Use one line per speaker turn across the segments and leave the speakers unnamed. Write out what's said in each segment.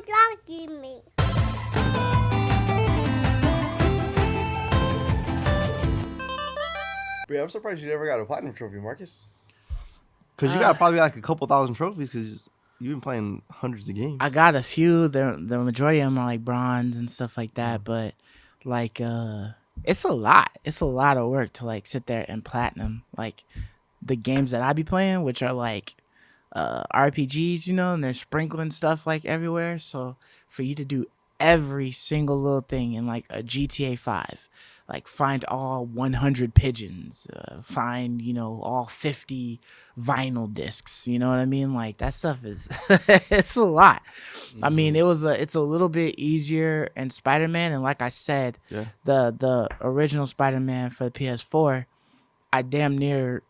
blocking me.
But yeah, I'm surprised you never got a platinum trophy, Marcus.
Because you got probably like a couple thousand trophies because you've been playing hundreds of games.
I got a few. The majority of them are like bronze and stuff like that. But like, it's a lot. It's a lot of work to like sit there and platinum like the games that I be playing, which are like RPGs, you know, and they're sprinkling stuff like everywhere. So for you to do every single little thing in like a GTA 5, like find all 100 pigeons, find, you know, all 50 vinyl discs, you know what I mean? Like that stuff is it's a lot. I mean, it's a little bit easier in Spider-Man, and like I said, the original Spider-Man for the PS4, I damn near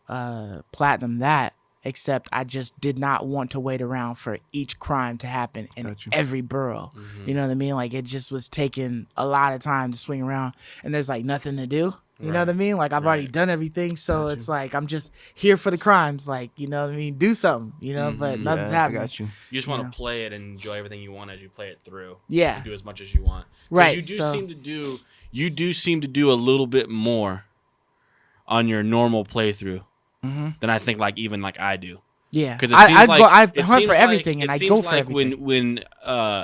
platinum that, except I just did not want to wait around for each crime to happen in every borough. You know what I mean? Like it just was taking a lot of time to swing around, and there's like nothing to do. You know what I mean? Like I've already done everything, so it's like I'm just here for the crimes. Like, you know what I mean? Do something, you know, but nothing's happening.
I got you.
You just want to play it and enjoy everything you want as you play it through.
Yeah.
You do as much as you want.
Right.
You do seem to do a little bit more on your normal playthrough than I think like even like I do.
Yeah,
because I
hunt for everything, and I go for everything.
When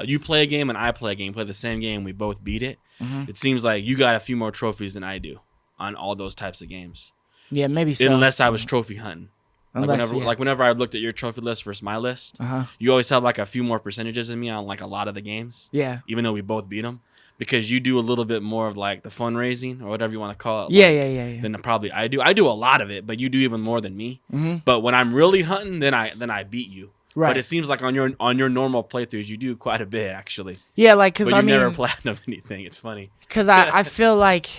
you play a game and I play a game, play the same game, we both beat it. It seems like you got a few more trophies than I do on all those types of games.
Yeah, maybe so.
Unless I was trophy hunting. Whenever I looked at your trophy list versus my list, you always have like a few more percentages than me on like a lot of the games.
Yeah,
even though we both beat them. Because you do a little bit more of like the fundraising or whatever you want to call it.
Yeah.
Than probably I do. I do a lot of it, but you do even more than me. But when I'm really hunting, then I beat you. Right. But it seems like on your normal playthroughs, you do quite a bit actually.
Yeah, like because I mean,
never platinum anything. It's funny.
Because I feel like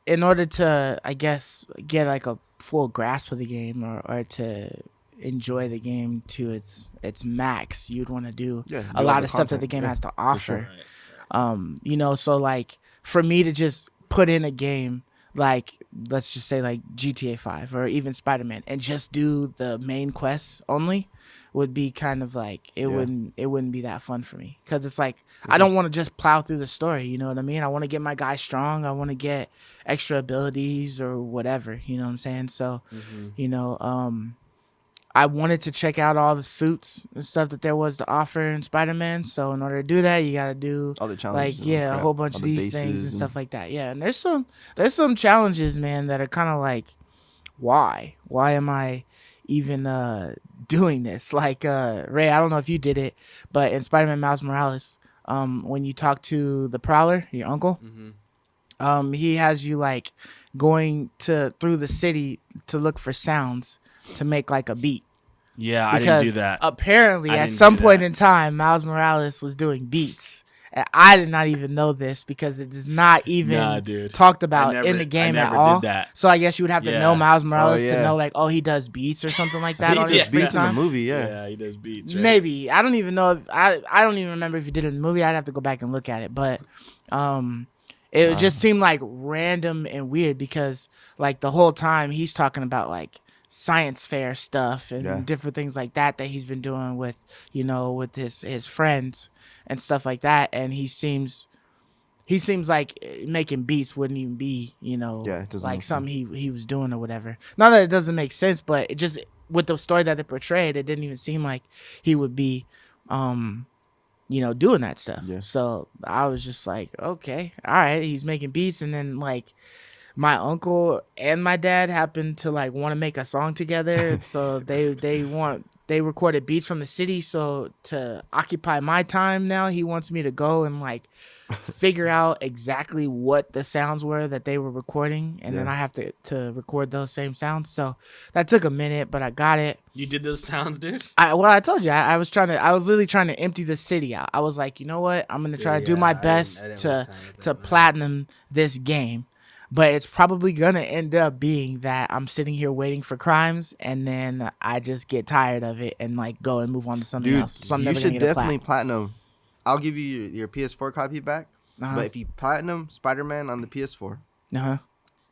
in order to, I guess, get like a full grasp of the game or to enjoy the game to its max, you'd want to do a lot of stuff that the game has to offer. Sure. You know, so like for me to just put in a game like, let's just say like GTA 5 or even Spider-Man and just do the main quests only would be kind of like it wouldn't be that fun for me, because it's like I don't want to just plow through the story, you know what I mean? I want to get my guy strong, I want to get extra abilities or whatever, you know what I'm saying? So you know, I wanted to check out all the suits and stuff that there was to offer in Spider-Man. So in order to do that, you got to do
all the challenges,
like a whole bunch of these things and stuff like that. Yeah, and there's some challenges, man, that are kind of like, why am I even doing this? Like Ray, I don't know if you did it, but in Spider-Man Miles Morales, when you talk to the Prowler, your uncle, he has you like going through the city to look for sounds to make like a beat.
Yeah,
because
I didn't do that.
Apparently, at some point in time, Miles Morales was doing beats. And I did not even know this because it is not even talked about in the game at all. So I guess you would have to know Miles Morales to know, like, oh, he does beats or something like that on his free
beats
time.
In the movie,
yeah, he does beats. Right?
Maybe, I don't even know. If, I don't even remember if he did it in the movie. I'd have to go back and look at it, but it just seemed like random and weird because, like, the whole time he's talking about like science fair stuff and different things like that he's been doing with, you know, with his friends and stuff like that, and he seems like making beats wouldn't even be, you know, like something he was doing or whatever. Not that it doesn't make sense, but it just, with the story that they portrayed, it didn't even seem like he would be you know, doing that stuff. So I was just like, okay, all right, he's making beats. And then like my uncle and my dad happened to like want to make a song together. So they recorded beats from the city. So to occupy my time now, he wants me to go and like figure out exactly what the sounds were that they were recording. And then I have to record those same sounds. So that took a minute, but I got it.
You did those sounds, dude?
I told you, I was literally trying to empty the city out. I was like, you know what? I'm going to try to do my best to platinum this game. But it's probably going to end up being that I'm sitting here waiting for crimes, and then I just get tired of it and like go and move on to something else. So I'm
you
never
should definitely platinum. I'll give you your PS4 copy back. But if you platinum Spider-Man on the PS4,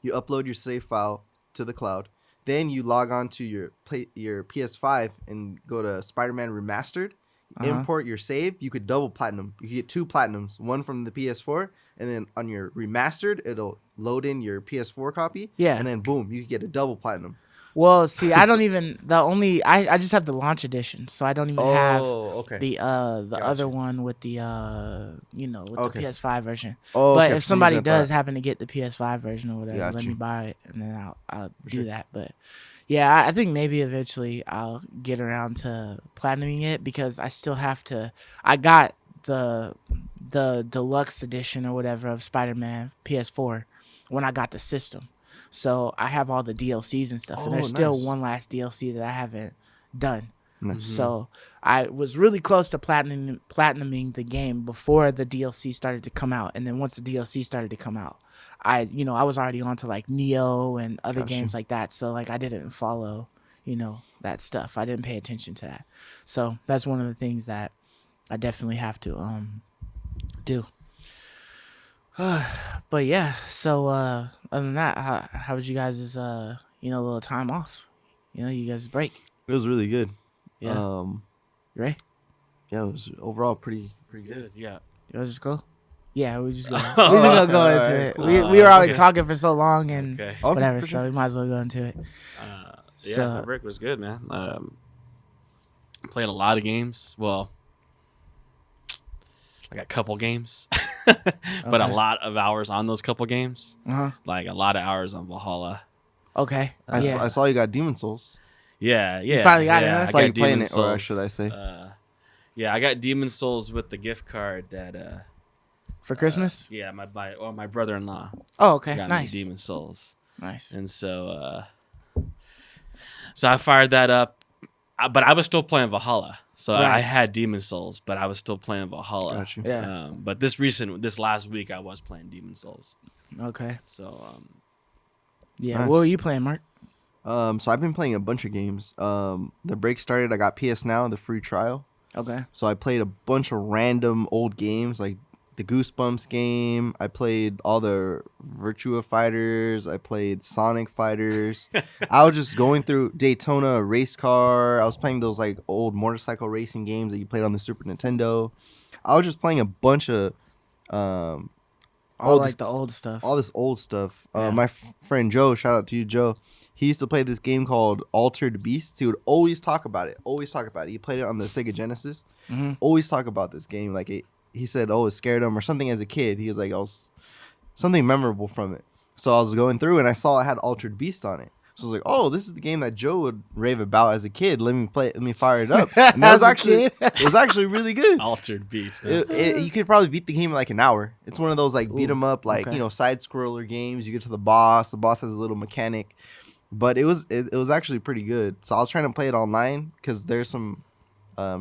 you upload your save file to the cloud. Then you log on to your PS5 and go to Spider-Man Remastered. import your save, you could double platinum. You could get 2 platinums, one from the PS4, and then on your remastered, it'll load in your PS4 copy.
Yeah.
And then boom, you could get a double platinum.
Well, see, I don't even I just have the launch edition, so I don't even have
okay.
the
Gotcha.
other one with the with the PS5 version.
Oh,
but
okay,
if somebody does
that.
happen to get the PS5 version or whatever, let
Gotcha.
me buy it and then I'll do that. But yeah, I think maybe eventually I'll get around to platinuming it because I still have to. I got the deluxe edition or whatever of Spider-Man PS4 when I got the system. So I have all the DLCs and stuff, and there's still one last DLC that I haven't done.
Nice.
So I was really close to platinuming the game before the DLC started to come out, and then once the DLC started to come out, I was already on to like Neo and other games like that. So like I didn't follow, that stuff. I didn't pay attention to that. So that's one of the things that I definitely have to do. But yeah, so other than that, how was you guys' little time off? You guys' break.
It was really good.
Yeah. Right?
Yeah, it was overall pretty good.
Yeah.
You want to just go? Yeah, we just gonna go into it. We were already talking for so long and whatever, so we might as well go into it.
My break was good, man. Played a lot of games. Well, like a couple games, but a lot of hours on those couple games. Like a lot of hours on Valhalla.
Okay.
I saw you got Demon Souls.
Yeah.
You finally got it.
I saw you playing it, or should I say?
I got Demon Souls with the gift card that
for Christmas.
Yeah, my brother-in-law.
Oh, okay.
Got
Nice.
me Demon Souls.
Nice.
And so I fired that up, but I was still playing Valhalla. So I had Demon Souls, but I was still playing Valhalla.
Gotcha.
Yeah. But this last week, I was playing Demon Souls.
Okay.
So
yeah.
Nice.
What were you playing, Mark?
So I've been playing a bunch of games. The break started. I got PS Now, the free trial.
Okay.
So I played a bunch of random old games, like the Goosebumps game. I played all the Virtua Fighters. I played Sonic Fighters. I was just going through Daytona Race Car. I was playing those like old motorcycle racing games that you played on the Super Nintendo. I was just playing a bunch of
the old stuff.
all this old stuff. My friend Joe, shout out to you, Joe. He used to play this game called Altered Beasts. He would always talk about it. He played it on the Sega Genesis.
Mm-hmm.
Always talk about this game. Like he said, it scared him or something as a kid. He was like, something memorable from it. So I was going through and I saw it had Altered Beast on it. So I was like, this is the game that Joe would rave about as a kid. Let me play it. Let me fire it up. And that it was actually really good.
Altered Beast.
You could probably beat the game in like an hour. It's one of those like beat 'em up, like, side scroller games. You get to the boss. The boss has a little mechanic. But it was actually pretty good. So I was trying to play it online because there's some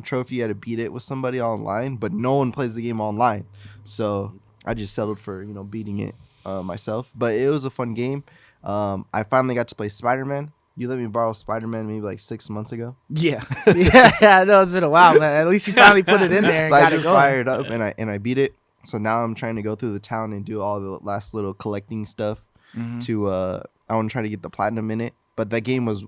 trophy you had to beat it with somebody online, but no one plays the game online. So I just settled for beating it myself. But it was a fun game. I finally got to play Spider-Man. You let me borrow Spider-Man maybe like 6 months ago.
Yeah. I know it's been a while, but at least you finally put it in there and
so
got
I
it going.
fired up and I beat it. So now I'm trying to go through the town and do all the last little collecting stuff I want to try to get the platinum in it. But that game was,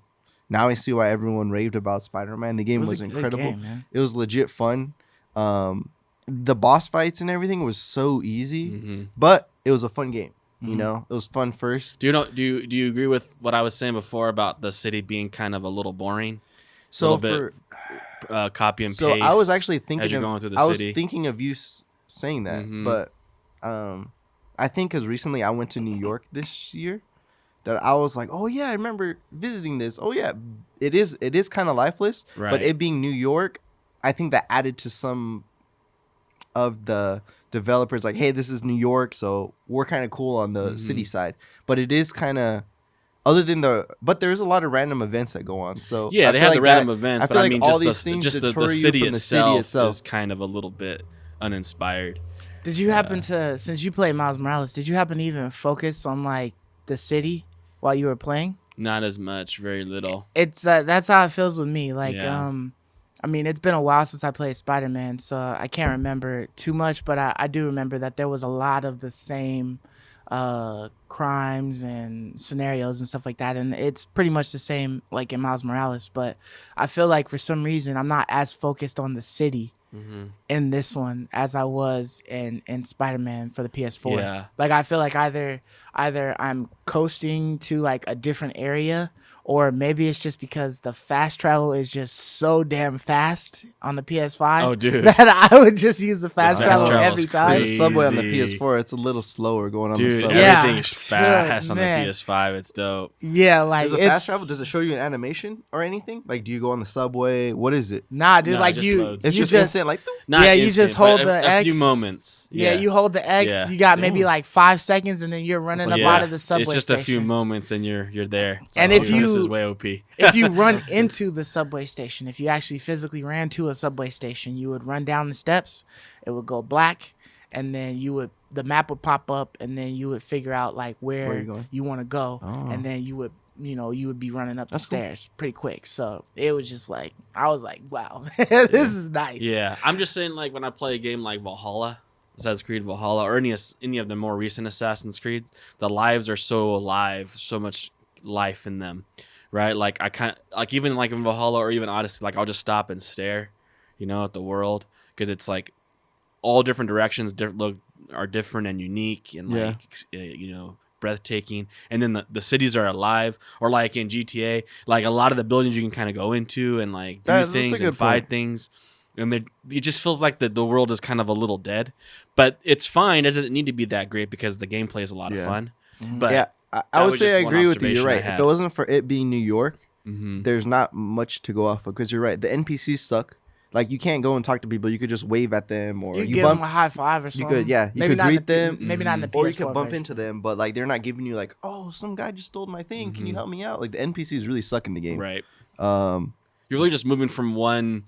now I see why everyone raved about Spider-Man. The game was incredible.
Game,
it was legit fun. The boss fights and everything was so easy, but it was a fun game. It was fun first.
Do you agree with what I was saying before about the city being kind of a little boring?
So
copy and paste.
So I was actually thinking
as you're going through the city.
was thinking of you saying that, but I think because recently I went to New York this year, that I was like, oh yeah, I remember visiting this. Oh yeah, it is kind of lifeless, but it being New York, I think that added to some of the developers like, hey, this is New York, so we're kind of cool on the city side. But it is kind of but there's a lot of random events that go on. So
yeah, they have the random events, but I mean,
all these things
just the city itself is kind of a little bit uninspired.
Did you happen to, since you played Miles Morales, did you happen to even focus on like the city while you were playing?
Not as much, very little.
It's that's how it feels with me. Like, I mean, it's been a while since I played Spider-Man, so I can't remember too much, but I do remember that there was a lot of the same crimes and scenarios and stuff like that, and it's pretty much the same like in Miles Morales. But I feel like for some reason I'm not as focused on the city in this one as I was in Spider-Man for the PS4.
Yeah.
Like I feel like either I'm coasting to like a different area, or maybe it's just because the fast travel is just so damn fast on the PS5.
Oh, dude.
That I would just use the fast travel
travel's
every time.
The subway on the
Crazy.
PS4, it's a little slower going on the
Dude,
subway.
Yeah.
everything's fast on the
Man.
PS5. It's dope.
Yeah, like
Does it
it's
fast travel? Does it show you an animation or anything? Like, do you go on the subway? What is it?
nah, dude.
No, it
like
just
you,
loads.
It's
you
just
just
instant, like.
Not
Yeah, you
instant,
just hold
but
the
a few
X.
moments.
yeah, you hold the X.
Yeah.
You got maybe
Damn.
like 5 seconds, and then you're running up
Yeah.
out of the subway
It's just
station.
a few moments and you're there. It's
And
like,
if
oh, this
you-
is way OP.
If you run into the subway station, if you actually physically ran to a subway station, you would run down the steps. It would go black, and then the map would pop up, and then you would figure out like
Where
where
you going?
you want to go,
Oh.
and then you would be running up the
That's cool.
stairs pretty quick. So it was just like I was like, wow, this is nice.
Yeah, I'm just saying, like when I play a game like Valhalla, Assassin's Creed Valhalla, or any of the more recent Assassin's Creeds, the lives are so alive, so much life in them, right? Like I kind of like even like in Valhalla or even Odyssey, like I'll just stop and stare, at the world because it's like all different directions are different and unique and
Yeah.
like breathtaking, and then the cities are alive, or like in GTA, like a lot of the buildings you can kind of go into and like do
That's a
things
good
and fight
point.
things, and it just feels like the world is kind of a little dead, but it's fine. It doesn't need to be that great because the gameplay is a lot of
Yeah.
fun.
Mhm.
But
Yeah, I
that
would
was
say
just
I
one
agree with you. You're
observation I
right. If
had.
it wasn't for it being New York,
Mhm.
there's not much to go off of because you're right. The NPCs suck. Like you can't go and talk to people. You could just wave at them or
You
you
give
bump.
them a high five or something.
could, yeah, you
Maybe
could
not in
greet
the-
them,
Maybe not in the PS4
or you could bump
version.
into them, but like they're not giving you like, oh, some guy just stole my thing. Can you help me out? Like the NPCs really suck in the game.
Right,
Um,
you're really just moving from one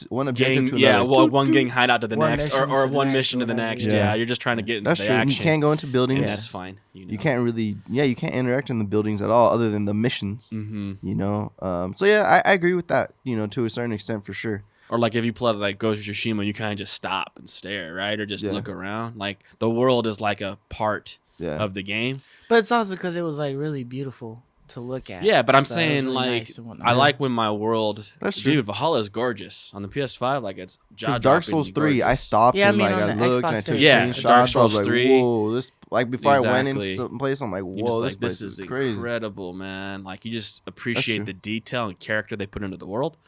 one objective
gang,
to another.
one gang hideout to the
One
next,
mission
or
to the
one
next,
mission to the
whatever,
next.
yeah.
Yeah, you're just trying to get into
That's
the
true.
action.
You can't go into buildings.
Yeah, that's fine.
You can't really, you can't interact in the buildings at all, other than the missions.
Mm-hmm.
So yeah, I agree with that. To a certain extent, for sure.
Or like if you play like Ghost of Tsushima, you kind of just stop and stare, right? Or just
Yeah.
look around. Like the world is like a part
Yeah.
of the game.
But it's also because it was like really beautiful to look at.
Yeah, but I'm
So it was
saying
really
like
nice and whatnot.
I like when my world.
That's true.
Dude, Valhalla is gorgeous on the PS5. Like it's
Because Dark Souls 3, I stopped
Yeah, I
and
mean,
like
on
I
the
looked
Xbox
and I took
Series.
Yeah,
screenshots.
Dark
I was
Souls
like,
3.
whoa, this like before I went into
Exactly.
some place, I'm like,
You
whoa,
just
this
like
place
this is
crazy.
incredible, man. Like you just appreciate
true.
the detail and character they put into the world,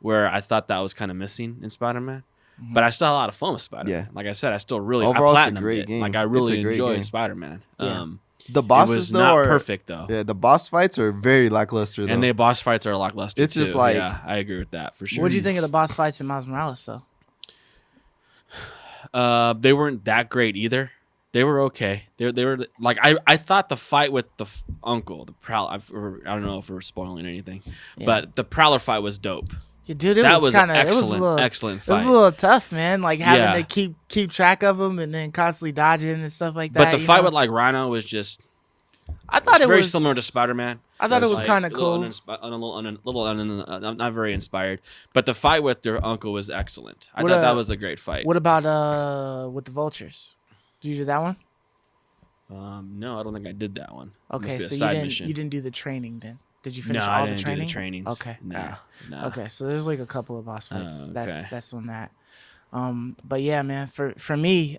where I thought that was kind of missing in Spider-Man. But I still had a lot of fun with Spider-Man.
Yeah.
Like I said, I still really
Overall, it's a
platinumed
great
it.
game.
Like I
It's
really
a great
enjoyed
game.
Spider-Man.
Yeah.
The
It
bosses
was
though
not
are
perfect though.
Yeah, the boss fights are very lackluster though.
And the boss fights are a lot lackluster.
It's just
too.
like-
yeah, I agree with that for sure.
What do you think of the boss fights in Miles Morales though?
They weren't that great either. They were okay. They were like I thought the fight with the uncle, the Prowler. I don't know if we're spoiling anything,
Yeah.
but the Prowler fight was dope.
Yeah, dude, it
That
was
was
kind of
excellent, excellent
It was
fight.
a little tough, man. Like having
Yeah.
to keep track of them and then constantly dodging and stuff like that.
But the
you
fight
know?
with like Rhino was just
I thought it
very
was
similar to Spider-Man.
I thought it was
Like,
kind of
a little
cool.
not very inspired. But the fight with their uncle was excellent. I
What,
thought that was a great fight.
What about with the vultures? Did you do that one?
No, I don't think I did that one.
Okay,
Must be a
so
side
you didn't
mission.
you didn't do the training then? Did you
No,
finish
I
all
didn't
the training?
do the trainings.
Okay.
No, no.
Okay, so there's like a couple of boss fights.
Oh, okay.
That's on that. But yeah, man, for me,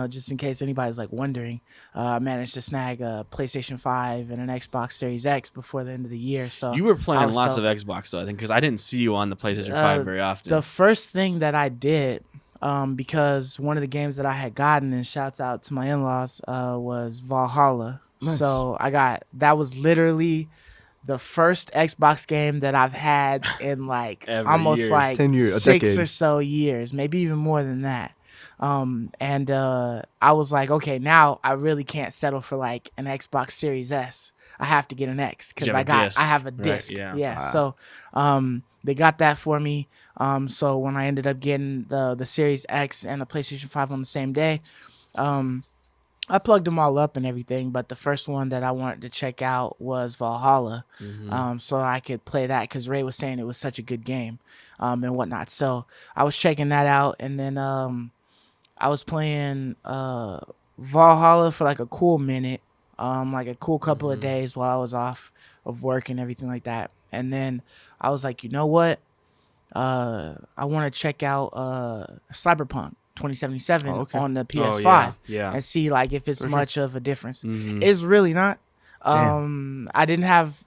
just in case anybody's like wondering, I managed to snag a PlayStation 5 and an Xbox Series X before the end of the year. So
You were
I
playing
was
lots
stoked.
of Xbox though, I think, because I didn't see you on the PlayStation 5 very often.
The first thing that I did, because one of the games that I had gotten, and shouts out to my in-laws, was Valhalla.
Nice.
So that was literally the first Xbox game that I've had in like
Ever
almost
years.
like
10 years, a
6
decade.
or so years, maybe even more than that. I was like, okay, now I really can't settle for like an Xbox Series S. I have to get an X because
You have a disc,
I have a
right?
disc.
Yeah.
Yeah. So they got that for me. So when I ended up getting the Series X and the PlayStation 5 on the same day, I plugged them all up and everything, but the first one that I wanted to check out was Valhalla, so I could play that because Ray was saying it was such a good game, and whatnot. So I was checking that out, and then I was playing Valhalla for like a cool minute, like a cool couple of days while I was off of work and everything like that. And then I was like, you know what? I want to check out Cyberpunk 2077 on the PS5 and see like if it's much of a difference. It's really not. I didn't have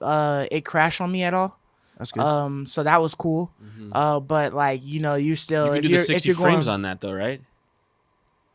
it crash on me at all.
That's good.
So that was cool. But like, you know, you still
You can do the 60 frames on that though, right?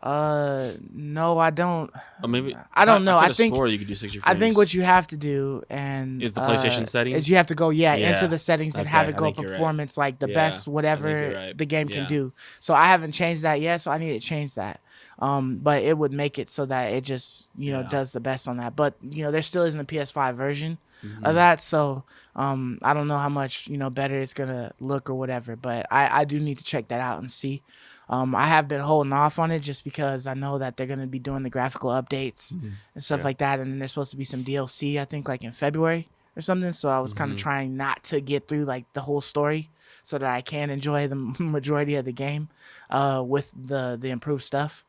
No, I don't.
Or maybe
I don't know. I think
swore you could do 60 frames.
I think what you have to do
is the PlayStation settings.
Is you have to go into the settings and have it go performance
right.
like the best whatever the game can do. So I haven't changed that yet. So I need to change that. But it would make it so that it just does the best on that. But there still isn't a PS5 version of that. So I don't know how much better it's gonna look or whatever. But I do need to check that out and see. I have been holding off on it just because I know that they're going to be doing the graphical updates and stuff like that. And then there's supposed to be some DLC, I think, like in February or something. So I was kind of trying not to get through like the whole story so that I can enjoy the majority of the game with the improved stuff.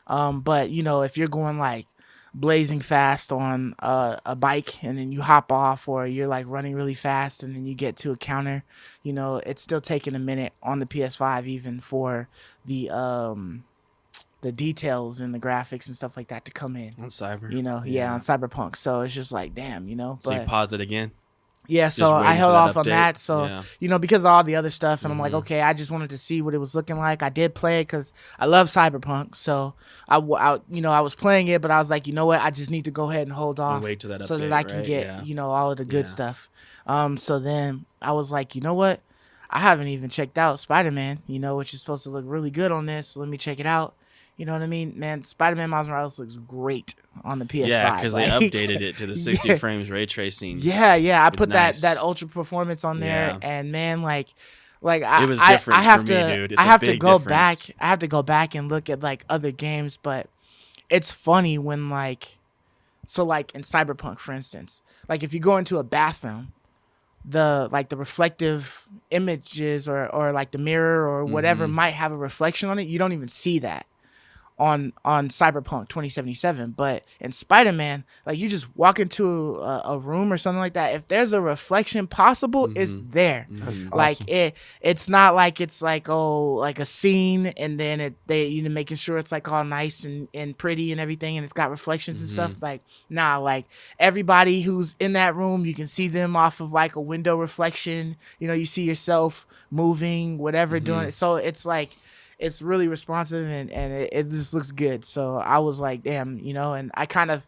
But, if you're going like blazing fast on a bike and then you hop off, or you're like running really fast and then you get to a counter, it's still taking a minute on the PS5 even for the details and the graphics and stuff like that to come in
on Cyber.
On Cyberpunk. So it's just like, damn,
So
but
you pause it again.
Yeah, so I held off on that. So,
yeah.
Because of all the other stuff. And I'm like, okay, I just wanted to see what it was looking like. I did play it because I love Cyberpunk. So, I was playing it, but I was like, you know what? I just need to go ahead and hold off
and wait till that
so
update,
that I can get, all of the good stuff. So then I was like, you know what? I haven't even checked out Spider-Man, which is supposed to look really good on this. So let me check it out. You know what I mean? Man, Spider-Man Miles Morales looks great on the PS5.
Yeah, because they updated it to the 60 frames ray tracing.
Yeah. I put that ultra performance on there, and man, it
was different for me, dude. It's
I have
a
to
big
go
difference.
back. I have to go back and look at like other games, but it's funny when in Cyberpunk, for instance, like if you go into a bathroom, the reflective images or like the mirror or whatever might have a reflection on it. You don't even see that on Cyberpunk 2077, but in Spider-Man, like you just walk into a room or something like that, if there's a reflection possible, it's there. Like awesome. It's not like it's like like a scene and then they making sure it's like all nice and pretty and everything and it's got reflections and stuff. Like nah, like everybody who's in that room, you can see them off of like a window reflection. You see yourself moving, whatever doing it. So it's like it's really responsive and it just looks good. So I was like, damn, and I kind of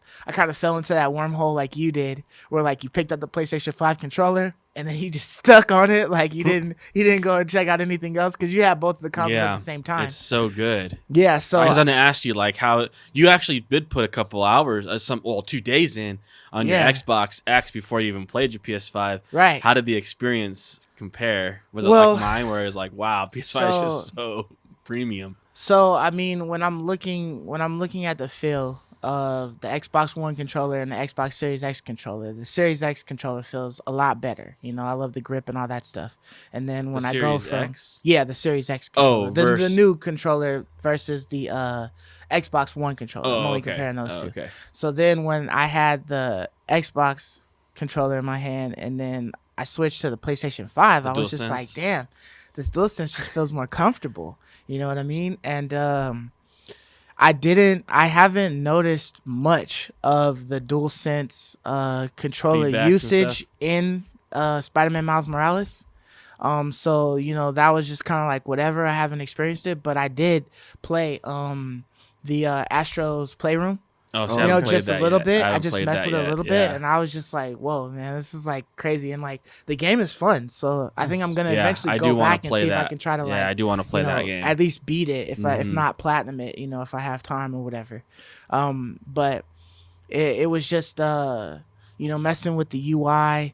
fell into that wormhole like you did, where like you picked up the PlayStation 5 controller and then you just stuck on it. Like you didn't go and check out anything else because you had both of the consoles at the same time.
It's so good.
Yeah. So
I was going to ask you like how you actually did put a couple hours, 2 days in on your Xbox X before you even played your PS5.
Right.
How did the experience compare? Was it like mine where it was like, wow, PS5 is just so premium?
So I mean, when I'm looking at the feel of the Xbox One controller and the Xbox Series X controller, the Series X controller feels a lot better. I love the grip and all that stuff. And then when I go from the Series X controller, the new controller versus the Xbox One controller. I'm only comparing those two.
Okay.
So then when I had the Xbox controller in my hand and then I switched to the PlayStation 5, I was just like, damn, this DualSense just feels more comfortable. You know what I mean? And I haven't noticed much of the DualSense controller feedback usage in Spider-Man Miles Morales. So, that was just kind of like whatever. I haven't experienced it, but I did play the Astro's Playroom.
Oh, so
just a little bit. I just messed with it a little bit,
yeah.
and I was just like, "Whoa, man, this is like crazy!" And like the game is fun, so I think I'm gonna eventually go back and see if I can try to
I do want to play that game.
At least beat it, if not platinum it, if I have time or whatever. But it was just messing with the UI.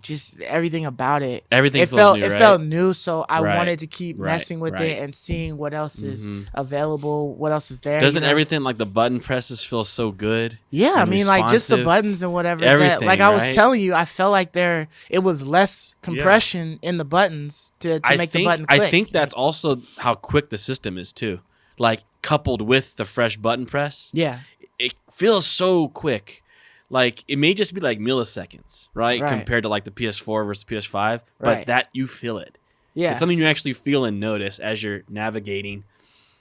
Just everything about it.
It
felt new, so I wanted to keep messing with it and seeing what else is available, what else is there.
Doesn't everything like the button presses feel so good?
Yeah, I mean, like just the buttons and whatever.
Everything,
I was telling you, I felt like it was less compression in the buttons to make the button click.
I think that's also how quick the system is too. Like, coupled with the fresh button press,
Yeah.
it feels so quick. Like it may just be like milliseconds, right? Compared to like the PS4 versus PS5, but that you feel it.
Yeah.
It's something you actually feel and notice as you're navigating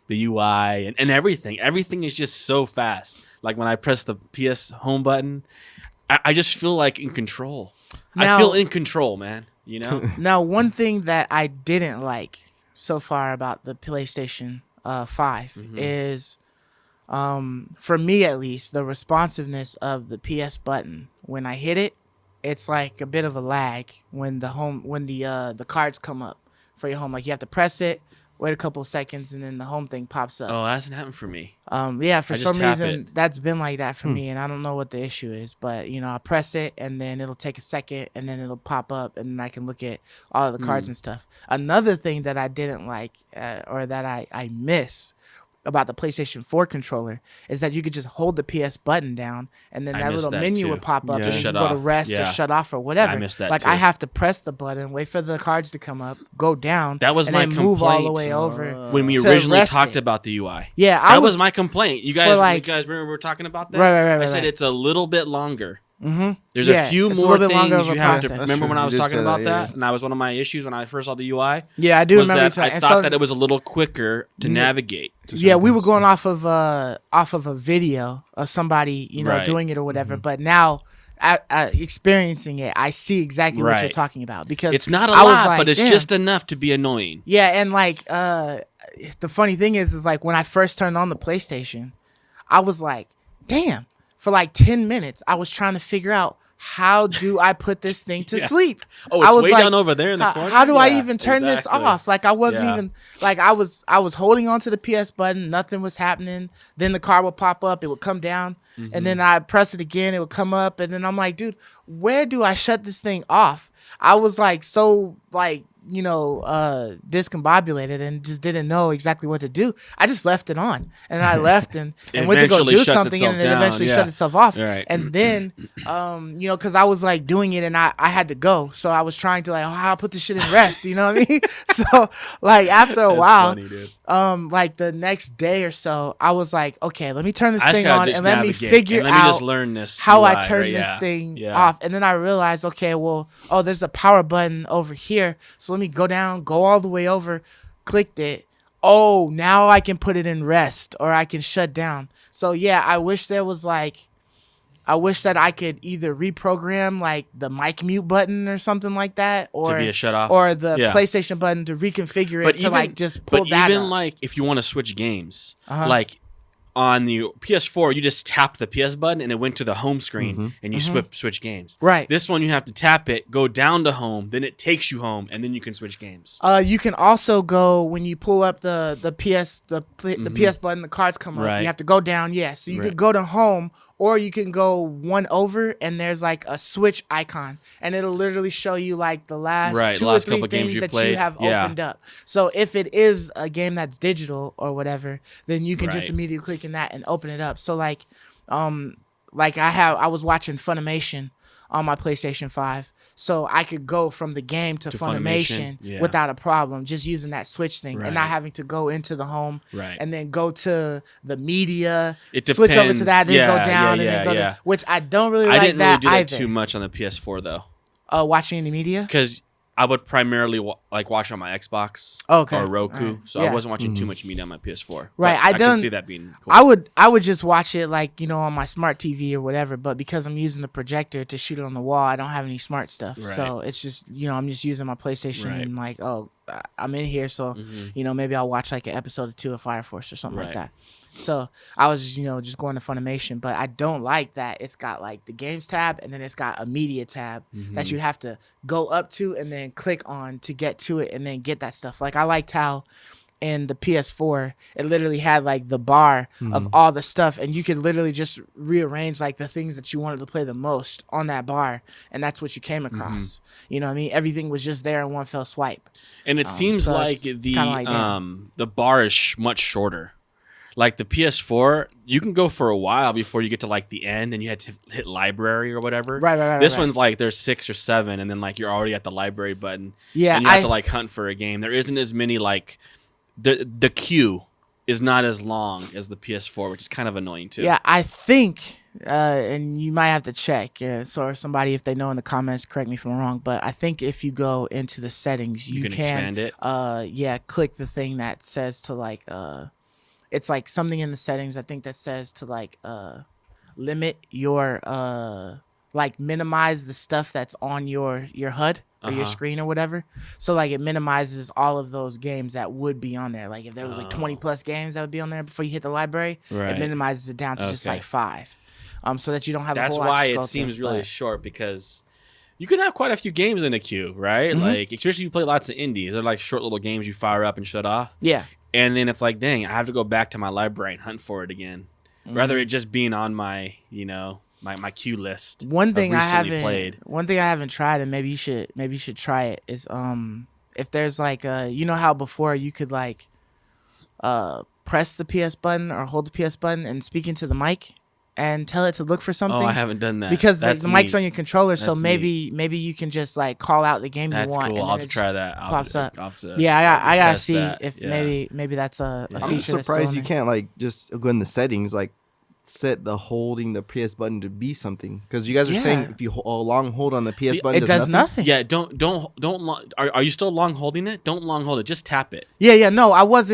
the UI and everything. Everything is just so fast. Like when I press the PS home button, I just feel like in control.
Now,
I feel in control, man. You know?
Now, one thing that I didn't like so far about the PlayStation 5 is, for me at least, the responsiveness of the PS button. When I hit it, it's like a bit of a lag when the cards come up for your home. Like you have to press it, wait a couple of seconds, and then the home thing pops up.
Oh, that hasn't happened for me.
Yeah, for some reason that's been like that for
Hmm.
me, and I don't know what the issue is. But I press it, and then it'll take a second, and then it'll pop up, and then I can look at all of the cards and stuff. Another thing that I didn't like, or that I miss about the PlayStation 4 controller, is that you could just hold the PS button down, and then
I
that
missed
little
that
menu
too.
would pop up,
Yeah.
and
Just
you
shut
can go to
off.
rest or
Yeah.
shut off or whatever.
I missed that
like
too.
I have to press the button, wait for the cards to come up, go down,
That was
and
my
then move all the
complaint
way over.
when we
to
originally
rest
talked
it.
about the UI.
Yeah,
That was my complaint. You guys remember we were talking about that?
Right,
I said
right.
it's a little bit longer.
Mm-hmm.
There's a few
it's a
more
little bit longer
things
of a
you have to
process.
remember when I
You
was
did
talking
say
about
that, yeah.
that, and that was one of my issues when I first saw the UI.
Yeah, I do
Was
remember
that
you
I
talking.
thought that it was a little quicker to navigate.
Yeah, we were going off of a video of somebody
Right.
doing it or whatever. But now, experiencing it, I see exactly what you're
Right.
talking about, because
It's not a
I was
lot,
like,
but it's
damn.
just enough to be annoying.
Yeah, and like the funny thing is like when I first turned on the PlayStation, I was like, damn. For like 10 minutes, I was trying to figure out, how do I put this thing to sleep?
Oh,
I
it's
was
way
like,
down over there in the corner.
How do I
Yeah,
even turn this
exactly.
off? Like I wasn't
Yeah.
even like I was holding on to the PS button, nothing was happening. Then the car would pop up, it would come down, and then I press it again, it would come up, and then I'm like, dude, where do I shut this thing off? I was like so like discombobulated and just didn't know exactly what to do. I just left it on, and I left and went to go
eventually
do
shuts
something, and
itself
it
down,
eventually
yeah.
shut itself off.
Right.
And then, because I was like doing it, and I had to go, so I was trying to like, I'll put this shit in rest. You know what I mean? So like after a
That's
while,
funny, dude.
like the next day or so, I was like, okay, let me turn this
I just
thing
gotta
on
just
and let me
navigate,
figure
and let me
out
just learn this
how I
UI,
turn
right?
this
Yeah.
thing
Yeah.
off. And then I realized, okay, well, there's a power button over here. So let me go down, go all the way over, clicked it. Oh, now I can put it in rest, or I can shut down. So yeah, I wish that I could either reprogram like the mic mute button or something like that, or
To be a shut off?
or the
Yeah.
PlayStation button to reconfigure it
But
to
even
like just pull
but
that
even
up.
like if you want to switch games,
Uh-huh.
like on the PS4, you just tapped the PS button and it went to the home screen and you switch games.
Right.
This one you have to tap it, go down to home, then it takes you home, and then you can switch games.
You can also go when you pull up the PS button, the cards come up.
Right.
You have to go down. Yeah, so you
Right.
could go to home, or you can go one over, and there's like a switch icon, and it'll literally show you like the last
Right,
two
last
or three
couple games
things
you've
that you
played.
have
Yeah.
opened up. So if it is a game that's digital or whatever, then you can just
Right.
immediately click in that and open it up. So like I was watching Funimation on my PlayStation 5, so I could go from the game to Funimation
yeah.
without a problem, just using that switch thing and not
Right.
having to go into the home
Right.
and then go to the media,
It
switch over to
depends.
that, then go
Yeah,
down,
yeah,
and then go
yeah.
to, which I don't really
I
like
didn't really
that
do that
either.
too much on the PS4 though,
Watching any media?
because I would primarily watch on my Xbox
Okay.
or Roku,
Alright.
so
Yeah.
I wasn't watching too much media on my PS4.
Right,
But
I
I
done-
can see that being cool.
I would just watch it like, on my smart TV or whatever, but because I'm using the projector to shoot it on the wall, I don't have any smart stuff.
Right.
So it's just, I'm just using my PlayStation
Right.
and like, I'm in here, so maybe I'll watch like an episode or two of Fire Force or something like
Right.
that. So I was just going to Funimation, but I don't like that it's got like the games tab and then it's got a media tab that you have to go up to and then click on to get to it and then get that stuff. Like I liked how in the PS4 it literally had like the bar of all the stuff, and you could literally just rearrange like the things that you wanted to play the most on that bar, and that's what you came across. You know what I mean? Everything was just there in one fell swipe.
And it seems
so
like
it's kinda like that.
the bar is much shorter. Like the PS4, you can go for a while before you get to like the end, and you had to hit library or whatever.
Right.
This
right.
one's like there's 6 or 7, and then like you're already at the library button.
Yeah,
and you have to like hunt for a game. There isn't as many like the queue is not as long as the PS4, which is kind of annoying too.
Yeah, I think, and you might have to check. So somebody, if they know in the comments, correct me if I'm wrong. But I think if you go into the settings, you
can expand it.
Click the thing that says to like, it's like something in the settings. I think that says to like, limit your like minimize the stuff that's on your HUD or your screen or whatever. So like it minimizes all of those games that would be on there. Like if there was like 20 plus games that would be on there before you hit the library, it minimizes it down to just like 5. So that you don't have
That's
a whole lot to
why
scroll
it seems
through,
really
but-
short, because you can have quite a few games in a queue, right? Like especially if you play lots of indies. They're like short little games you fire up and shut off.
Yeah.
And then it's like, dang, I have to go back to my library and hunt for it again. Rather it just being on my, my queue list.
One thing I
played.
haven't tried, and maybe you should try it, is if there's like you know how before you could like press the PS button or hold the PS button and speak into the mic and tell it to look for something.
Oh, I haven't done that.
Because
That's
the mic's
neat.
on your controller, so
That's
maybe you can just like call out the game
That's
you want.
cool.
And
I'll
then
have
it
to try that.
pops up.
I'll have to
Yeah, I gotta
test
see
that.
if
Yeah.
maybe that's a
Yeah.
feature.
I'm
that's still
surprised
on
you
there.
can't like just go in the settings, like set the holding the PS button to be something, because you guys are saying
Yeah.
if you long hold on the PS
See,
button,
It does nothing.
Yeah, don't. Are you still long holding it? Don't long hold it. Just tap it.
Yeah. No, I was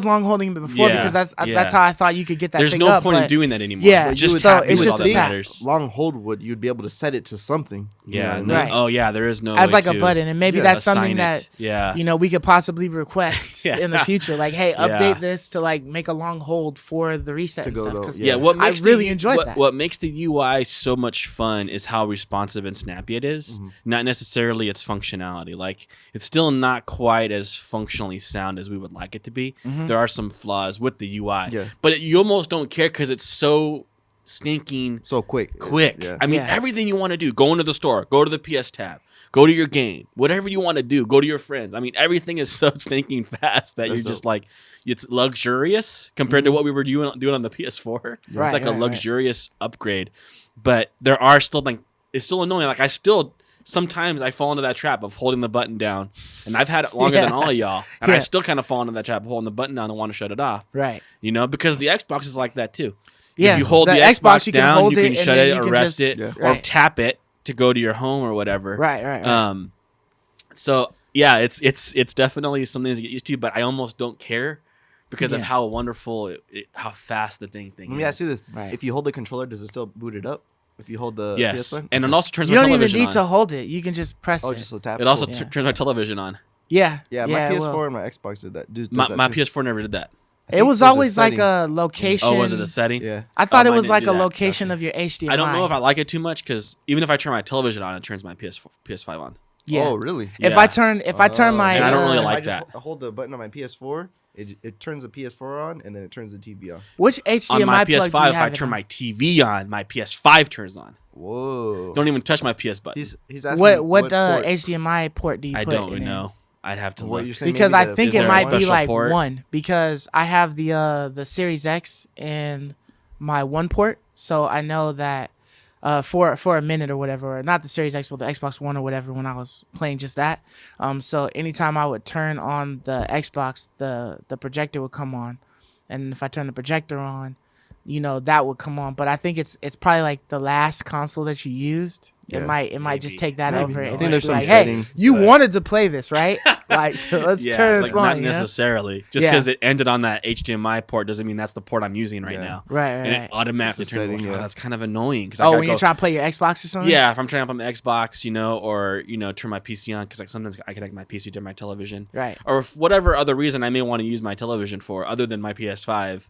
long holding it before
Yeah,
because that's
yeah.
how I thought you could get that
There's
thing
no
up.
point in
but-
doing that anymore.
Yeah,
just
so
tap
it's
is
just
all
a
that
tap.
matters.
long hold would you'd be able to set it to something. You know
Yeah.
what I mean?
No,
Right.
Oh yeah. There is no
as
way
like a
to,
button, and maybe
yeah,
that's something
assign it.
that
Yeah.
we could possibly request
Yeah.
in the future. Like, hey,
Yeah.
update this to like make a long hold for the reset
To
and
go
stuff.
to-
'Cause
Yeah,
Yeah.
what
I
makes
really
the,
enjoyed
what,
that.
What makes the UI so much fun is how responsive and snappy it is, not necessarily its functionality. Like, it's still not quite as functionally sound as we would like it to be. There are some flaws with the UI,
Yeah.
but you almost don't care because it's so stinking
So quick.
quick. I mean,
Yeah.
everything you want to do, go into the store, go to the PS tab, go to your game, whatever you want to do, go to your friends. I mean, everything is so stinking fast that you're
That's
just like, it's luxurious compared to what we were doing on the PS4.
Right,
It's like a
right.
luxurious upgrade, but there are still like, it's still annoying. Like sometimes I fall into that trap of holding the button down, and I've had it longer than all of y'all, and I
Yeah.
still kind of fall into that trap of holding the button down and want to shut it off.
Right.
Because the Xbox is like that too.
Yeah.
If you hold the Xbox
you can
down,
hold
you can
and
shut
then
it
you
or
can
rest
just-
it
Yeah.
or
Right.
tap it to go to your home or whatever.
Right.
So yeah, it's definitely something to get used to, but I almost don't care because of
Yeah.
how wonderful, how fast the thing
Let me
is.
ask you this:
Right.
if you hold the controller, does it still boot it up? If you hold the PS
Yes,
button?
and it also turns
You
my
don't even
television
need
on.
to hold it. You can just press
oh,
it.
just so tap.
It also
Cool.
turns my television on.
Yeah.
yeah, my
it
PS4
will.
and my Xbox did that. Does
My
that too.
PS4 never did that.
It was
there's a
always like
setting.
a location.
Oh, was it a setting?
Yeah.
I thought
Oh,
it
mine
was
didn't
like
do
a
that.
location of your HDMI.
I don't know if I like it too much because even if I turn my television on, it turns my PS5 on.
Yeah.
Oh, really?
If
Yeah.
I turn my
And I don't really
If
like
I just
that.
hold the button on my PS4, it turns the PS4 on, and then it turns the TV on.
which HDMI
On my
plug do you
PS5, if I
have it
turn
on?
my TV on, my PS5 turns on.
Whoa.
Don't even touch my PS button.
He's asking
what
port.
HDMI port do you
I
put
don't
it in?
know. I'd have to
What
look.
you're saying?
Because
maybe
I
the-
think
is
it
there a
might be
special
like
port?
one, because I have the Series X in my one port, so I know that for a minute or whatever, or not the Series X but the Xbox One or whatever, when I was playing just that. So anytime I would turn on the Xbox, the projector would come on, and if I turn the projector on, that would come on. But I think it's probably like the last console that you used.
Yeah.
It might just
Maybe.
take that
Maybe.
over.
I
And
think
just
there's
be
some
like, hey,
setting,
you
but-
wanted to play this, right? Like, let's turn this
like
on.
not
you know?
necessarily. Just
Yeah.
because it ended on that HDMI port doesn't mean that's the port I'm using right
Yeah.
now.
Right.
And it automatically
It's a
turns.
setting,
Oh,
yeah.
that's kind of annoying. Cause
Oh, when you're trying to play your Xbox or something?
Yeah, if I'm trying to play my Xbox, or turn my PC on, because like sometimes I connect my PC to my television,
Right.
or if whatever other reason I may want to use my television for, other than my PS5,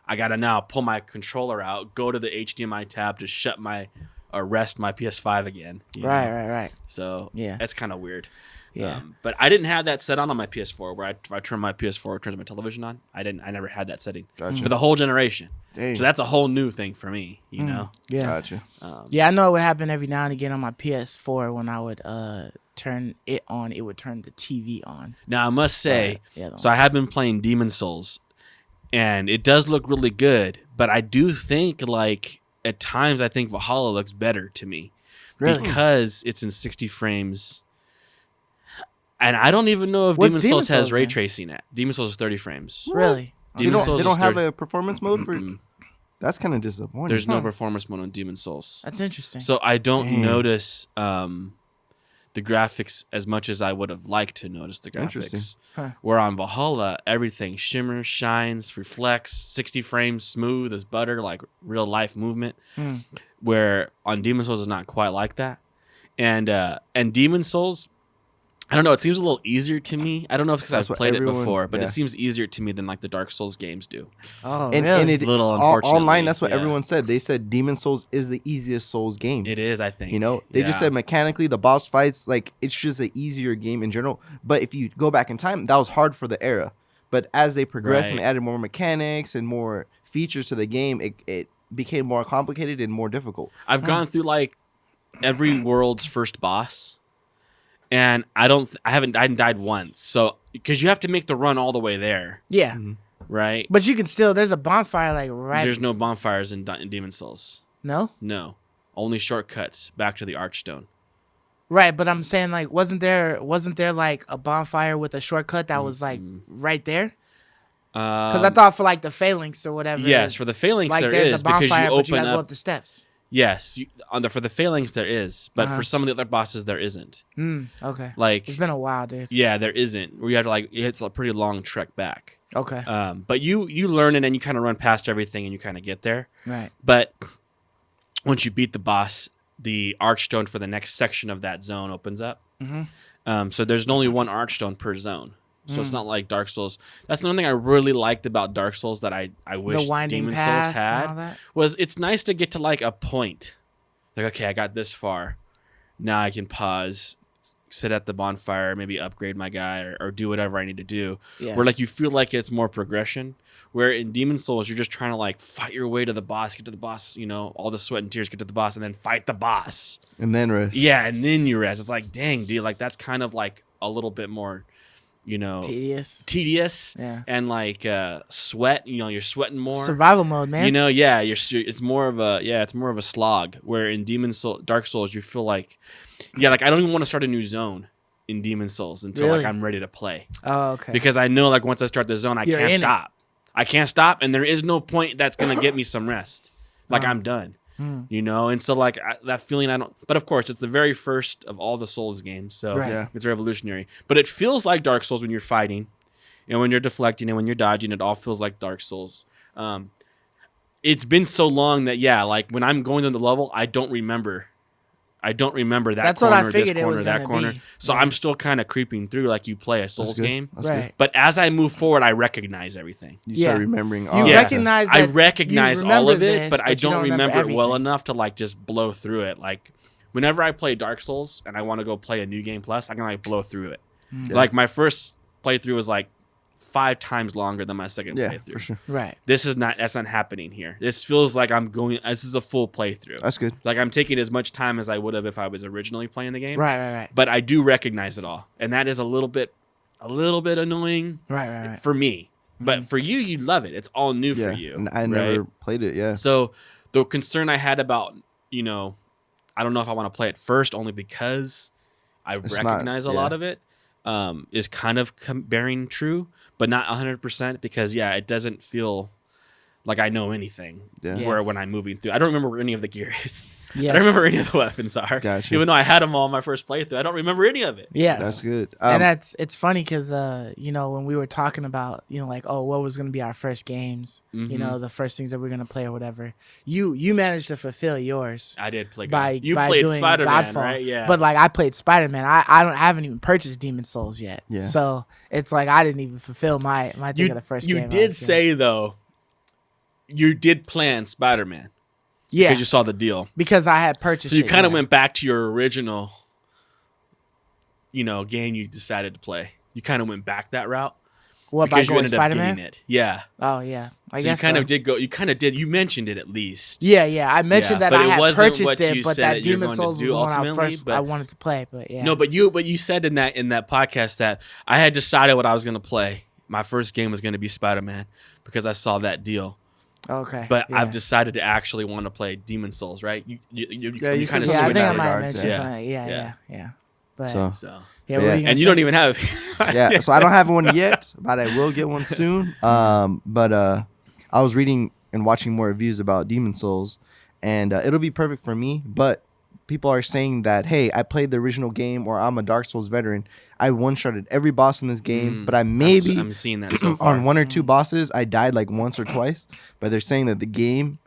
I gotta now pull my controller out, go to the HDMI tab to shut my or rest my PS5 again. you know?
Right.
So
Yeah.
that's kind of weird.
Yeah.
But I didn't have that set on my PS4, where if I turn my PS4, it turns my television on. I never had that setting
Gotcha.
for the whole generation.
Dang.
So that's a whole new thing for me. You know.
Yeah.
Gotcha.
Yeah, I know it would happen every now and again on my PS4 when I would turn it on, it would turn the TV on.
Now I must say,
Right. Yeah,
so I have been playing Demon Souls, and it does look really good. But I do think, like, at times, I think Valhalla looks better to me
Really?
because it's in 60 frames. And I don't even know if
What's
Demon
Demon
Souls has
Souls
ray
then?
tracing at. Demon Souls is 30 frames.
Really?
Demon Souls
They don't
is
have
third.
a performance mode for. That's kind of disappointing.
There's no performance mode on Demon Souls.
That's interesting.
So I don't
Dang.
notice the graphics as much as I would have liked to notice the
Interesting.
graphics.
Huh.
Where on Valhalla, everything shimmers, shines, reflects, 60 frames, smooth as butter, like real life movement. Where on Demon Souls is not quite like that. And Demon Souls, I don't know, it seems a little easier to me. I don't know if it's because
That's
I've
what
played
everyone-
it before, but
yeah.
it seems easier to me than like the Dark Souls games do.
Oh,
And
really?
it
Little
all,
unfortunately,
online. That's what
yeah.
everyone said. They said Demon Souls is the easiest Souls game.
It is, I think.
You know, they just
Yeah.
said mechanically the boss fights, like it's just an easier game in general. But if you go back in time, that was hard for the era. But as they progressed and
Right.
added more mechanics and more features to the game, it became more complicated and more difficult.
I've gone through like every world's first boss, and I haven't died once. So because you have to make the run all the way there,
Yeah.
right?
But you can still, there's a bonfire like right.
There's no bonfires in Demon Souls.
No?
No, only shortcuts back to the Archstone.
Right, but I'm saying like wasn't there like a bonfire with a shortcut that was like right there? Because I thought for like the phalanx or whatever.
yes, for the phalanx
like
there
there's
is
a
because
bonfire,
you
but you
open
gotta go
up.
up the steps.
Yes, for the phalanx there is, but
Uh-huh.
for some of the other bosses there isn't.
Okay.
Like
It's been a while, dude.
yeah, there isn't. Where you have to like it's a pretty long trek back.
Okay.
But you learn it and you kind of run past everything and you kind of get there.
Right.
But once you beat the boss, the archstone for the next section of that zone opens up. So there's only one archstone per zone. So it's not like Dark Souls. That's the one thing I really liked about Dark Souls that I wish
The winding
Demon
pass
Souls had
and all that.
was it's nice to get to like a point. Like, okay, I got this far. Now I can pause, sit at the bonfire, maybe upgrade my guy or do whatever I need to do.
Yeah.
Where like you feel like it's more progression. Where in Demon Souls, you're just trying to like fight your way to the boss, get to the boss, all the sweat and tears, get to the boss, and then fight the boss.
And then rest.
Yeah, and then you rest. It's like, dang, dude, like that's kind of like a little bit more,
Tedious. Yeah.
and like sweat. You're sweating more.
Survival mode, man.
Yeah, it's more of a slog. Where in Dark Souls, you feel like, like I don't even want to start a new zone in Demon Souls until
Really?
like I'm ready to play.
Oh, okay.
Because I know like once I start the zone, I
You're
can't
in it.
stop. I can't stop, and there is no point that's gonna get me some rest. Like I'm done. And so like that feeling I don't. But of course, it's the very first of all the Souls games, so
Right.
Yeah.
it's revolutionary. But it feels like Dark Souls when you're fighting, and when you're deflecting, and when you're dodging. It all feels like Dark Souls. It's been so long that like when I'm going to the level, I don't remember that
That's what
corner,
I
this
figured it
corner,
was
that
gonna
corner.
be.
So
Yeah.
I'm still kind of creeping through like you play a Souls
good.
game.
That's
Right.
good.
But as I move forward, I recognize everything.
You
Yeah.
start remembering.
You
all
Yeah.
recognize
I
that
recognize
you
all of
remember
it,
this,
but I
you
don't remember it well
everything.
enough to like just blow through it. Like whenever I play Dark Souls and I want to go play a new game plus, I can like blow through it. Like my first playthrough was like 5 times longer than my second
Yeah,
playthrough.
for sure.
Right.
That's not happening here. This feels like this is a full playthrough.
That's good.
Like I'm taking as much time as I would have if I was originally playing the game.
Right.
But I do recognize it all. And that is a little bit annoying
Right.
for me. But for you love it. It's all new for
Yeah.
you.
And I
right?
never played it. Yeah.
So the concern I had about, I don't know if I want to play it first only because I
It's
recognize
not-
a lot
yeah.
of it is kind of bearing true, but not 100% because, it doesn't feel like I know anything
Yeah.
Yeah.
where when I'm moving through. I don't remember where any of the gear is.
Yes.
I don't remember any of the weapons are.
Gotcha.
Even though I had them all in my first playthrough. I don't remember any of it.
Yeah.
That's good.
And it's funny because when we were talking about like what was going to be our first games, the first things that we're going to play or whatever, you managed to fulfill yours
I did play
by
You
by
played
doing
Spider-Man,
Godfall,
right? Yeah.
But like I played Spider-Man, I haven't even purchased Demon Souls yet,
Yeah.
so it's like I didn't even fulfill my thing of the first game.
You
I
did
was doing.
say, though, you did plan Spider-Man.
yeah,
Because you saw the deal.
because I had purchased.
So you
it,
kind of
yeah.
went back to your original, game you decided to play. You kind of went back that route
What by
because you
going
ended up
Spider-Man?
getting it. Yeah.
Oh yeah, I
So
guess
you kind
so.
of did go. You kind of did. You mentioned it at least.
Yeah. I mentioned
Yeah,
that
but
I
it
had
wasn't
purchased
what
it,
you
but
said
that
that you're
Demon
going to
Souls
do
was the one
ultimately, but-
I wanted to play. But yeah,
No, but you said in that podcast that I had decided what I was going to play. My first game was going to be Spider-Man because I saw that deal.
okay.
But
yeah.
I've decided to actually want to play Demon Souls, right? You
you
kind of
said
Yeah, I
switch
think I
that
might have
regards,
mentioned
yeah.
something. Yeah. But
So
yeah,
yeah.
what were gonna
And you
say?
don't even have.
yeah, so I don't have one yet, but I will get one soon. But I was reading and watching more reviews about Demon Souls, and it'll be perfect for me. But people are saying that, hey, I played the original game, or I'm a Dark Souls veteran. I one-shotted every boss in this game, but I maybe
I'm seeing that so far.
on one or two bosses I died like once or twice. But they're saying that the game,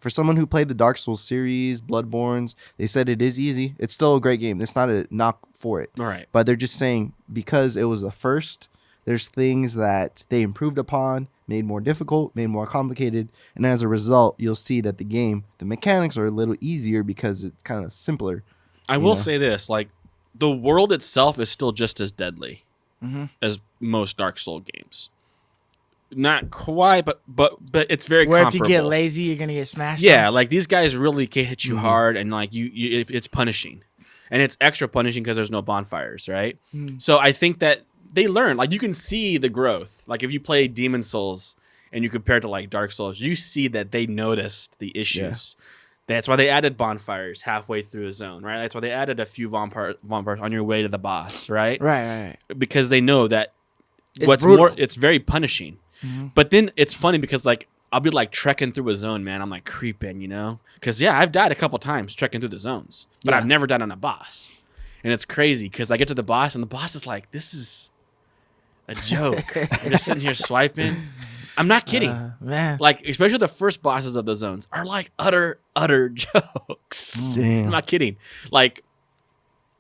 for someone who played the Dark Souls series, Bloodborne's, they said it is easy. It's still a great game. It's not a knock for it.
All right.
But they're just saying because it was the first, there's things that they improved upon, made more difficult, made more complicated, and as a result, you'll see that the mechanics are a little easier because it's kind of simpler.
I will say this, like, the world itself is still just as deadly as most Dark Soul games. Not quite, but it's very
Where
comparable.
if you get lazy, you're gonna get smashed.
Yeah, like these guys really can hit you hard, and like it's punishing, and it's extra punishing because there's no bonfires, right? So I think that they learn. Like you can see the growth. Like if you play Demon Souls and you compare it to like Dark Souls, you see that they noticed the issues. Yeah. That's why they added bonfires halfway through a zone, right? That's why they added a few bonfires on your way to the boss, right?
Right.
Because they know that it's very punishing. But then it's funny because like I'll be like trekking through a zone, man. I'm like creeping, you know? Because yeah, I've died a couple times trekking through the zones, but I've never died on a boss. And it's crazy because I get to the boss and the boss is like, this is a joke. I'm just sitting here swiping. I'm not kidding.
Man.
Like, especially the first bosses of the zones are like utter jokes.
Damn.
I'm not kidding. Like,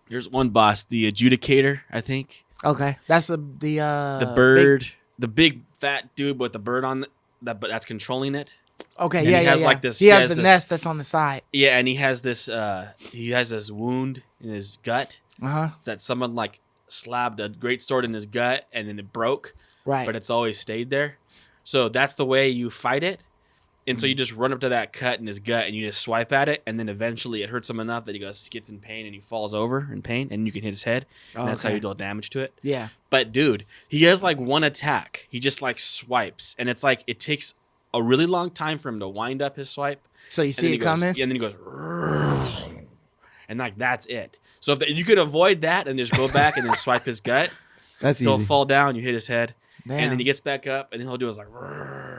there's one boss, the Adjudicator, I think.
Okay. That's the
bird, the big fat dude with the bird on that's controlling it.
Okay,
and
yeah,
he has
yeah.
like this.
He has the nest that's on the side.
Yeah, and he has this wound in his gut. That someone like slabbed a great sword in his gut and then it broke.
Right.
But it's always stayed there. So that's the way you fight it. And so you just run up to that cut in his gut and you just swipe at it, and then eventually it hurts him enough that he gets in pain and he falls over in pain, and you can hit his head. And that's how you deal damage to it.
Yeah.
But dude, he has like one attack. He just like swipes, and it's like it takes a really long time for him to wind up his swipe.
So you see it coming?
Yeah, and then he goes, and like that's it. So if you could avoid that and just go back and then swipe his gut,
that's
he'll
easy.
fall down. You hit his head.
Damn.
And then he gets back up, and then he'll do is like.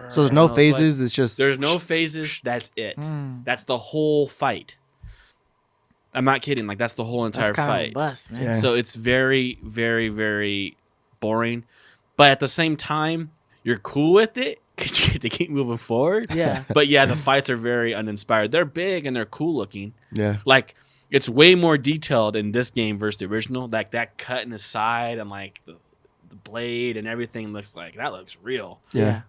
So there's no phases. It's just
there's no phases. That's it. That's the whole fight. I'm not kidding. Like that's the whole entire fight.
Of a bust, man.
Yeah.
So it's very, very, very boring, but at the same time, you're cool with it because you get to keep moving forward.
Yeah.
But yeah, the fights are very uninspired. They're big and they're cool looking.
Yeah.
Like it's way more detailed in this game versus the original. Like that cut in the side and like the blade and everything looks real.
Yeah.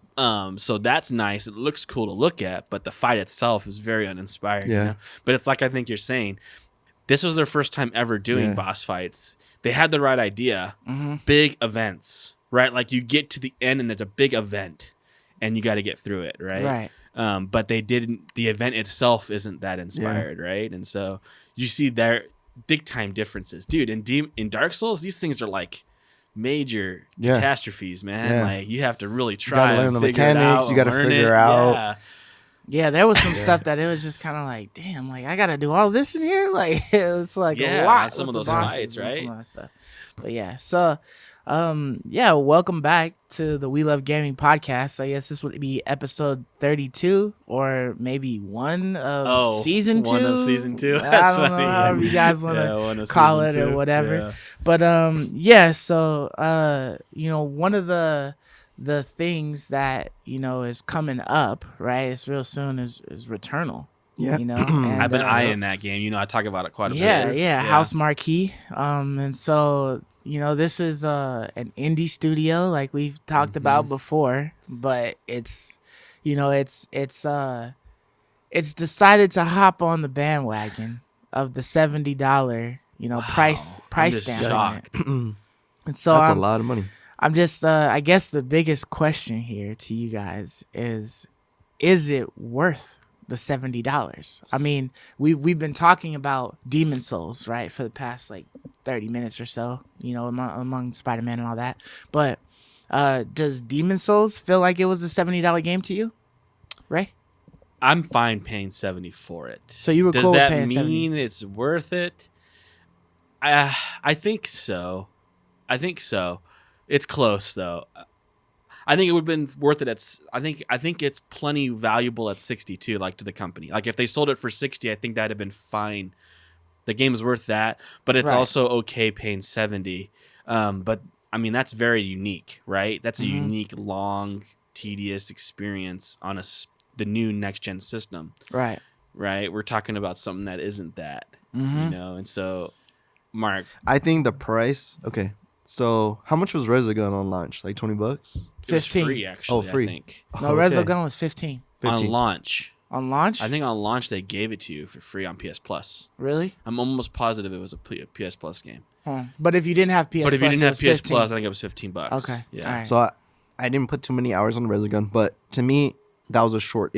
So that's nice. It looks cool to look at, but the fight itself is very uninspiring.
Yeah.
You know? But it's like I think you're saying, this was their first time ever doing boss fights. They had the right idea. Big events, right? Like you get to the end and there's a big event, and you got to get through it, right?
Right.
But they didn't. The event itself isn't that inspired, right? And so you see their big time differences, dude. In Dark Souls, these things are like major catastrophes, man.
Yeah.
Like you have to really try
You gotta learn
and
the
figure it
mechanics.
out.
You gotta
learn
figure
it.
out.
Yeah.
Yeah, there was some stuff that it was just kind of like, damn, like I gotta do all this in here. Like it's like a lot.
Some of
with
those
the bosses
fights,
and
right?
some of that stuff. But yeah, so welcome back to the We Love Gaming podcast. I guess this would be episode 32 or maybe one of season 2.
One of season 2.
I don't know however you guys want to call it or whatever. Yeah. But so one of the things that is coming up, right? It's real soon is Returnal.
Yeah,
and,
I've been eyeing that game. I talk about it quite a bit.
Yeah, House Marquee. And so this is an indie studio like we've talked about before, but it's decided to hop on the bandwagon of the $70 price down. And so
that's a lot of money.
I'm just I guess the biggest question here to you guys is it worth the $70? I mean, we've been talking about Demon Souls, right, for the past like 30 minutes or so, among Spider-Man and all that. But does Demon Souls feel like it was a $70 game to you, Ray?
I'm fine paying $70 for it.
So you were
Does
cool with
that
paying
mean
$70?
it's worth it? I think so. It's close though. I think it would have been worth it I think it's plenty valuable at 62, like to the company. Like if they sold it for 60, I think that'd have been fine. The game is worth that, but it's also okay paying 70. But I mean that's very unique, right? That's a unique, long, tedious experience on the new next gen system.
Right.
We're talking about something that isn't that, and so, Mark,
I think the price. Okay, so how much was Resogun on launch? Like $20?
It was
15.
free, actually.
Free.
I think.
No,
Okay.
Resogun was 15.
On launch.
On launch?
I think on launch they gave it to you for free on PS Plus.
Really?
I'm almost positive it was a PS Plus game.
But if you didn't have PS
But if you
Plus,
didn't
it
have
was
PS
15.
Plus, I think it was $15.
Okay.
Yeah.
All right.
So I didn't put too many hours on Resogun, but to me that was a shorter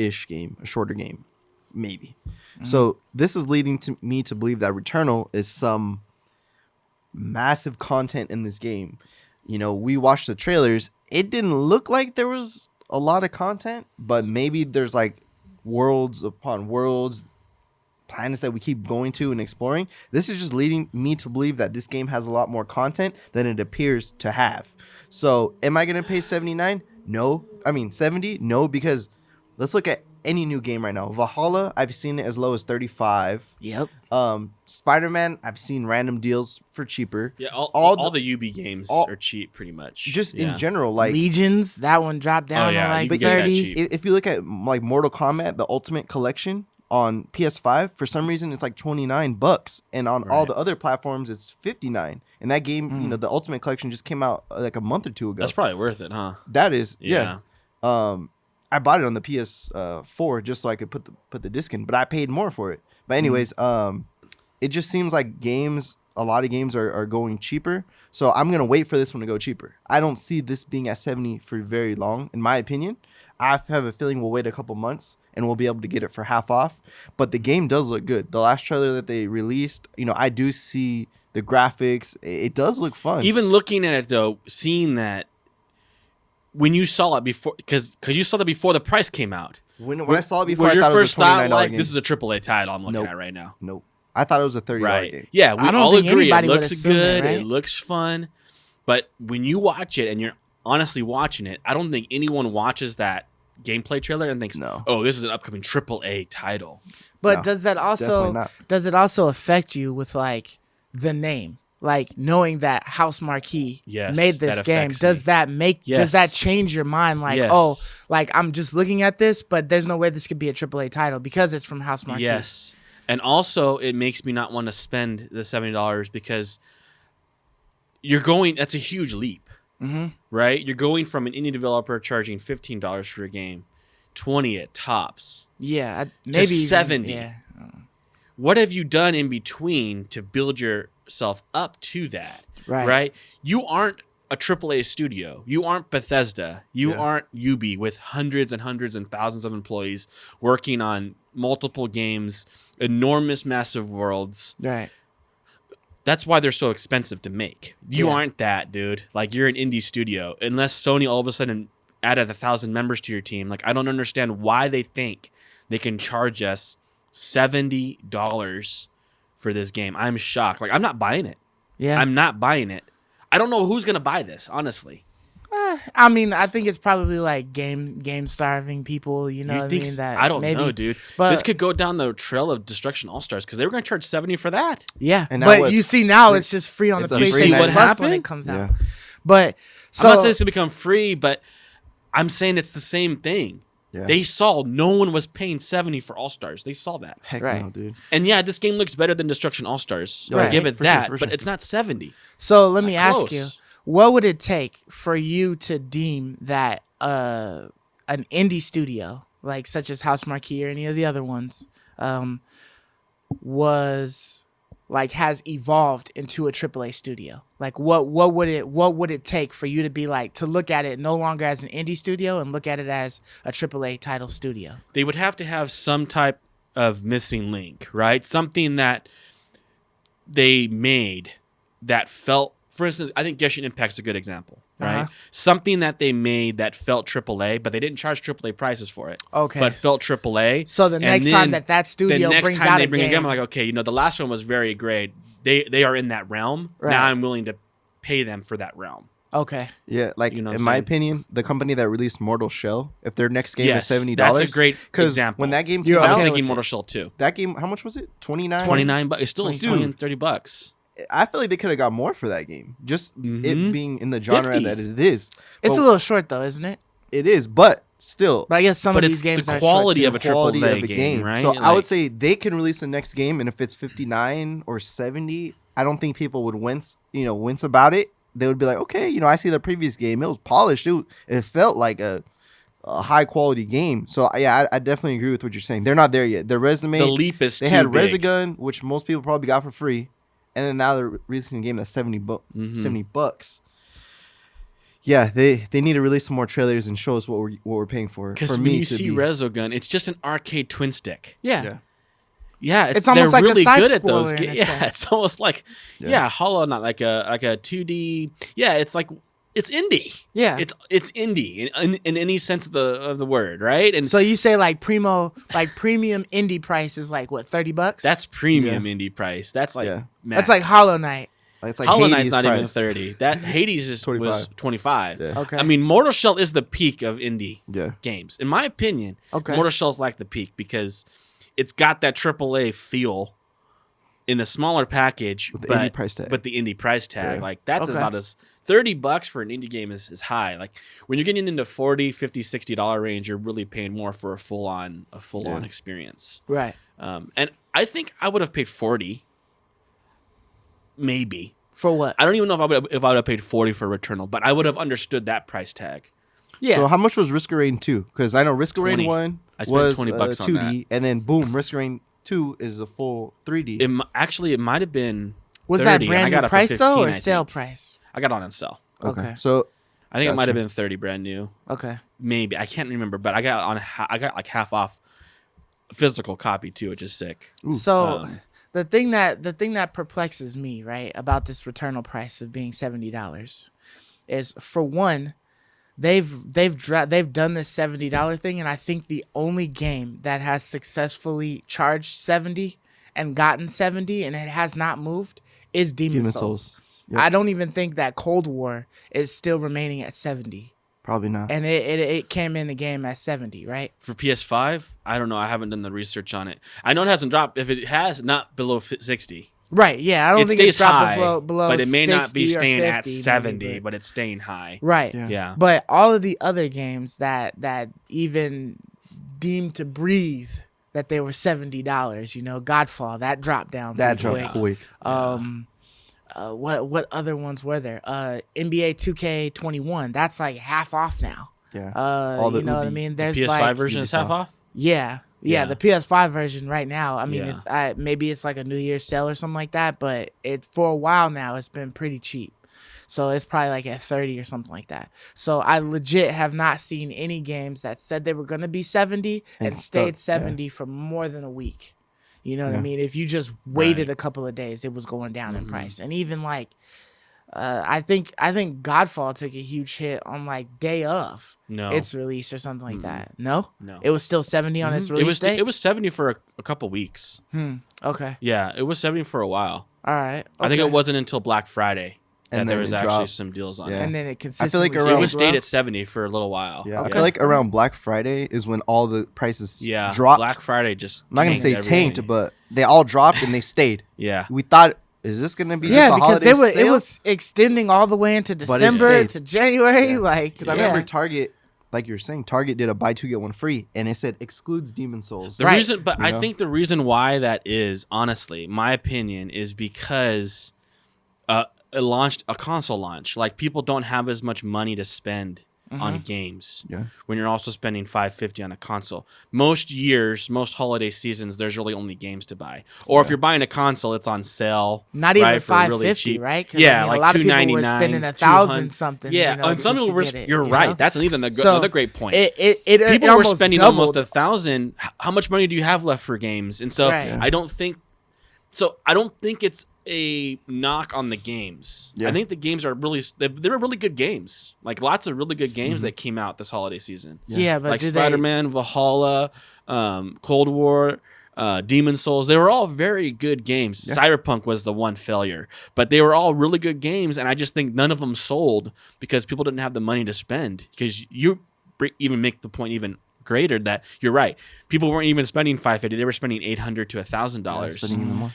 game, maybe. So this is leading to me to believe that Returnal is some massive content in this game. You know, we watched the trailers. It didn't look like there was a lot of content, but maybe there's like worlds upon worlds, planets that we keep going to and exploring. This is just leading me to believe that this game has a lot more content than it appears to have. So am I going to pay 79? No. I mean 70? No, because let's look at any new game right now. Valhalla, I've seen it as low as 35.
Yep.
Spider-Man, I've seen random deals for cheaper.
Yeah, all the UB games are cheap pretty much.
Just in general, like
Legions, that one dropped down to like
you can get that
30.
cheap.
if you look at like Mortal Kombat, the Ultimate Collection on PS5, for some reason it's like $29, and on all the other platforms it's 59. And that game, you know, the Ultimate Collection just came out like a month or two ago.
That's probably worth it, huh?
That is, yeah. I bought it on the PS4 just so I could put the disc in, but I paid more for it. But anyways, it just seems like a lot of games are going cheaper. So I'm going to wait for this one to go cheaper. I don't see this being at 70 for very long, in my opinion. I have a feeling we'll wait a couple months and we'll be able to get it for half off. But the game does look good. The last trailer that they released, you know, I do see the graphics. It does look fun.
Even looking at it, though, seeing that when you saw it before, because you saw that before the price came out.
When I saw it before,
was
I
your
thought it was
first
a $29
thought like,
game.
this is a AAA title I'm looking
Nope.
at right now?
Nope. I thought it was a $30
Right.
game.
Yeah, we
I don't
all
think
agree. It
anybody would
looks
assume
good.
it, right?
It looks fun. But when you watch it and you're honestly watching it, I don't think anyone watches that gameplay trailer and thinks,
No.
oh, this is an upcoming AAA title.
But
No,
does that
definitely not.
affect you with like the name? Like knowing that House Marquee
Yes,
made this
that
game,
affects
does
me.
does that
Yes.
change your mind? Like,
Yes.
oh, like I'm just looking at this, but there's no way this could be a AAA title because it's from House Marquee.
Yes. And also, it makes me not want to spend the $70 because that's a huge leap, right? You're going from an indie developer charging $15 for a game, 20 at tops.
Yeah, maybe even-
70.
Yeah.
What have you done in between to build yourself up to that?
Right.
You aren't a AAA studio. You aren't Bethesda. You aren't UB with hundreds and hundreds and thousands of employees working on multiple games, enormous, massive worlds.
Right.
That's why they're so expensive to make. You
Yeah.
aren't that, dude. Like, you're an indie studio. Unless Sony all of a sudden added 1,000 members to your team, like, I don't understand why they think they can charge us $70 for this game. I'm shocked. Like, I'm not buying it.
Yeah.
I'm not buying it. I don't know who's gonna buy this, honestly.
I mean, I think it's probably like game starving people. You know,
You
what I
think
mean? That
I don't
maybe,
know, dude.
But
This could go down the trail of Destruction All Stars because they were gonna charge $70 for that.
yeah,
And now
but
what's
you see now it's just free on the
it's a free
PlayStation
what
Plus when
happened?
it comes out.
Yeah.
But so
I'm not saying it's gonna become free, but I'm saying it's the same thing.
Yeah.
They saw no one was paying $70 for All Stars. They saw that.
Heck
Right.
no, dude.
And yeah, this game looks better than Destruction All Stars.
Right.
I give it
For sure,
that,
for
but
sure.
it's not 70.
So let me
Not
ask
close.
you, what would it take for you to deem that an indie studio, like such as House Marquee or any of the other ones, was like has evolved into a AAA studio? Like what would it take for you to be like to look at it no longer as an indie studio and look at it as a AAA title studio?
They would have to have some type of missing link, right? Something that they made that felt, for instance, I think Genshin Impact's a good example, right?
Uh-huh.
Something that they made that felt AAA, but they didn't charge AAA prices for it.
Okay.
But felt AAA.
So the
And
next
then
time that
the
studio
next
brings
time
out
they
a
bring
game,
a game, I'm like, okay, the last one was very great. they are in that realm.
Right.
Now I'm willing to pay them for that realm.
Okay.
Yeah, like
You know what
in
I'm
my
saying?
opinion, the company that released Mortal Shell, if their next game
Yes,
is $70,
that's a great example.
when that game
You're
came
I was
out,
okay
thinking
with
Mortal
it.
Shell 2.
that game, how much was it? 29.
29 bucks. It's still 20 and $30.
I feel like they could have got more for that game, just it
Mhm.
being in the genre
50.
that it is.
It's
But
a little short though, isn't it?
it is, but still,
But I guess some
But
of
it's
these games
the
are
quality
short
of
too.
a
quality
AAA
of a
game, right?
So I would
Like-
say they can release the next game, and if it's 59 or 70, I don't think people would wince about it. They would be like, okay, I see the previous game. It was polished. It felt like a high quality game. So yeah, I definitely agree with what you're saying. They're not there yet. Their resume,
The leap is
they
too
had
big.
Resogun, which most people probably got for free, and then now they're releasing a game that's
Mm-hmm.
$70. Yeah, they need to release some more trailers and show us what we're paying for.
Because
For
when
me
you
to
see
be-
Resogun, it's just an arcade twin stick.
Yeah.
Yeah,
It's almost
they're
like a
really
side
good at those
scroller in a
games. Yeah,
sense.
it's almost like
Yeah.
Hollow Knight, like a 2D. Yeah, it's like it's indie.
Yeah.
It's indie in any sense of the word, right? And
So you say like premium indie price is like what, $30?
that's premium indie price. That's like
Yeah.
That's like Hollow Knight.
it's like
Hollow
Hades
Knight's not even
price.
30. That Hades was 25.
Yeah.
Okay.
I mean, Mortal Shell is the peak of indie
Yeah.
games, in my opinion.
Okay.
Mortal Shell's like the peak because it's got that AAA feel in the smaller package,
With the
but
indie price tag.
But the indie price tag,
Yeah.
like that's
Okay.
about as $30 for an indie game is high. Like when you're getting into $40, $50, $60 range, you're really paying more for a full on experience.
Right.
And I think I would have paid 40, maybe.
For what?
I don't even know if I would have paid 40 for Returnal, but I would have understood that price tag.
Yeah.
So how much was Risk of Rain 2? Because I know Risk of Rain
20.
1
I spent
was
20 bucks on
2D, and then boom, Risk of Rain 2 is a full 3D.
It might have been
Was
30,
that brand
and I got
new
it for
price though
15,
or
I
sale
think.
price?
I got it on sale.
Okay.
So
I think it might have
Gotcha.
been 30 brand new.
Okay.
Maybe. I can't remember, but I got like half off physical copy too, which is sick.
So
Um,
the thing that perplexes me, right, about this Returnal price of being $70 is, for one, they've done this $70 thing, and I think the only game that has successfully charged 70 and gotten 70 and it has not moved is Demon Souls.
Yep.
I don't even think that Cold War is still remaining at 70.
Probably not.
And it came in the game at 70, right?
for PS5, I don't know. I haven't done the research on it. I know it hasn't dropped. If it has, not below 60.
Right, yeah. I don't
It
think
stays
it's dropped
high,
below
but it may not
60
be
or
staying at
50 maybe,
70, but it's staying high.
Right.
Yeah.
Yeah.
But all of the other games that even deemed to breathe that they were $70, Godfall, that dropped down.
That
pretty
dropped quick.
What other ones were there? NBA 2K21, that's like half off now.
Yeah.
All
the
you know what I
Ubi.
mean? There's
PS5
like
version is half
Ubisoft.
off?
Yeah,
Yeah.
the PS5 version right now. I mean,
Yeah.
it's maybe it's like a New Year's sale or something like that, but it for a while now it's been pretty cheap. So it's probably like at 30 or something like that. So I legit have not seen any games that said they were going to be 70 and
And
stayed
stuck,
70 for more than a week. You know what I
Yeah.
mean? If you just waited
Right.
a couple of days, it was going down in
Mhm.
price. And even like I think Godfall took a huge hit on like day of
No.
its release or something like that. No?
no.
It was still 70 on its
Mhm.
release date?
It was 70 for a couple weeks.
Okay.
Yeah, it was 70 for a while.
All right.
I think
okay.
it wasn't until Black Friday that
And
there
then
was
it
actually
dropped.
some deals on
Yeah.
it.
And then it
like
consistently
around-
It was
stayed
stayed
low?
at 70 for a little while.
Yeah, I
Okay.
feel like around Black Friday is when all the prices
Yeah,
dropped.
Black Friday just
I'm not gonna
tanked
say
everything.
tanked, but they all dropped and they stayed.
Yeah.
We thought, is this gonna be
Yeah,
just a
because
holiday
it
sale?
was extending all the way into
But it
December
stayed.
to January.
Yeah.
Like,
Because I remember Target, like you're saying, Target did a buy two get one free, and it said excludes Demon Souls.
The
Right.
reason, but
You
I
know?
think the reason why that is, honestly, my opinion, is because it launched a console launch. Like people don't have as much money to spend on games
Yeah.
when you're also spending $550 on a console. Most years, most holiday seasons, there's really only games to buy. Or if you're buying a console, it's on sale.
not even
right, for really
$550,
cheap.
right? 'Cause,
Yeah,
I mean,
like
a lot of people were
$299,
spending $1,000
$200
something.
Yeah, and some people were. You're right.
Know?
That's even
So,
another great point.
It
People were
almost
spending
doubled.
almost $1,000. How much money do you have left for games? And so
Right. Yeah.
I don't think it's a knock on the games.
Yeah.
I think the games are they were really good games. Like lots of really good games that came out this holiday season.
Yeah, but
Like
do
Spider-Man, Valhalla, Cold War, Demon Souls. They were all very good games.
Yeah.
Cyberpunk was the one failure, but they were all really good games, and I just think none of them sold because people didn't have the money to spend. Because you even make the point even greater that you're right. People weren't even spending $550; they were spending $800 to $1,000.
Spending even more.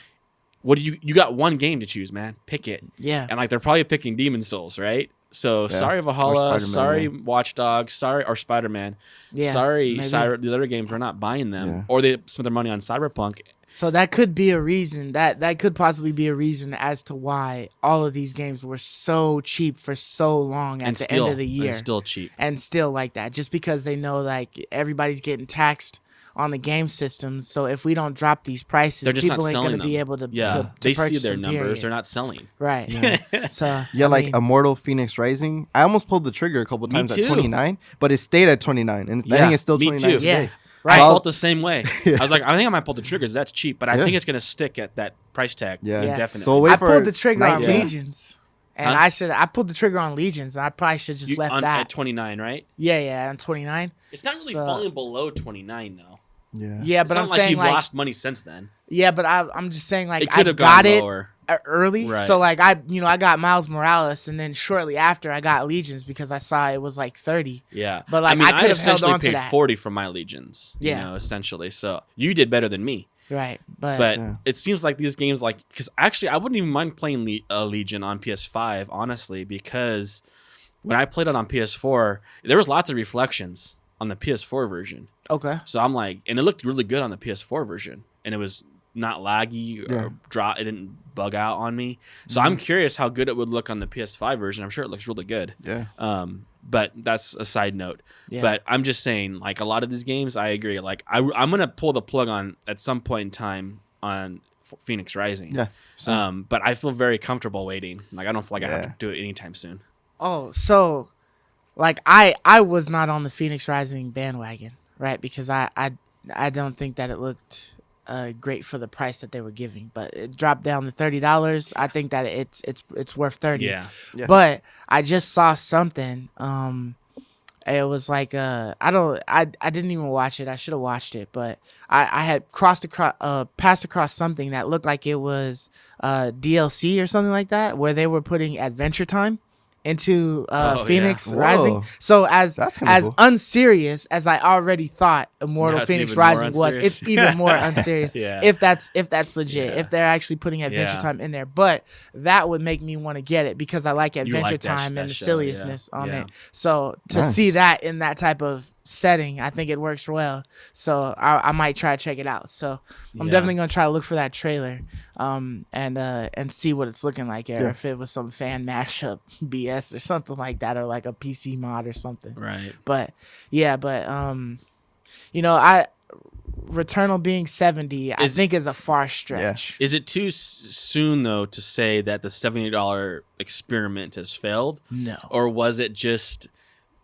What do you got? One game to choose, man. Pick it.
Yeah.
And like they're probably picking Demon Souls, right? So
Yeah.
sorry
Or
Valhalla,
Spider-Man,
sorry
yeah.
Watch Dogs, sorry or Spider-Man.
Yeah,
Sorry,
maybe.
the other games, we're not buying them.
Yeah.
Or they spent their money on Cyberpunk.
So that could be a reason. That could possibly be a reason as to why all of these games were so cheap for so long at
And
the
still,
end of the year.
and still cheap.
And still like that. Just because they know like everybody's getting taxed on the game systems. So if we don't drop these prices,
They're just
people
not
ain't
selling
gonna be
them.
able to
Yeah,
to
they see
purchase
their
them,
numbers.
period.
They're not selling.
Right. So
Yeah,
I
like
mean,
Immortal Phoenix Rising. I almost pulled the trigger a couple
Me
times at
too.
29, but it stayed at 29, and I
Yeah,
think it's still
me
29
too.
today.
yeah.
I
Right.
felt the same way. I was like, I think I might pull the triggers. That's cheap, but I
Yeah.
think it's gonna stick at that price tag.
Yeah.
Yeah.
Definitely.
So wait
I
for
pulled the trigger on
19.
Legions. And
Huh?
I pulled the trigger on Legions, and I probably should just left
at
that.
29, right?
Yeah, on 29.
It's not really
So-
falling below 29 though.
Yeah.
Yeah,
It's
but
not
I'm
like
saying
you've
like
lost money since then.
yeah, but I'm just saying like
It
I
could have
got
gone
it
lower.
early.
Right.
So like I got Miles Morales, and then shortly after I got Legions because I saw it was like 30.
Yeah,
But, like,
I mean,
I could have held
essentially
on to
paid
that.
40 for my Legions.
Yeah.
You know, essentially. So you did better than me.
Right, but
But
Yeah.
it seems like these games, like, because actually I wouldn't even mind playing Legion on PS5, honestly, because when I played it on PS4, there was lots of reflections on the PS4 version.
okay.
So I'm like, and it looked really good on the PS4 version, and it was not laggy or
Yeah.
it didn't bug out on me. So
Mm-hmm.
I'm curious how good it would look on the PS5 version. I'm sure it looks really good.
Yeah.
But that's a side note.
Yeah.
But I'm just saying, like a lot of these games, I agree. Like I'm gonna pull the plug on at some point in time on Phoenix Rising.
Yeah. So,
But I feel very comfortable waiting. Like I don't feel like I have
Yeah.
to do it anytime soon.
Oh, so like I was not on the Phoenix Rising bandwagon, right? Because I don't think that it looked great for the price that they were giving, but it dropped down to $30. I think that it's worth 30.
Yeah.
Yeah.
But I just saw something. It was like I didn't even watch it. I should have watched it, but I had passed across something that looked like it was DLC or something like that, where they were putting Adventure Time into
Oh,
Phoenix
yeah.
Rising.
Whoa.
So as
That's kinda
as
cool.
unserious as I already thought Immortal
Now it's
Phoenix
even more
Rising was,
unserious.
it's even more unserious.
Yeah.
If that's legit,
Yeah.
if they're actually putting Adventure
Yeah.
Time in there, but that would make me want to get it because I like Adventure
like that
Time
that
and the
show,
silliness
yeah.
on
Yeah.
it. So to
Nice.
see that in that type of setting, I think it works well. So I might try to check it out. So I'm
Yeah.
definitely gonna try to look for that trailer, and see what it's looking like, or
Yeah.
if it was some fan mashup BS or something like that, or like a PC mod or something.
Right.
But yeah, I Returnal being 70, I think is a far stretch.
Is it too soon though to say that the $70 experiment has failed?
No.
Or was it just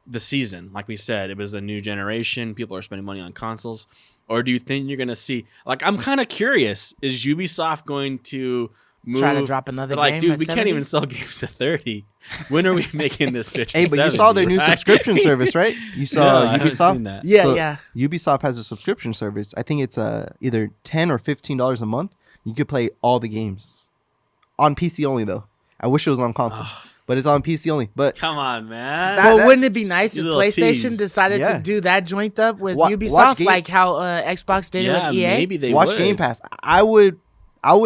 the season? Like we said, it was a new generation. People are spending money on consoles. Or do you think you're going to see... Like, I'm kind of curious. Is Ubisoft going to move...
Try to drop another
They're like,
game
dude,
at
we
70?
can't even sell games at 30. When are we making this switch to
hey, but you
70,
saw their new
right?
subscription service, right? You saw
Yeah, I haven't
Ubisoft.
seen that.
Yeah,
So
yeah.
Ubisoft has a subscription service. I think it's either $10 or $15 a month. You could play all the games on PC only, though. I wish it was on console, but it's on PC only. But
Come on, man.
Well, wouldn't it be nice
You
if
little
PlayStation
tease.
decided
Yeah.
to do that joint up with
Watch
Ubisoft,
Game-
like how Xbox did
Yeah,
it with EA?
maybe they
watch
would.
Game Pass. I would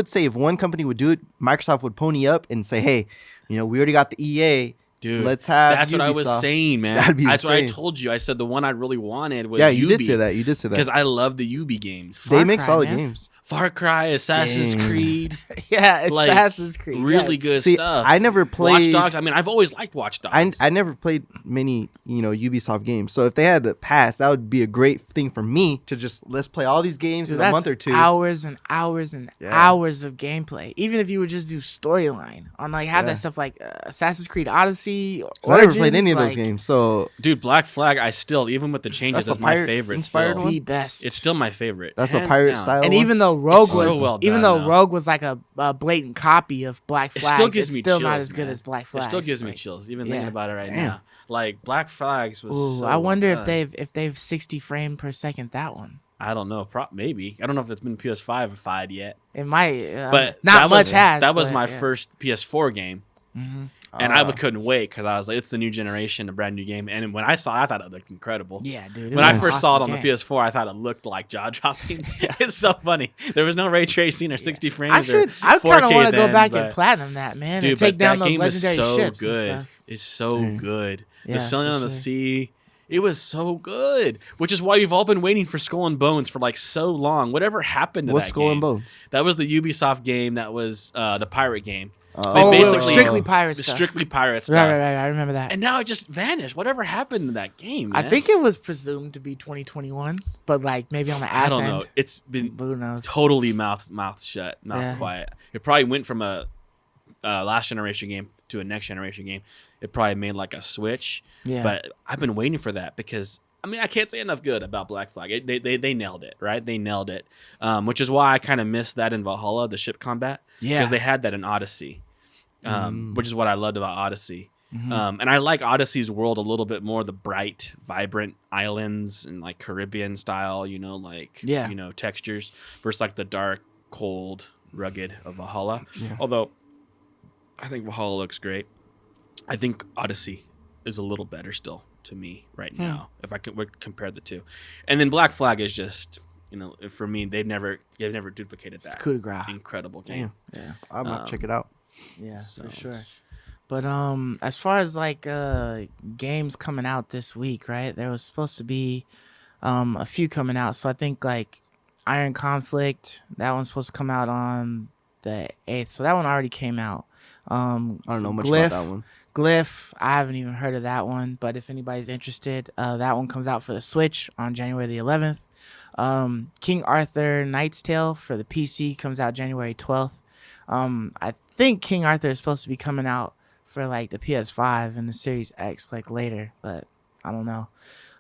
say if one company would do it, Microsoft would pony up and say, "Hey, we already got the EA.
Dude,
Let's have
that's what I was
Ubisoft."
saying, man.
That'd be
That's what I
insane.
told you. I said the one I really wanted was
Yeah, you did
Ubi,
say that. You did say that.
because I love the Ubi games.
They
Far
make
Cry,
solid
man.
games.
Far Cry, Assassin's
Dang.
Creed,
Yeah, it's
like,
Assassin's Creed.
really
yes.
good
See,
stuff.
I never
Watch
played.
Dogs. I mean, I've always liked Watch Dogs.
I never played many Ubisoft games. So if they had the pass, that would be a great thing for me to just let's play all these games
Dude,
in a
that's
month or two.
hours and hours and
Yeah.
hours of gameplay. Even if you would just do storyline on have
Yeah.
that stuff like Assassin's Creed Odyssey or
'Cause I never played
Origins,
any of those
like,
games. So
Dude, Black Flag, I still, even with the changes,
That's
is
the
my
pirate
favorite
inspired
still.
one?
the best.
It's still my favorite.
that's the
hands
pirate
down.
style.
and
one?
even though Rogue
It's so
was
well
even
done,
though
though.
Rogue was like a blatant copy of Black
It
Flag,
still gives
it's
me
still
chills,
not as good
man.
as Black
It
Flag.
still gives me chills, even thinking
yeah.
about it right
Damn.
now. Like Black Flags was.
Ooh,
so
I wonder
well
if
done.
they've 60 frame per second that one.
I don't know. Maybe. I don't know if it's been PS5 yet.
It might,
But
not much has.
That was
but,
my
yeah.
first PS4 game.
Mm-hmm.
And I couldn't wait because I was like, it's the new generation, a brand new game. And when I saw it, I thought it looked incredible.
Yeah, dude.
When I first saw it on the PS4, I thought it looked like jaw dropping. It's so funny. There was no ray tracing or 60 frames.
I kind of want to go back
but,
and platinum that, man,
dude,
and take down
that
those
game
legendary
is so
ships
good.
and stuff.
It's so good.
Yeah,
The Sailing
for
on the
sure.
Sea. It was so good, which is why we've all been waiting for Skull and Bones for like so long. Whatever happened to
What's
that
Skull
game?
and Bones?
That was the Ubisoft game. That was the pirate game.
Oh,
basically-
strictly pirate stuff.
Strictly pirate stuff.
Right. I remember that.
And now it just vanished. Whatever happened to that game?
I
Man?
think it was presumed to be 2021, but like maybe on the ass
I don't
end.
know. It's been
Who knows?
totally mouth shut, mouth
Yeah.
quiet. It probably went from a last generation game to a next generation game. It probably made like a switch.
Yeah.
But I've been waiting for that because I mean I can't say enough good about Black Flag. They nailed it, right? They nailed it, which is why I kind of missed that in Valhalla, the ship combat.
Yeah.
Because they had that in Odyssey, which is what I loved about Odyssey.
Mm-hmm.
And I like Odyssey's world a little bit more, the bright, vibrant islands and like Caribbean style, textures versus like the dark, cold, rugged of Valhalla.
Yeah.
Although I think Valhalla looks great. I think Odyssey is a little better still to me right now, if I would compare the two. And then Black Flag is just, for me, they've never duplicated
It's
that
coup de grace.
incredible game.
Yeah.
I'm gonna check it out.
Yeah,
So-
for sure. But as far as like games coming out this week, right? There was supposed to be a few coming out. So I think like Iron Conflict, that one's supposed to come out on the 8th. So that one already came out.
I don't know much
Glyph,
about that one.
Glyph, I haven't even heard of that one, but if anybody's interested, that one comes out for the Switch on January the 11th. King Arthur Knight's Tale for the PC comes out January 12th. I think King Arthur is supposed to be coming out for like the PS5 and the Series X like later, but I don't know.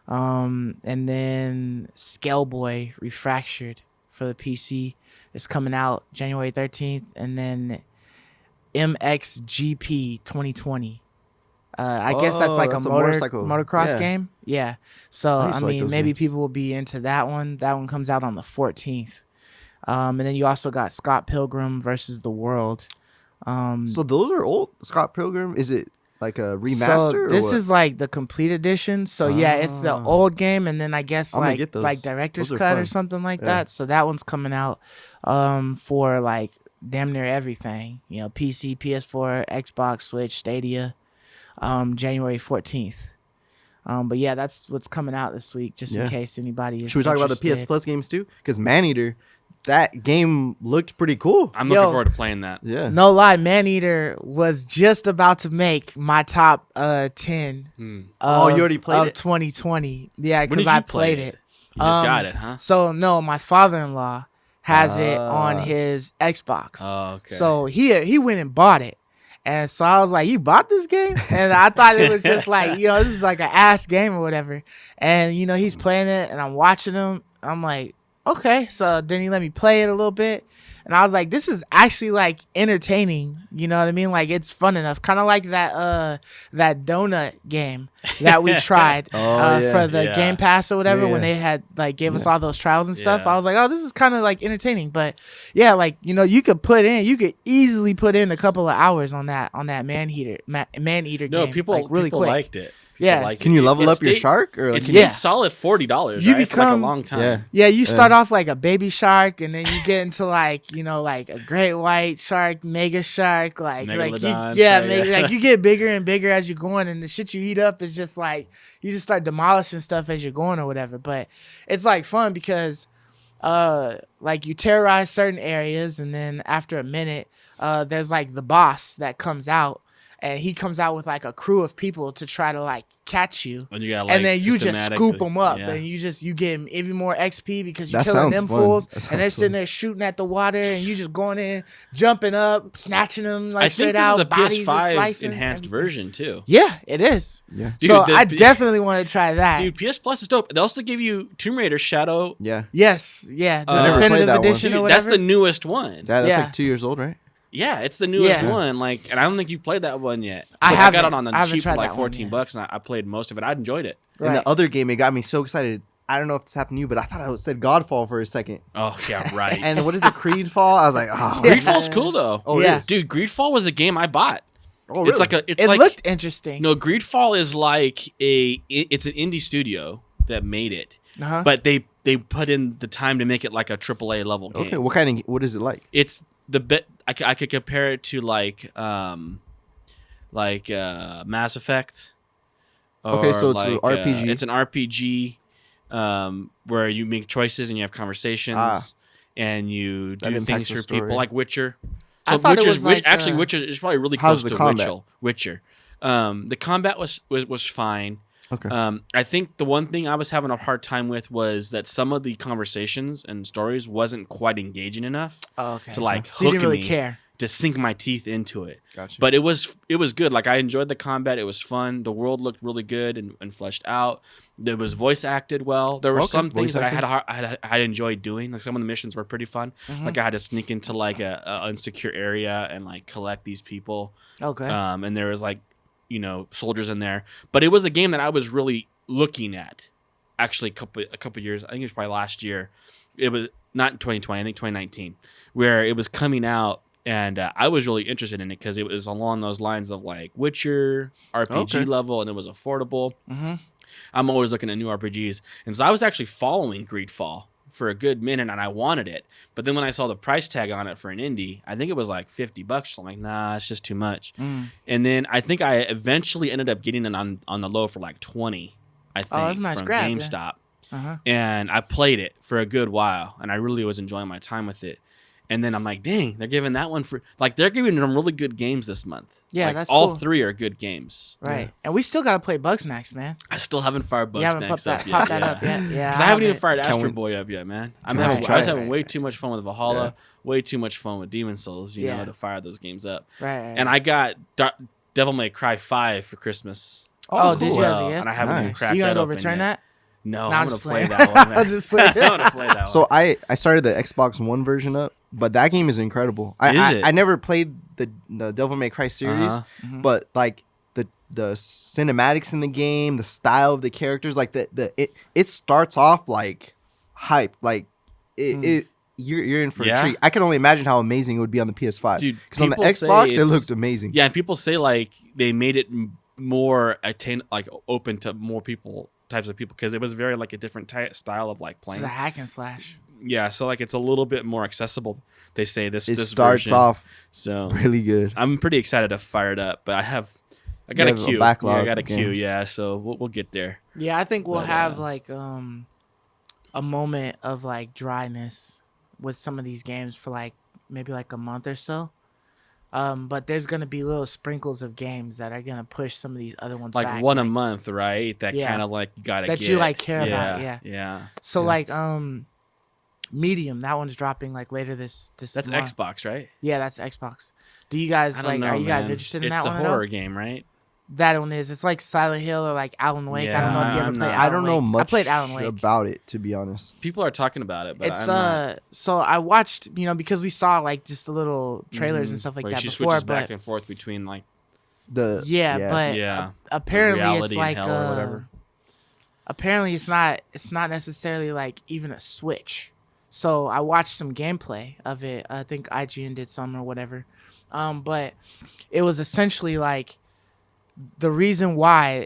And then Scaleboy Refractured for the PC is coming out January 13th, and then MXGP 2020. I guess that's like a
that's a
motorcross
motorcycle. Yeah.
game. Yeah. So
I
I
used to like
mean,
those
maybe
games.
people will be into that one. That one comes out on the 14th. And then you also got Scott Pilgrim versus the World.
So those are old. Scott Pilgrim. Is it like a remaster?
So
or
this
what?
is like the complete edition. So yeah, it's the old game, and then I guess
I'm gonna
like
get those.
like director's
Those are
cut or
fun.
something like
Yeah.
that. So that one's coming out for like damn near everything. PC, PS4, Xbox, Switch, Stadia, January 14th. But yeah, that's what's coming out this week, just in
Yeah.
case anybody is
Should we talk about the PS
interested.
Plus games too? Because Maneater, that game looked pretty cool.
I'm
Yo.
looking forward to playing that.
Yeah.
No lie, Maneater was just about to make my top 10.
Oh, you
of-
already played
of
it?
2020. Yeah,
When
because
did you
I
play
played it.
You just got it, huh?
So no, my father-in-law has it on his Xbox.
Oh, okay.
So he went and bought it. And so I was like, "You bought this game?" And I thought it was just like, this is like an ass game or whatever. And he's playing it, and I'm watching him. I'm like, okay. So then he let me play it a little bit, and I was like, this is actually like entertaining. You know what I mean? Like it's fun enough, kind of like that donut game that we tried
yeah.
for the
Yeah.
Game Pass or whatever
Yeah.
when they had like gave us all those trials and stuff.
Yeah.
I was like, oh, this is kind of like entertaining. But yeah, like you could easily put in a couple of hours on that man-eater game.
No, people
like, really
people
quick.
liked it. People
Yeah.
liked
Can
it.
you level
It
up your
stayed-
shark? Or like,
It's
Yeah.
solid $40,
You
right? For like a
become-
long time.
Yeah.
Yeah, you start off like a baby shark, and then you get into like like a great white shark, mega shark, like
Megalodon,
like you get bigger and bigger as you're going, and the shit you eat up is just like you just start demolishing stuff as you're going or whatever. But it's like fun because like you terrorize certain areas, and then after a minute, there's like the boss that comes out, and he comes out with like a crew of people to try to like catch you.
And you got
And then you just
systematic-
scoop them up,
yeah.
and you get even more XP because you're
That
killing
sounds
them
fun.
fools,
That
and they're
sounds
sitting
fun.
there shooting at the water, and you just going in, jumping up, snatching them like
I
straight
think this
out,
is a
bodies and
PS5
slicing.
enhanced
everything.
version too.
Yeah, it is.
Yeah.
Dude,
So
the-
I definitely want to try that.
Dude, PS Plus is dope. They also give you Tomb Raider Shadow.
Yeah.
Yes, yeah, the
I never
played
definitive
that one.
edition or
Dude,
whatever.
that's the newest one.
Yeah, that's
Yeah.
like 2 years old, right?
Yeah, it's the newest
Yeah.
one. Like, and I don't think you've played that one yet.
I
Like,
haven't.
got it on the
I haven't
cheap for
tried
like
that one
$14,
yet.
bucks, and I played most of it. I enjoyed it.
And
Right.
the other game, it got me so excited. I don't know if this happened to you, but I thought I said Godfall for a second.
Oh yeah, right.
And what is it, Creedfall? I was like, oh,
Greedfall's
man.
cool though.
Oh,
Yeah.
it is.
Dude, Greedfall was a game I bought.
Oh, really?
It's like
It
like
looked interesting.
no, Greedfall is like it's an indie studio that made it,
Uh-huh.
but they put in the time to make it like a AAA level game.
Okay, what is it like?
It's the bit I could compare it to like Mass Effect.
Okay, so it's
like,
an RPG.
It's an RPG where you make choices and you have conversations and you
That
do
impacts
things
the
for
story.
people like Witcher.
I
So
thought it
Witcher's
was like,
actually Witcher is probably really
how's
close
the
to
combat?
Witcher. The combat was fine.
Okay.
I think the one thing I was having a hard time with was that some of the conversations and stories wasn't quite engaging enough
Oh, okay.
to like
So you
hook
didn't really
me
care.
to sink my teeth into it.
Gotcha.
But it was good. Like I enjoyed the combat. It was fun. The world looked really good and fleshed out. It was voice acted well. There were
Okay,
some things
voice
that
acting.
I had enjoyed doing. Like some of the missions were pretty fun.
Mhm.
Like I had to sneak into like a unsecure area and like collect these people.
Okay.
And there was like soldiers in there. But it was a game that I was really looking at. Actually, a couple years. I think it was probably last year. It was not 2020. I think 2019, where it was coming out. And I was really interested in it because it was along those lines of like Witcher RPG
Okay.
level, and it was affordable.
Mm-hmm.
I'm always looking at new RPGs, and so I was actually following Greedfall for a good minute, and I wanted it. But then when I saw the price tag on it for an indie, I think it was like $50. So I'm like, nah, it's just too much.
Mm.
And then I think I eventually ended up getting it on the low for like 20. I think
that's a nice
from
grab, yeah.
GameStop,
Uh-huh.
and I played it for a good while, and I really was enjoying my time with it. And then I'm like, dang, they're giving that one for like they're giving them really good games this month.
Yeah,
Like,
that's
all
cool.
three are good games.
Right. And we still got to play Bugsnax, man.
I still haven't fired
You haven't
Bugsnax
popped
up
that,
yet.
popped that up yet. Yeah.
Because I haven't even fired
Can
Astro
we-
Boy up yet, man.
Can we
I was
try it?
having way too much fun with Valhalla, way too much fun with Demon Souls, you
Yeah.
know, to fire those games up.
Right.
And I got Devil May Cry 5 for Christmas.
Oh, did you as a
Well,
gift?
and I haven't even
Nice.
cracked
You gonna
that
go
open
return
yet.
that?
No,
Nah,
I'm
I'm
gonna
just
play
playing.
that one. Man.
I'm just playing.
I'm gonna play that one.
So I started the Xbox One version up, but that game is incredible.
Is it?
I never played the Devil May Cry series,
Uh-huh.
Mhm.
but like the cinematics in the game, the style of the characters, like it starts off like hype, like it you're in for
Yeah?
a treat. I can only imagine how amazing it would be on the PS5.
Dude,
because on the
people say
Xbox it
it's-
looked amazing.
Yeah, and people say like they made it more open to more types of people because it was very like a different style of like
It's
playing.
a hack and slash.
Yeah, so like it's a little bit more accessible. They say this
It
this
starts
version.
off
So
really good.
I'm pretty excited to fire it up, but I got
You
a
have a
queue.
backlog
Yeah, I got a
of
queue.
games.
Yeah, so we'll get there.
Yeah, I think we'll
But,
have like a moment of like dryness with some of these games for like maybe like a month or so. But there's gonna be little sprinkles of games that are gonna push some of these other ones
Like
back.
one a month, right? That
Yeah.
kind of like you gotta
That
get.
you, like, care about, yeah.
Yeah.
So
Yeah.
like Medium, that one's dropping like later this
That's
month.
Xbox, right?
Yeah, that's Xbox. Do you guys
I don't
like?
know,
Are you guys
man.
interested in
it's
that
a
one?
horror
At all?
game, right?
That one is. It's like Silent Hill or like Alan Wake. I don't know if you
Yeah,
ever
I'm
played.
not-
Alan
I don't know
Wake.
much
I played Alan Wake.
about it, to be honest.
People are talking about it, but
It's
I'm not.
so I watched, because we saw like just the little trailers and stuff like that
she
before,
switches back
but
and forth between like
The
but
Yeah.
apparently
reality
it's
and
like
hell or whatever.
apparently it's not necessarily like even a switch. So I watched some gameplay of it. I think IGN did some or whatever. But it was essentially like the reason why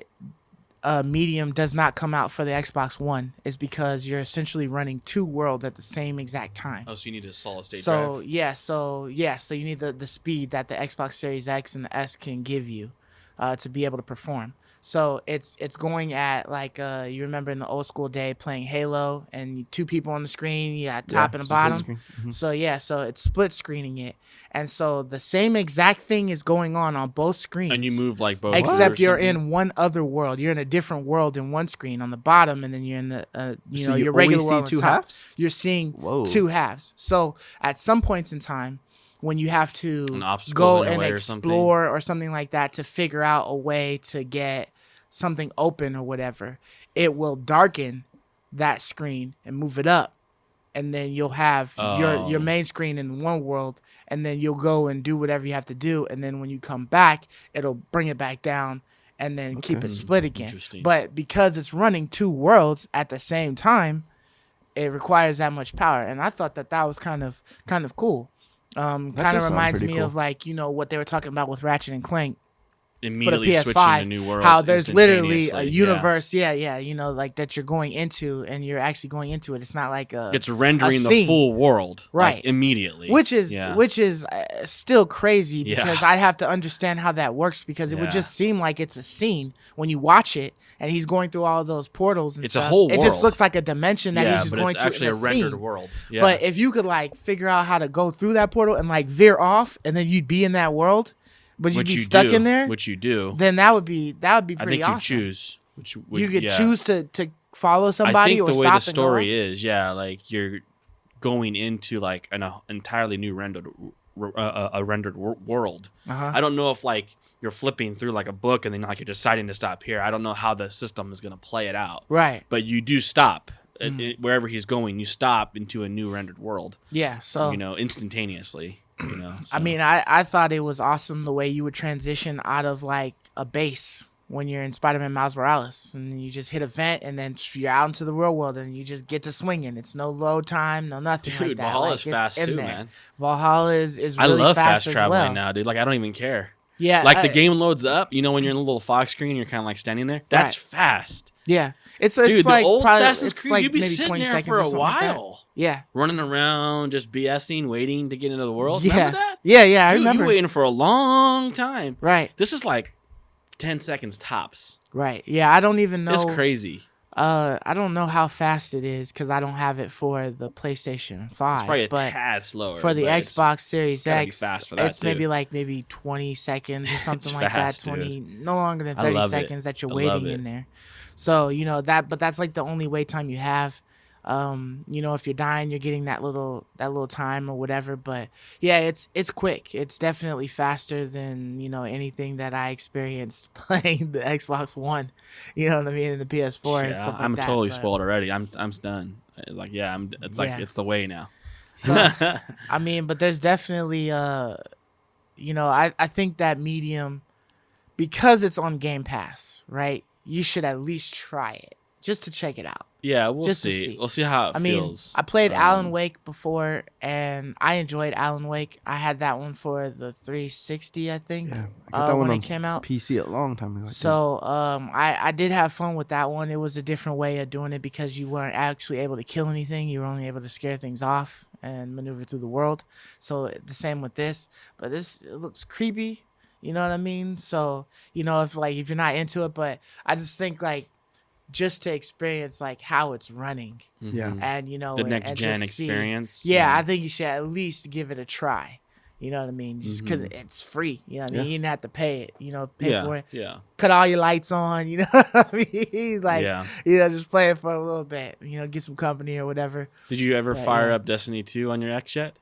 Medium does not come out for the Xbox One is because you're essentially running two worlds at the same exact time.
Oh, so you need a solid state
So
drive.
so you need the speed that the Xbox Series X and the S can give you to be able to perform. So it's going at like you remember in the old school day playing Halo and two people on the screen, you got top and a
split
bottom.
screen. Mhm.
So it's split screening it, and so the same exact thing is going on both screens.
And you move like both.
Except
or
you're
something.
in one other world. You're in a different world in one screen on the bottom, and then you're in the
So
your
you
regular
only
world
see
on
two
top.
halves?
You're seeing
Whoa.
two halves. So at some points in time, when you have to
An obstacle
go
in your
and
way or something.
explore or something like that to figure out a way to get something open or whatever, it will darken that screen and move it up, and then you'll have your
Oh.
main screen in one world, and then you'll go and do whatever you have to do, and then when you come back, it'll bring it back down, and then keep it split again.
Interesting.
But because it's running 2 worlds at the same time, it requires that much power. And I thought that was kind of cool. Kind of
does sound
reminds
pretty
me
cool.
of like, you know, what they were talking about with Ratchet and Clank for the
Immediately switching to
PS5.
new worlds.
How there's literally a
instantaneously.
universe, you know, like that you're going into, and you're actually going into it. It's not like
It's rendering the
scene.
full world,
Right.
like, immediately.
which is
Yeah.
still crazy
Yeah.
because I'd have to understand how that works, because it would
Yeah.
just seem like it's a scene when you watch it and he's going through all of those portals and
It's a
stuff.
whole
It just
world.
looks like a dimension that
yeah,
he's just
but
going
it's
to
actually
in
a
a
rendered
scene.
world. Yeah.
But if you could like figure out how to go through that portal and like veer off, and then you'd be in that world, but you'd
which
be
you
stuck
do,
in there,
which you do.
then that would be
I
pretty
think you
awesome.
choose. Which
You could
yeah.
choose to follow
I
somebody
think
or
the way
stop
the
and go
story
off.
is, yeah, like you're going into like an entirely new rendered world.
Uh-huh.
I don't know if like you're flipping through like a book and then like you're deciding to stop here. I don't know how the system is going to play it out.
Right.
But you do stop wherever he's going. You stop into a new rendered world.
Yeah. So
You know, instantaneously. You know.
I
so.
mean, I thought it was awesome the way you would transition out of like a base when you're in Spider-Man Miles Morales, and you just hit a vent, and then you're out into the real world, and you just get to swinging. It's no load time, no nothing like
Dude,
that.
Valhalla's
Like, it's
fast
in
too,
there.
man.
Valhalla is really
I love
fast
fast
as
traveling
well.
now, dude. Like I don't even care.
Yeah,
Like the game loads up, you know, when you're in a little Fox screen, you're kind of like standing there. That's
Right.
fast.
Yeah, it's
Dude,
like
the old
probably,
Assassin's
it's
Creed,
like
you'd be
maybe
sitting
20
there
seconds
for
or
a
something like that.
while.
Yeah.
Running around, just BSing, waiting to get into the world.
Yeah.
Remember that?
Yeah, I
Dude,
remember.
you waiting for a long time.
Right.
This is like 10 seconds tops.
Right. Yeah, I don't even know.
It's crazy.
I don't know how fast it is because I don't have it for the PlayStation 5.
It's probably a
but
tad slower.
for the
but it's-
Xbox Series
gotta be
X,
fast for that,
it's
too.
maybe 20 seconds or something
It's
like
fast,
that. 20,
dude.
no longer than
I
30
love it.
seconds that you're
I love
waiting
it.
in there. So, you know, but that's like the only wait time you have. You know, if you're dying, you're getting that little time or whatever. But yeah, it's quick. It's definitely faster than, you know, anything that I experienced playing the Xbox One. You know what I mean? And the PS4 and
Yeah,
stuff like
I'm
that.
totally
but-
spoiled already. I'm done. It's like, yeah, it's like
Yeah.
it's the way now.
So, I mean, but there's definitely, you know, I think that medium, because it's on Game Pass, right? You should at least try it just to check it out.
Yeah, we'll
Just to
see.
see.
We'll see how it
I mean,
feels.
I played Alan Wake before, and I enjoyed Alan Wake. I had that one for the 360, I think,
Yeah, I got that one
when
on
it came out.
PC a long time ago.
So I did have fun with that one. It was a different way of doing it because you weren't actually able to kill anything. You were only able to scare things off and maneuver through the world. So the same with this. But this, it looks creepy. You know what I mean? So, you know, if you're not into it, but I just think like just to experience like how it's running
Yeah.
and, you know,
the
and
next gen
just see-
experience.
Yeah, I think you should at least give it a try. You know what I mean? Just because it's free. You know what I mean?
Yeah.
You didn't have to pay it. You know, pay
yeah,
for it.
yeah,
Cut all your lights on. You know what I mean? Like,
yeah.
you know, just play it for a little bit. You know, get some company or whatever.
Did you ever
But,
fire
yeah.
up Destiny 2 on your X yet?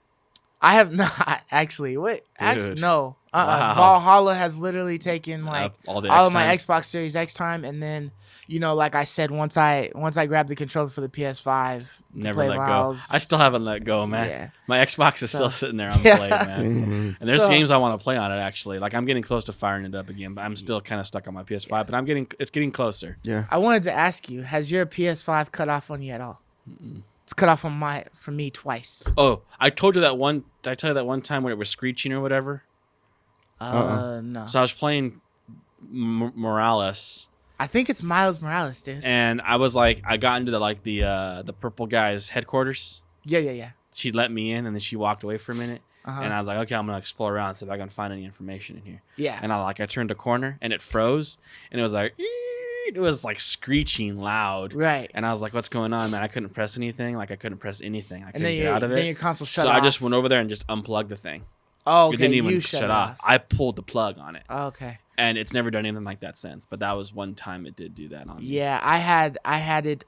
I have not actually. What? Actually,
Dude.
no.
Wow.
Valhalla has literally taken like
all the
all
X
of my
time?
Xbox Series X time, and then, you know, like I said, once I grabbed the controller for the PS5, to
Never
play
let
Miles,
go. I still haven't let go, man.
Yeah.
My Xbox is
So-
still sitting there on
Yeah.
play, man.
Mhm.
And there's
So-
games I want to play on it actually. Like I'm getting close to firing it up again, but I'm still kind of stuck on my PS5. But it's getting closer.
Yeah.
I wanted to ask you: has your PS5 cut off on you at all? It's cut off for me twice.
Oh, I told you that one. Did I tell you that one time when it was screeching or whatever?
No.
So I was playing Morales,
I think it's Miles Morales, dude.
and I was like, I got into the purple guy's headquarters.
Yeah.
She let me in, and then she walked away for a minute.
Uh-huh.
And I was like, okay, I'm gonna explore around, see if I can find any information in here.
Yeah.
And I turned a corner, and it froze, and it was like, it was like screeching loud.
Right.
And I was like, what's going on, man? I couldn't press anything. Like I couldn't press anything. I
And
couldn't
then
get out of
then
it.
your console shut
So
off.
I just went over there and just unplugged the thing.
Oh,
It
okay.
didn't even
You
shut off. I pulled the plug on it,
Okay.
and it's never done anything like that since. But that was one time it did do that on me.
Yeah, I had it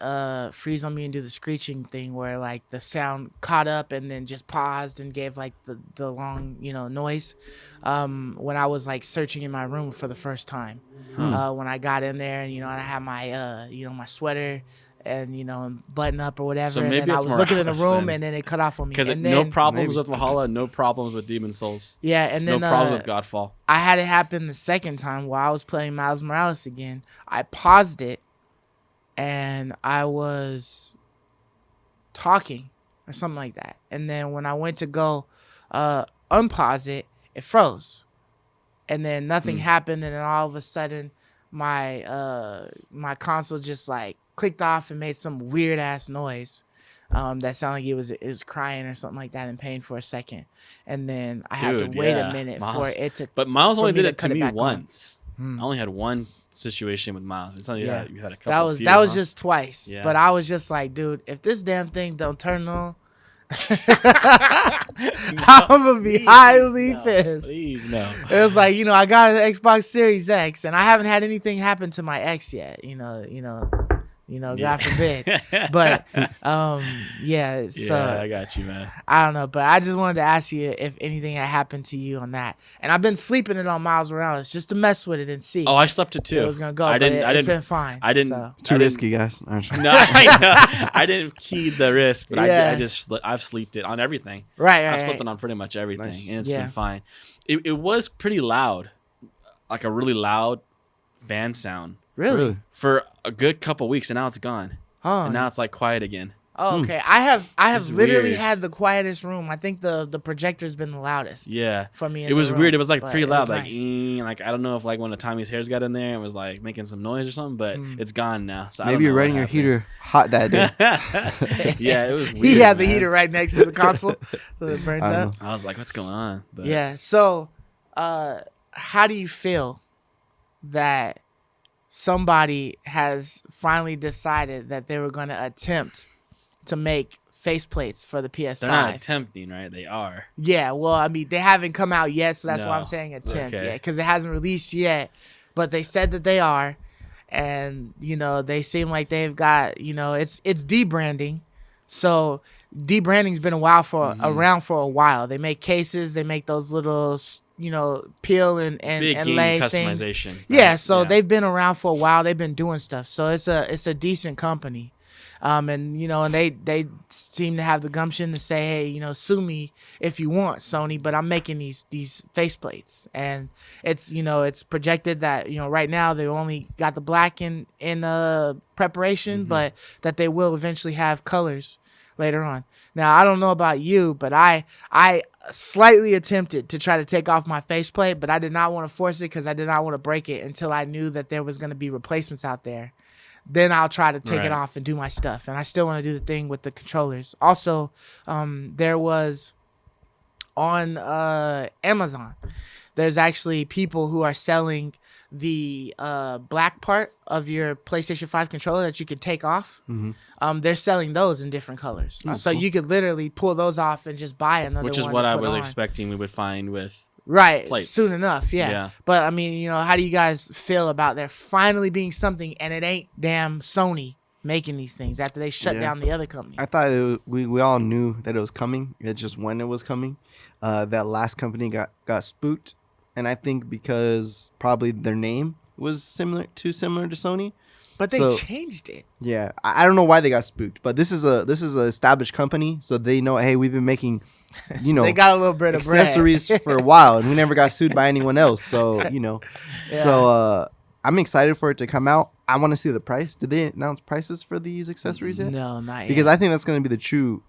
freeze on me and do the screeching thing where like the sound caught up and then just paused and gave like the long, you know, noise when I was like searching in my room for the first time. When I got in there and, you know, and I had my you know, my sweater and button up or whatever.
So
and
maybe
then I
it's
was looking in the
Morales
room,
then.
and then it cut off on me.
Because
And
no
then,
problems
maybe.
with Valhalla, no problems with Demon Souls,
yeah, and then
no problems with Godfall.
I had it happen the second time while I was playing Miles Morales again. I paused it, and I was talking or something like that. And then when I went to go unpause it, it froze. And then nothing happened, and then all of a sudden my console just like clicked off and made some weird ass noise. That sounded like it was crying or something like that in pain for a second. And then I had to
Dude,
wait
yeah.
a minute
Miles.
for it to
But Miles
for
only
me
did
to
it to
cut it
me
back on.
once. I only had one situation with Miles. It's not you
Yeah.
had a couple.
That was just twice.
Yeah.
But I was just like, dude, if this damn thing don't turn on, I'm gonna be highly pissed.
Please no.
It was like, I got an Xbox Series X, and I haven't had anything happen to my X yet. God forbid. But yeah. So
Yeah, I got you, man.
I don't know, but I just wanted to ask you if anything had happened to you on that. And I've been sleeping it on Miles Morales just to mess with it and see.
Oh, I slept it too.
It was gonna go,
I
but
didn't.
it's been fine.
I didn't.
So.
Too
I didn't-
risky, guys.
No, I know. I didn't key the risk, but
Yeah.
I've sleeped it on everything.
Right.
I've slept it on pretty much everything,
Nice.
and it's
Yeah.
been fine. It was pretty loud, like a really loud fan sound
Really?
for a good couple weeks, and now it's gone.
Huh.
And now it's like quiet again.
Oh, okay. I have
It's
literally
weird.
had the quietest room. I think the projector's been the loudest.
Yeah.
For me. In
It was
the
weird.
room,
It was like
but
pretty
it
loud,
was
like
nice.
like I don't know if like one of Tommy's hairs got in there and was like making some noise or something, but it's gone now. So I don't
Maybe you're
know what
running your
happened.
heater hot that day.
Yeah, it was weird.
He had the
man.
heater right next to the console, so it burns
I
up.
know.
I was like, what's going on? But
Yeah. So, how do you feel that somebody has finally decided that they were going to attempt to make faceplates for the PS5?
they're not attempting, right? They are.
Yeah, well, I mean, they haven't come out yet, so that's why
No.
I'm saying attempt.
Okay.
Yeah, because it hasn't released yet, but they said that they are, and they seem like they've got it's debranding, so debranding's been around for a while. They make cases, they make those little peel and
Big game
lay things.
customization. right?
Yeah, so
Yeah.
they've been around for a while. They've been doing stuff, so it's a decent company. And and they seem to have the gumption to say, hey, sue me if you want, Sony, but I'm making these faceplates, and it's it's projected that right now they only got the black in preparation, but that they will eventually have colors later on. Now I don't know about you, but I slightly attempted to try to take off my faceplate, but I did not want to force it because I did not want to break it until I knew that there was going to be replacements out there. Then I'll try to take
Right.
it off and do my stuff. And I still want to do the thing with the controllers. Also, there was on Amazon, there's actually people who are selling the black part of your PlayStation 5 controller that you could take off. They're selling those in different colors. So you could literally pull those off and just buy another one.
Which is
to
what I
put
was
on.
expecting we would find with.
Right,
plates.
soon enough, yeah.
Yeah.
But I mean, how do you guys feel about there finally being something, and it ain't damn Sony making these things after they shut
Yeah.
down the other company?
I thought we all knew that it was coming. It's just when it was coming. That last company got spooked, and I think because probably their name was too similar to Sony.
But they
So-
changed it.
Yeah, I don't know why they got spooked, but this is a established company, so they know. Hey, we've been making,
They got a little bit of bread.
accessories for a while, and we never got sued by anyone else. So so I'm excited for it to come out. I want to see the price. Did they announce prices for these accessories yet?
No, not yet.
Because I think that's going to be the true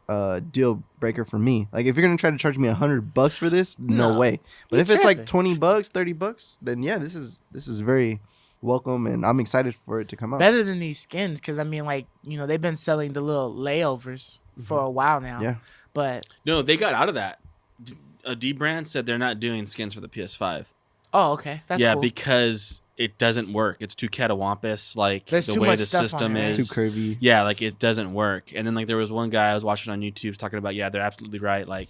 deal breaker for me. Like, if you're going to try to charge me $100 for this, no
No.
way. But
You
if it's like
tripping.
$20, $30, then yeah, this is very welcome, and I'm excited for it to come out.
better than these skins, because I mean, like they've been selling the little layovers for a while now.
Yeah.
But
No, they got out of that. Debrand said they're not doing skins for the PS5.
okay, that's
yeah,
cool.
because it doesn't work. It's too catawampus. Like
There's
the
too
way
much
the
stuff on
system
it, right?
is.
Too curvy.
Yeah, like it doesn't work. And then like there was one guy I was watching on YouTube talking about, yeah, they're absolutely right. Like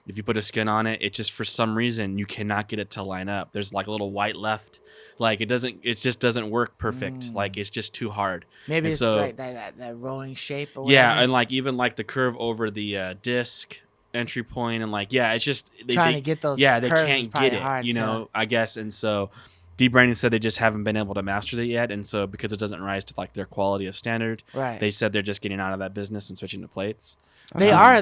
if you put a skin on it, it just for some reason you cannot get it to line up. There's like a little white left. Like it just doesn't work perfect. Like it's just too hard.
Maybe
And
it's
so-
like that rolling shape or
Yeah,
whatever.
and like even like the curve over the disc entry point, and like it's just
Trying to get those
yeah, they
curves is
can't
probably
get it,
hard,
you
so-
know, I guess. And so Debranding said they just haven't been able to master it yet, and so because it doesn't rise to like their quality of standard,
Right.
they said they're just getting out of that business and switching to plates.
They are.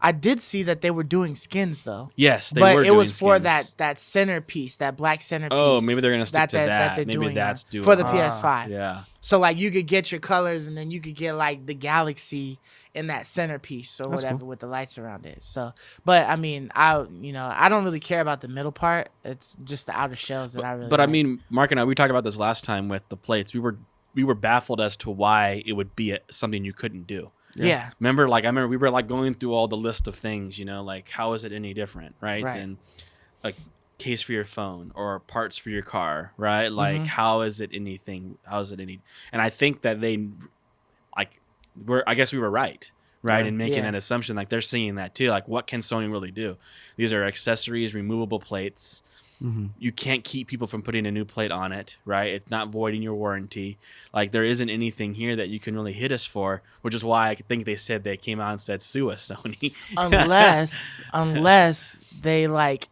I did see that they were doing skins though.
Yes, they
but
were
it
doing
was for
skins.
that centerpiece, that black centerpiece.
Oh, maybe they're gonna stick to that.
they're
Maybe
doing
that's
it
doing
for the
it.
PS5.
Yeah.
So like you could get your colors, and then you could get like the galaxy in that centerpiece or
That's
whatever
cool.
with the lights around it. So, but I mean, I don't really care about the middle part. It's just the outer shells that I really.
But I
like.
mean, Mark and I, we talked about this last time with the plates. We were baffled as to why it would be something you couldn't do.
yeah.
Remember, like I remember we were like going through all the list of things, like how is it any different, right?
Right.
And like case for your phone or parts for your car, right? Like
Mhm.
how is it anything? How is it any? And I think that they, like, I guess we were right in making
Yeah.
that assumption. Like they're seeing that too. Like what can Sony really do? These are accessories, removable plates.
Mm-hmm.
You can't keep people from putting a new plate on it, right? It's not voiding your warranty. Like there isn't anything here that you can really hit us for, which is why I think they said they came out and said sue us, Sony.
unless they like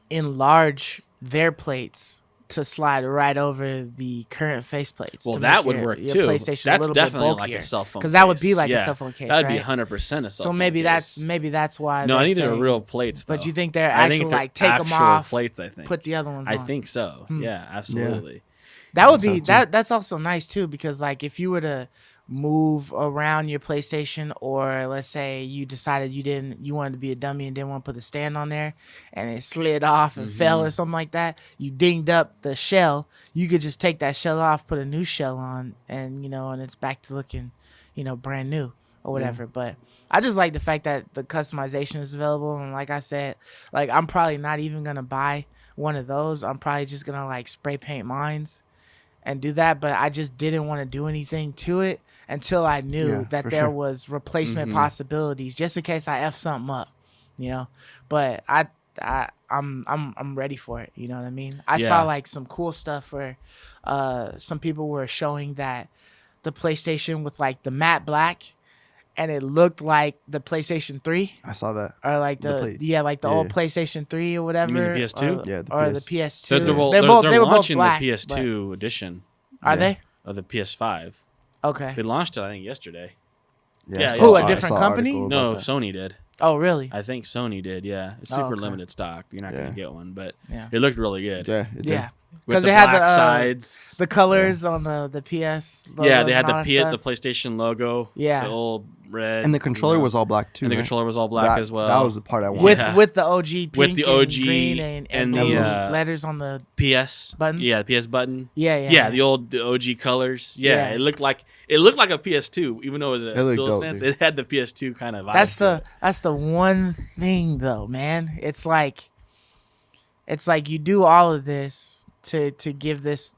enlarge their plates to slide right over the current faceplates.
Well,
to
that
make
would
your
work
your
too.
PlayStation a
That's
little
definitely
bit
like a
bulkier.
cell phone.
Because that would be
case.
like a
Yeah,
cell phone case,
That'd
right?
be 100% a cell
So
phone
maybe
case.
that's why.
No, I
they
think they're
say-
real plates. Though.
But you think they're
I
actually
think they're
like take them
actual
off,
plates. I think.
put the other ones
I
on?
think so.
Hmm.
Yeah, absolutely.
That would
think
be
so, too.
that's also nice too, because like if you were to move around your PlayStation, or let's say you decided you wanted to be a dummy and didn't want to put the stand on there, and it slid off and fell or something like that, you dinged up the shell, you could just take that shell off, put a new shell on, and and it's back to looking brand new or whatever. But I just like the fact that the customization is available, and like I said, like I'm probably not even gonna buy one of those. I'm probably just gonna like spray paint mines and do that, but I just didn't want to do anything to it until I knew
Yeah,
that
for
there
sure.
was replacement
Mhm.
possibilities, just in case I f something up, But I'm ready for it. You know what I mean? I saw
Yeah.
like some cool stuff where some people were showing that the PlayStation with like the matte black, and it looked like the PlayStation 3.
I saw that.
Or like
The
the old PlayStation 3 or whatever.
mean the PS2?
Or,
Yeah, the
or the
PS2.
PS2.
They're, well,
They
they're,
both
they're
they were both
launching
black,
the PS2 edition
Are
Yeah.
they?
of the PS5.
Okay.
They launched it, I think, yesterday.
Yeah,
Yeah,
I
yeah.
saw-
Who, a
I
different
saw an
company?
article
No,
about that.
Sony did.
Oh, really?
I think Sony did. Yeah, it's
Oh,
super
okay.
limited stock. You're not
Yeah.
gonna get one, but
Yeah.
it looked really good.
Yeah, it did.
Yeah.
With
'Cause
the
they had
black
the,
sides.
The colors on the PS.
Yeah, they
logos
had
and all
the
that
the
stuff.
PlayStation logo.
Yeah.
the old red.
And the controller was all black too.
And the
right?
controller was all black
That-
as well.
That was the part I wanted.
with
Yeah.
with the OG pink
With the OG
and green and
and
blue
the,
letters on the
PS
buttons?
Yeah, the PS button.
yeah.
Yeah, the OG colors. Yeah,
Yeah.
it looked like a PS2, even though it was a
It looked dope,
DualSense.
dude.
It had the PS2 kind of vibe.
That's the one thing though, man. It's like you do all of this to give this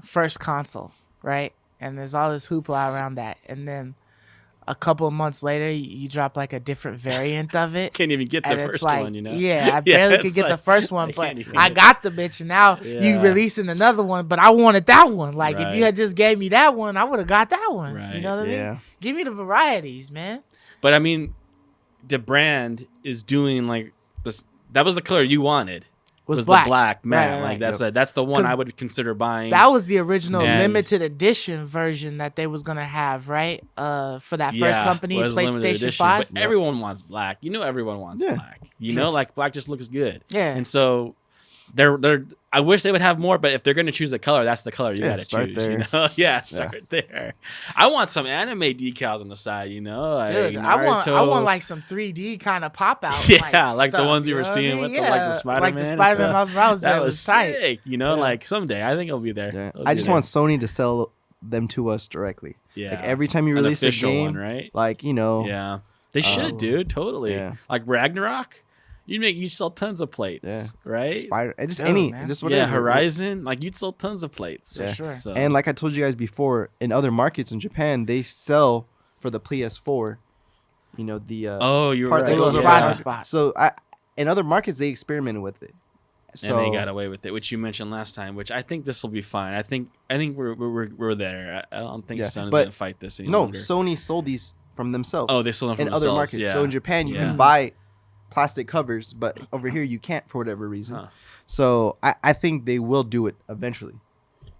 first console, right? And there's all this hoopla around that, and then a couple of months later, you drop like a different variant of it.
Can't even get the
And it's
first
like,
one, you know.
yeah, I barely could
it's
get the
like-
first one,
I
but
can't even
I
get-
got the bitch, and now you
Yeah.
releasing another one, but I wanted that one. Like if
Right.
you had just gave me that one, I would have got that one.
Right.
You know what I
Yeah.
mean? Give me the varieties, man.
But I mean, Debrand is doing like this. That was the color you wanted.
Was
the
black.
black matte.
Right.
Like that's the one
'Cause
I would consider buying.
That was the original
And-
limited edition version that they was gonna have, right? For that first company,
was limited
PlayStation
edition,
5.
But everyone wants black. You know, everyone wants
Yeah.
black. You know, like black just looks good.
Yeah.
And so they're. I wish they would have more, but if they're gonna choose a color, that's the color you
Yeah,
gotta
start
choose.
there.
You know, yeah, start there. I want some anime decals on the side. You know, like
Dude, I want
Naruto.
like some 3D kind of pop out.
Yeah, like the
stuff,
ones you were
know what I
seeing
mean?
with
yeah,
like the Spider-Man.
like the
and
Spider-Man
stuff.
Miles Morales
That
joint
was
tight.
sick. You know,
Yeah.
like someday I think it'll be there.
Yeah.
It'll
I
be
just
there.
want Sony to sell them to us directly.
Yeah.
Like every time you
An
release a
official
game,
one, right?
like
Yeah, they should,
Oh.
dude. Totally.
Yeah.
Like Ragnarok, you'd sell tons of plates,
Yeah.
right?
Spider, and just
Dude,
any,
man.
just whatever.
Yeah, Horizon, like you'd sell tons of plates.
Yeah.
Sure.
So,
And like I told you guys before, in other markets in Japan, they sell for the PS4. You know the
oh, you're
part
right.
that goes
Little
around.
sliding spot.
So in other markets, they experimented with it. So
And they got away with it, which you mentioned last time. Which I think this will be fine. I think we're there. I don't think
Yeah,
Sony's
but
gonna fight this any
no,
longer.
Sony sold these from themselves.
Oh, they sold them from
in other
themselves,
markets.
yeah.
So in Japan, you
Yeah.
can buy plastic covers, but over here you can't for whatever reason.
Huh.
So I think they will do it eventually.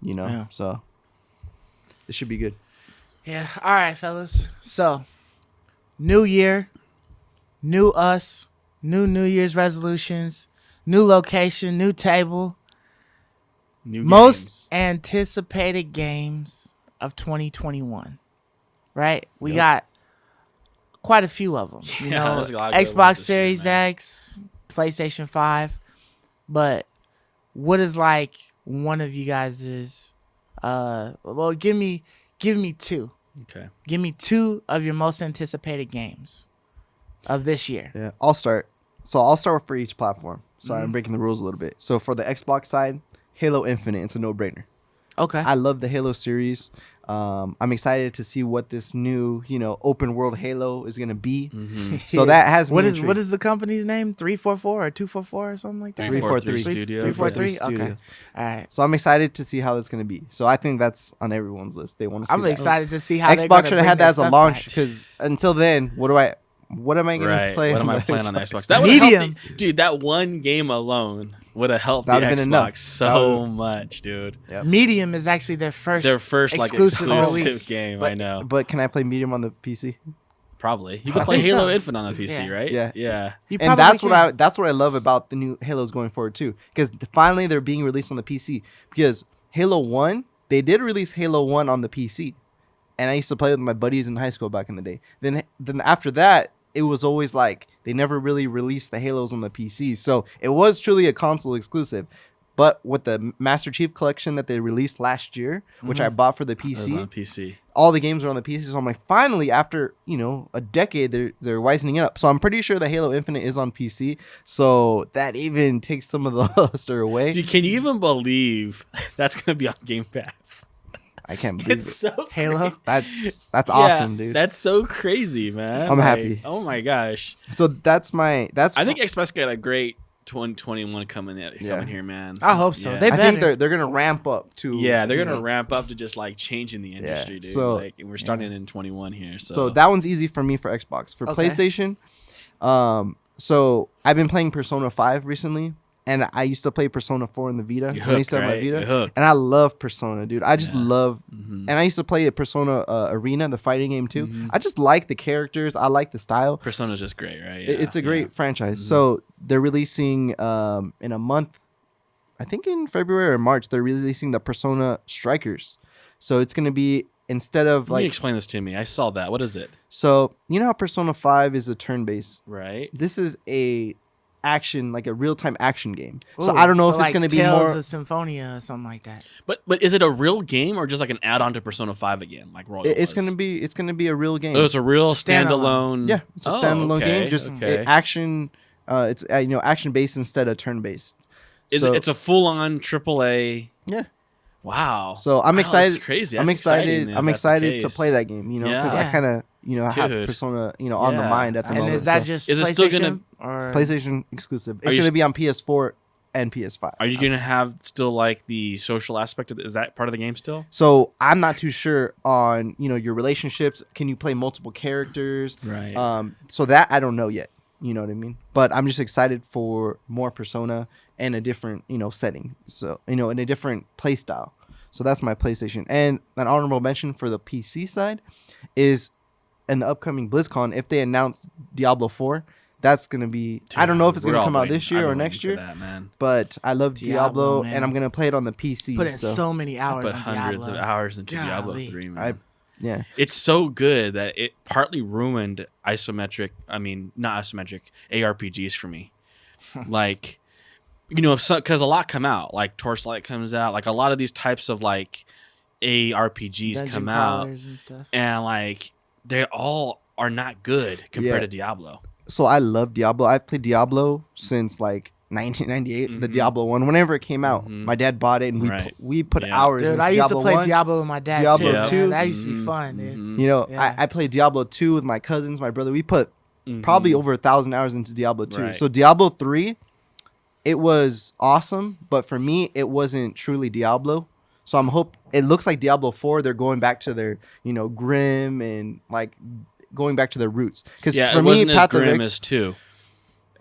You know,
Yeah.
so it should be good.
Yeah. All right, fellas. So, new year, new us, new Year's resolutions, new location, new table.
New
Most
games.
anticipated games of 2021. Right? We got quite a few of them. You
Yeah,
know,
there's a lot of good ones
Xbox
this year,
Series
man.
X, PlayStation 5. But what is like one of you guys's well, give me two.
Okay.
Give me two of your most anticipated games of this year.
Yeah, I'll start. So I'll start for each platform. Sorry, I'm breaking the rules a little bit. So for the Xbox side, Halo Infinite, it's a no-brainer.
Okay.
I love the Halo series. I'm excited to see what this new, open world Halo is gonna be. So that has me
what
intrigued.
is the company's name? 344 or 244 or something like that?
343
Studio.
343.
343
Okay. All right.
So I'm excited to see how it's gonna be. So I think that's on everyone's list. They want to see.
I'm
that.
excited to see how they're
Xbox
gonna
should have
bring
had
their
that as a
stuff
launch
back.
because until then, what am I gonna
Right.
play?
What am
on
I
the
playing on the Xbox?
Xbox?
That would
Medium.
help dude. That one game alone would have helped the
That'd have
Xbox
been enough.
so much, dude.
Yep.
Medium is actually their first
Like
exclusive
exclusive
release.
game. I know.
But can I play Medium on the PC?
Probably. You
I
can play
think
Halo
so.
Infinite on the PC,
Yeah.
right?
Yeah.
Yeah.
You
And
probably can.
that's what I love about the new Halos going forward too, because finally they're being released on the PC. Because Halo 1, they did release Halo 1 on the PC, and I used to play with my buddies in high school back in the day. Then after that, it was always like they never really released the Halos on the PC, so it was truly a console exclusive. But with the Master Chief Collection that they released last year, which I bought for the
It was
PC,
on PC.
all the games are on the PC. So I'm like, finally, after a decade, they're wisening it up. So I'm pretty sure the Halo Infinite is on PC. So that even takes some of the luster away.
Dude, can you even believe that's gonna be on Game Pass?
I can't believe
It's
it.
so
Halo.
That's
Yeah,
awesome, dude.
That's so crazy, man.
I'm
Like,
happy.
Oh my gosh.
So that's
I think Xbox got a great 2021 coming here, man.
I hope so.
Yeah.
They
I think
better.
they're gonna ramp up to.
Yeah, they're gonna ramp up to just like changing the industry, dude.
so-
Like we're starting in 21 here,
So that one's easy for me for Xbox. For
Okay.
PlayStation, so I've been playing Persona 5 recently, and I used to play Persona 4 in the Vita.
You're
when I used to have
hooked,
my
right?
Vita,
You're hooked.
and I love Persona, dude. I just
Yeah.
love,
Mhm.
and I used to play a Persona Arena, the fighting game too.
Mhm.
I just like the characters. I like the style.
Persona's just great, right?
It's a great franchise.
Mhm.
So they're releasing in a month, I think in February or March, they're releasing the Persona Strikers. So it's gonna be instead of
Can you
like,
explain this to me? I saw that. What is it?
so you know how Persona 5 is a turn-based.
Right.
This is a real-time action game. So
Ooh,
I don't know if it's
like
gonna be
Tales
more.
of Symphonia or something like that.
But is it a real game or just like an add-on to Persona 5 again, like Royal?
It's gonna be a real game.
Oh, it's a real
Standalone.
standalone.
Yeah, it's a
Oh,
standalone
okay,
game. Just
okay.
action. It's action-based instead of turn-based.
It's a full-on AAA.
Yeah.
Wow.
So I'm
Wow,
excited.
That's crazy.
I'm
That's
excited.
exciting
I'm
if that's the
excited to
case.
play that game. Because
Yeah.
I kind of have
Dude.
Persona on the
Yeah,
mind at the
And
moment.
is that
So
just
Is it
PlayStation
still gonna-
or
PlayStation exclusive? It's
you
going
s-
to be on PS4 and PS5.
Are you gonna have still like the social aspect of it? Is that part of the game still?
So I'm not too sure on your relationships. Can you play multiple characters?
Right.
So that I don't know yet. You know what I mean? But I'm just excited for more Persona and a different setting. So in a different play style. So that's my PlayStation. And an honorable mention for the PC side is in the upcoming BlizzCon, if they announce Diablo 4, that's gonna be. I don't know if it's
We're
gonna
all
come out
waiting.
this year
I've
or
been
next
waiting
year.
for that, man.
But I love
Diablo,
Diablo,
man.
and I'm gonna play it on the PC.
put in
so
so many hours
Put
on
hundreds
Diablo?
of hours into Diablo
Golly.
3, man.
yeah.
It's so good that it partly ruined not isometric ARPGs for me. Like, because a lot come out, like Torchlight comes out, like a lot of these types of like ARPGs
Dungeon
come out,
crawlers and stuff.
and like they all are not good compared
Yeah.
to Diablo.
So I love Diablo. I've played Diablo since like 1998, the
Mhm.
Diablo one. Whenever it came out,
Mhm.
my dad bought it, and
Right.
we put
Yeah.
hours.
Dude,
into
I used to
Diablo
play
1.
Diablo with my dad
Diablo
too. man.
2.
That used to be
Mhm.
fun, dude.
Mhm.
Yeah.
I played Diablo 2 with my cousins, my brother. We put
Mhm.
probably over 1,000 hours into Diablo 2.
Right.
So Diablo 3, it was awesome, but for me, it wasn't truly Diablo. So it looks like Diablo 4. They're going back to their grim and like going back to their roots. Because
Yeah,
for
it
me,
wasn't as
Path of
grim
Ex-
as 2.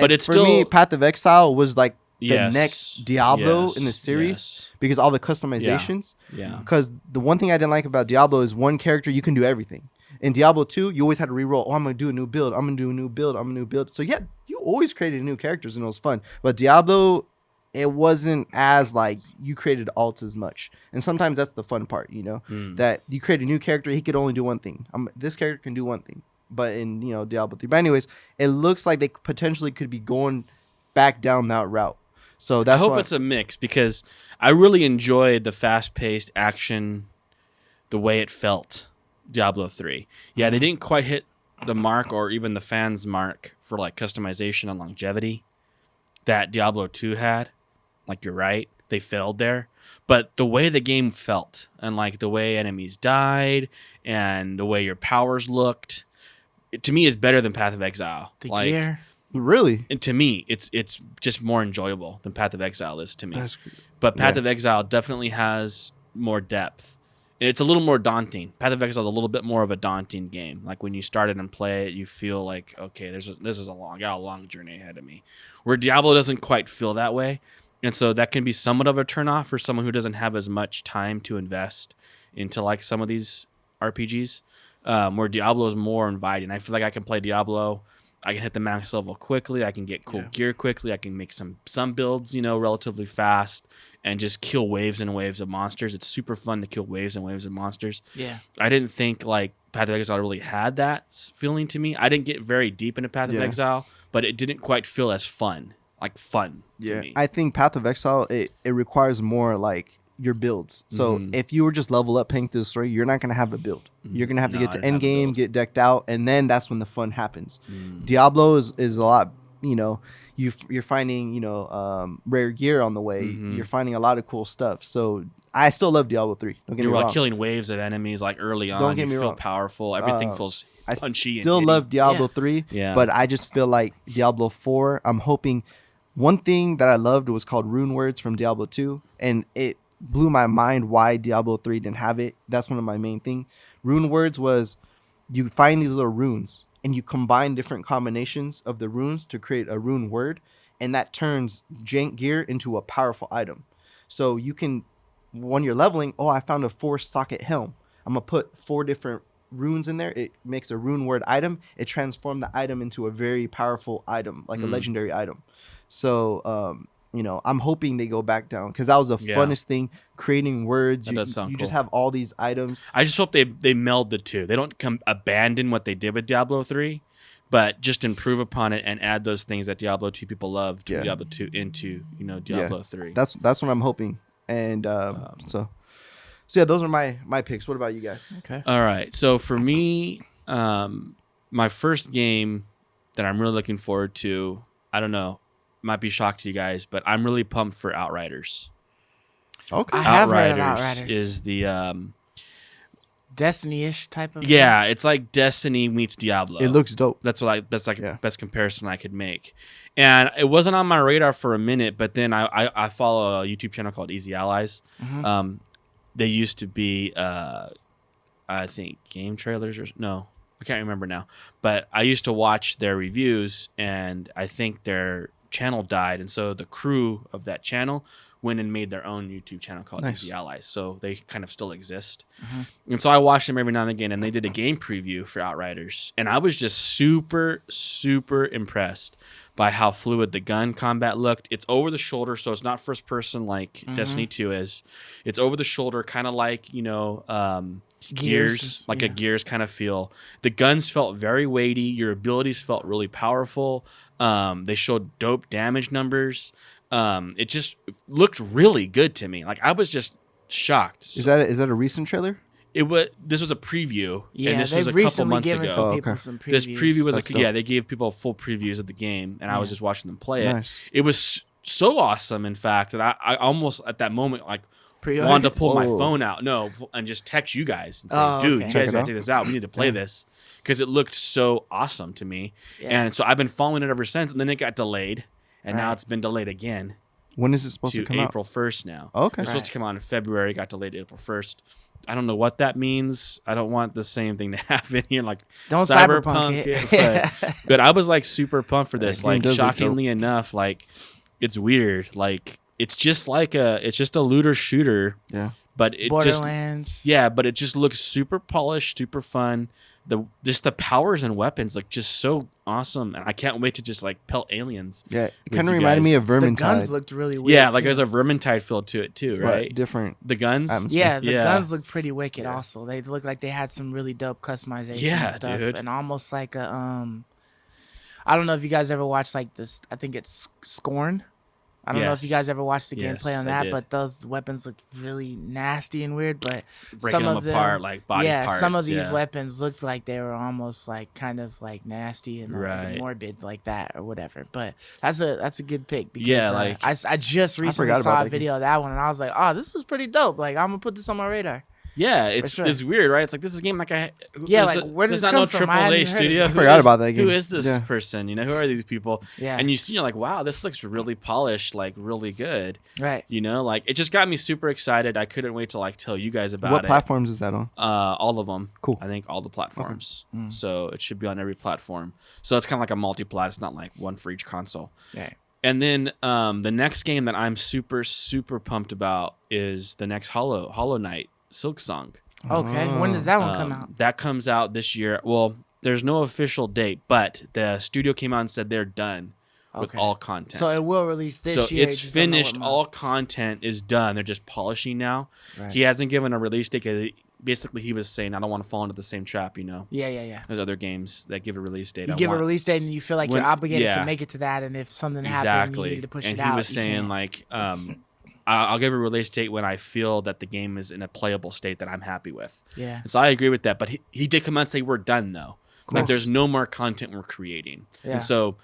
But it's
for
still
me, Path of Exile was like the
Yes.
next Diablo
Yes.
in the series
Yes.
because all the customizations.
Yeah.
Because the one thing I didn't like about Diablo is one character you can do everything. In Diablo 2, you always had to reroll. Oh, I'm gonna do a new build. I'm gonna do a new build. I'm gonna do a new build. So yeah, you always created new characters and it was fun. But Diablo, it wasn't as like you created alts as much. And sometimes that's the fun part, you know, that you create a new character. He could only do one thing. This character can do one thing. But in Diablo 3. But anyways, it looks like they potentially could be going back down that route. So that's
I hope
why,
it's a mix because I really enjoyed the fast-paced action, the way it felt. Diablo 3. Yeah, they didn't quite hit the mark or even the fans' mark for like customization and longevity that Diablo 2 had. Like you're right, they failed there. But the way the game felt and like the way enemies died and the way your powers looked, to me is better than Path of Exile.
The
like,
gear.
really.
And to me, it's just more enjoyable than Path of Exile is to me.
That's,
But Path
yeah.
of Exile definitely has more depth. And it's a little more daunting. Path of Exile is a little bit more of a daunting game. Like when you start it and play it, you feel like, okay, this is a long journey ahead of me. Where Diablo doesn't quite feel that way. And so that can be somewhat of a turnoff for someone who doesn't have as much time to invest into like some of these RPGs. Where Diablo is more inviting. I feel like I can play Diablo. I can hit the max level quickly. I can get cool gear quickly. I can make some builds, relatively fast and just kill waves and waves of monsters. It's super fun to kill waves and waves of monsters.
Yeah.
I didn't think like Path of Exile really had that feeling to me. I didn't get very deep into Path of Exile, but it didn't quite feel as fun. Like fun to me.
I think Path of Exile it requires more like your builds. So if you were just level up paying through the story, you're not gonna have a build. You're gonna have to get to end game, get decked out, and then that's when the fun happens. Diablo is a lot. You're finding rare gear on the way. You're finding a lot of cool stuff. So I still love Diablo 3. Don't get me wrong.
You're killing waves of enemies like early on.
Don't get me
feel
wrong.
powerful. Everything feels
I
punchy.
still
and
love Diablo
Yeah.
3,
Yeah.
but I just feel like Diablo 4, I'm hoping. One thing that I loved was called Rune Words from Diablo 2, and it blew my mind why Diablo 3 didn't have it. That's one of my main things. Rune Words was you find these little runes, and you combine different combinations of the runes to create a rune word, and that turns jank gear into a powerful item. So you can, when you're leveling, I found a 4-socket helm. I'm going to put 4 different runes in there. It makes a rune word item. It transformed the item into a very powerful item, like a legendary item. So, I'm hoping they go back down because that was the funnest thing, creating words.
That does sound
you just
cool.
have all these items.
I just hope they meld the two. They don't abandon what they did with Diablo 3, but just improve upon it and add those things that Diablo 2 people love to Diablo 2 into Diablo 3.
That's what I'm hoping. And so yeah, those are my picks. What about you guys?
Okay.
All right. So for me, my first game that I'm really looking forward to, I don't know, might be shocked to you guys, but I'm really pumped for Outriders.
Okay.
I have heard of Outriders.
Is the
Destiny-ish type of
it's like Destiny meets Diablo.
It looks dope.
That's best comparison I could make. And it wasn't on my radar for a minute, but then I follow a YouTube channel called Easy Allies. They used to be I think game trailers I can't remember now. But I used to watch their reviews, and I think their channel died, and so the crew of that channel went and made their own YouTube channel called Easy Allies. So they kind of still exist. And so I watched them every now and again, and they did a game preview for Outriders. And I was just super, super impressed by how fluid the gun combat looked. It's over the shoulder, so it's not first person like Destiny 2 is. It's over the shoulder, kind of like, Gears, like a Gears kind of feel. The guns felt very weighty. Your abilities felt really powerful. They showed dope damage numbers. It just looked really good to me. Like I was just shocked.
Is that a recent trailer?
This was a preview.
Yeah,
and this
they've
was a couple
recently
months
given
ago.
some people some previews.
This preview was
That's dope.
they gave people full previews of the game, and I was just watching them play it.
Nice.
It was so awesome, in fact, that I almost at that moment
Pre-ordered?
wanted to pull my
Whoa.
phone out, and just text you guys and say, "Dude,
okay.
you
Check
guys
it
gotta
out.
check this out. We need to play this," because it looked so awesome to me.
Yeah.
And so I've been following it ever since. And then it got delayed, and now
Right.
it's been delayed again
When is it supposed to
to
come
April 1st now.
out? Okay.
It's supposed to come out in February. Got delayed to April 1st. I don't know what that means. I don't want the same thing to happen here. Like
Don't cyberpunk it.
but I was like super pumped for this.
game
Like
does look
shockingly enough, like it's weird. Like it's just a looter shooter.
Yeah.
But it
Borderlands.
but it just looks super polished, super fun. The powers and weapons like just so awesome, and I can't wait to just like pelt aliens.
Yeah, it
with
kind of
you
reminded
guys.
me of
The
Vermintide.
guns looked really weird.
Yeah, like
too.
there's a Vermintide feel to it too, right?
But different.
The guns.
atmosphere.
Yeah, the
Yeah.
guns looked pretty wicked. Also, they looked like they had some really dope customization
Yeah,
and stuff,
dude.
and almost like a I don't know if you guys ever watched like this. I think it's Scorn. I don't know if you
Yes.
guys ever watched the
Yes,
gameplay on
I
that,
did.
but those weapons looked really nasty and weird. But
Breaking
some
them
of them,
apart like body parts.
some of these
yeah.
weapons looked like they were almost like kind of like nasty and like,
Right.
morbid like that or whatever. But that's a good pick because
Yeah, like-
I just recently
forgot about
saw a
that
video of that one and I was like, oh, this is pretty dope. Like I'm gonna put this on my radar.
Yeah, it's
sure.
it's weird, right? It's like this is a game like
Yeah,
there's
like, where does
there's
this
not
come from? I
no
hadn't
AAA
even heard of
studio.
it. I
Who
forgot
is-
about that game.
Who is this
Yeah.
person? You know, who are these people?
Yeah.
And you see, you're like, wow, this looks really polished, like really good.
Right.
You know, like it just got me super excited. I couldn't wait to like tell you guys about
What
it.
platforms is that on?
All of them.
Cool.
I think all the platforms.
Mm.
So it should be on every platform. So it's kind of like a multi-plat. It's not like one for each console.
Yeah.
And then the next game that I'm super super pumped about is the next Hollow Knight Silksong.
Okay. When does that one come out?
That comes out this year. Well, there's no official date, but the studio came out and said they're done with
Okay.
all content.
So it will release this
So
year.
it's
just don't know what
finished.
month.
All content is done. They're just polishing now.
Right.
He hasn't given a release date. 'Cause basically, he was saying, I don't want to fall into the same trap,
Yeah.
There's other games that give a release date.
You
I
give a
want-
release date and you feel like
When-
you're obligated
yeah.
to make it to that, and if something happened, you
Exactly.
needed to push
And
it
he
out.
was
you
saying
can't.
like, I'll give a release date when I feel that the game is in a playable state that I'm happy with.
Yeah.
And so I agree with that. But he did come out and say we're done though. Like
Cool.
there's no more content we're creating.
Yeah.
And so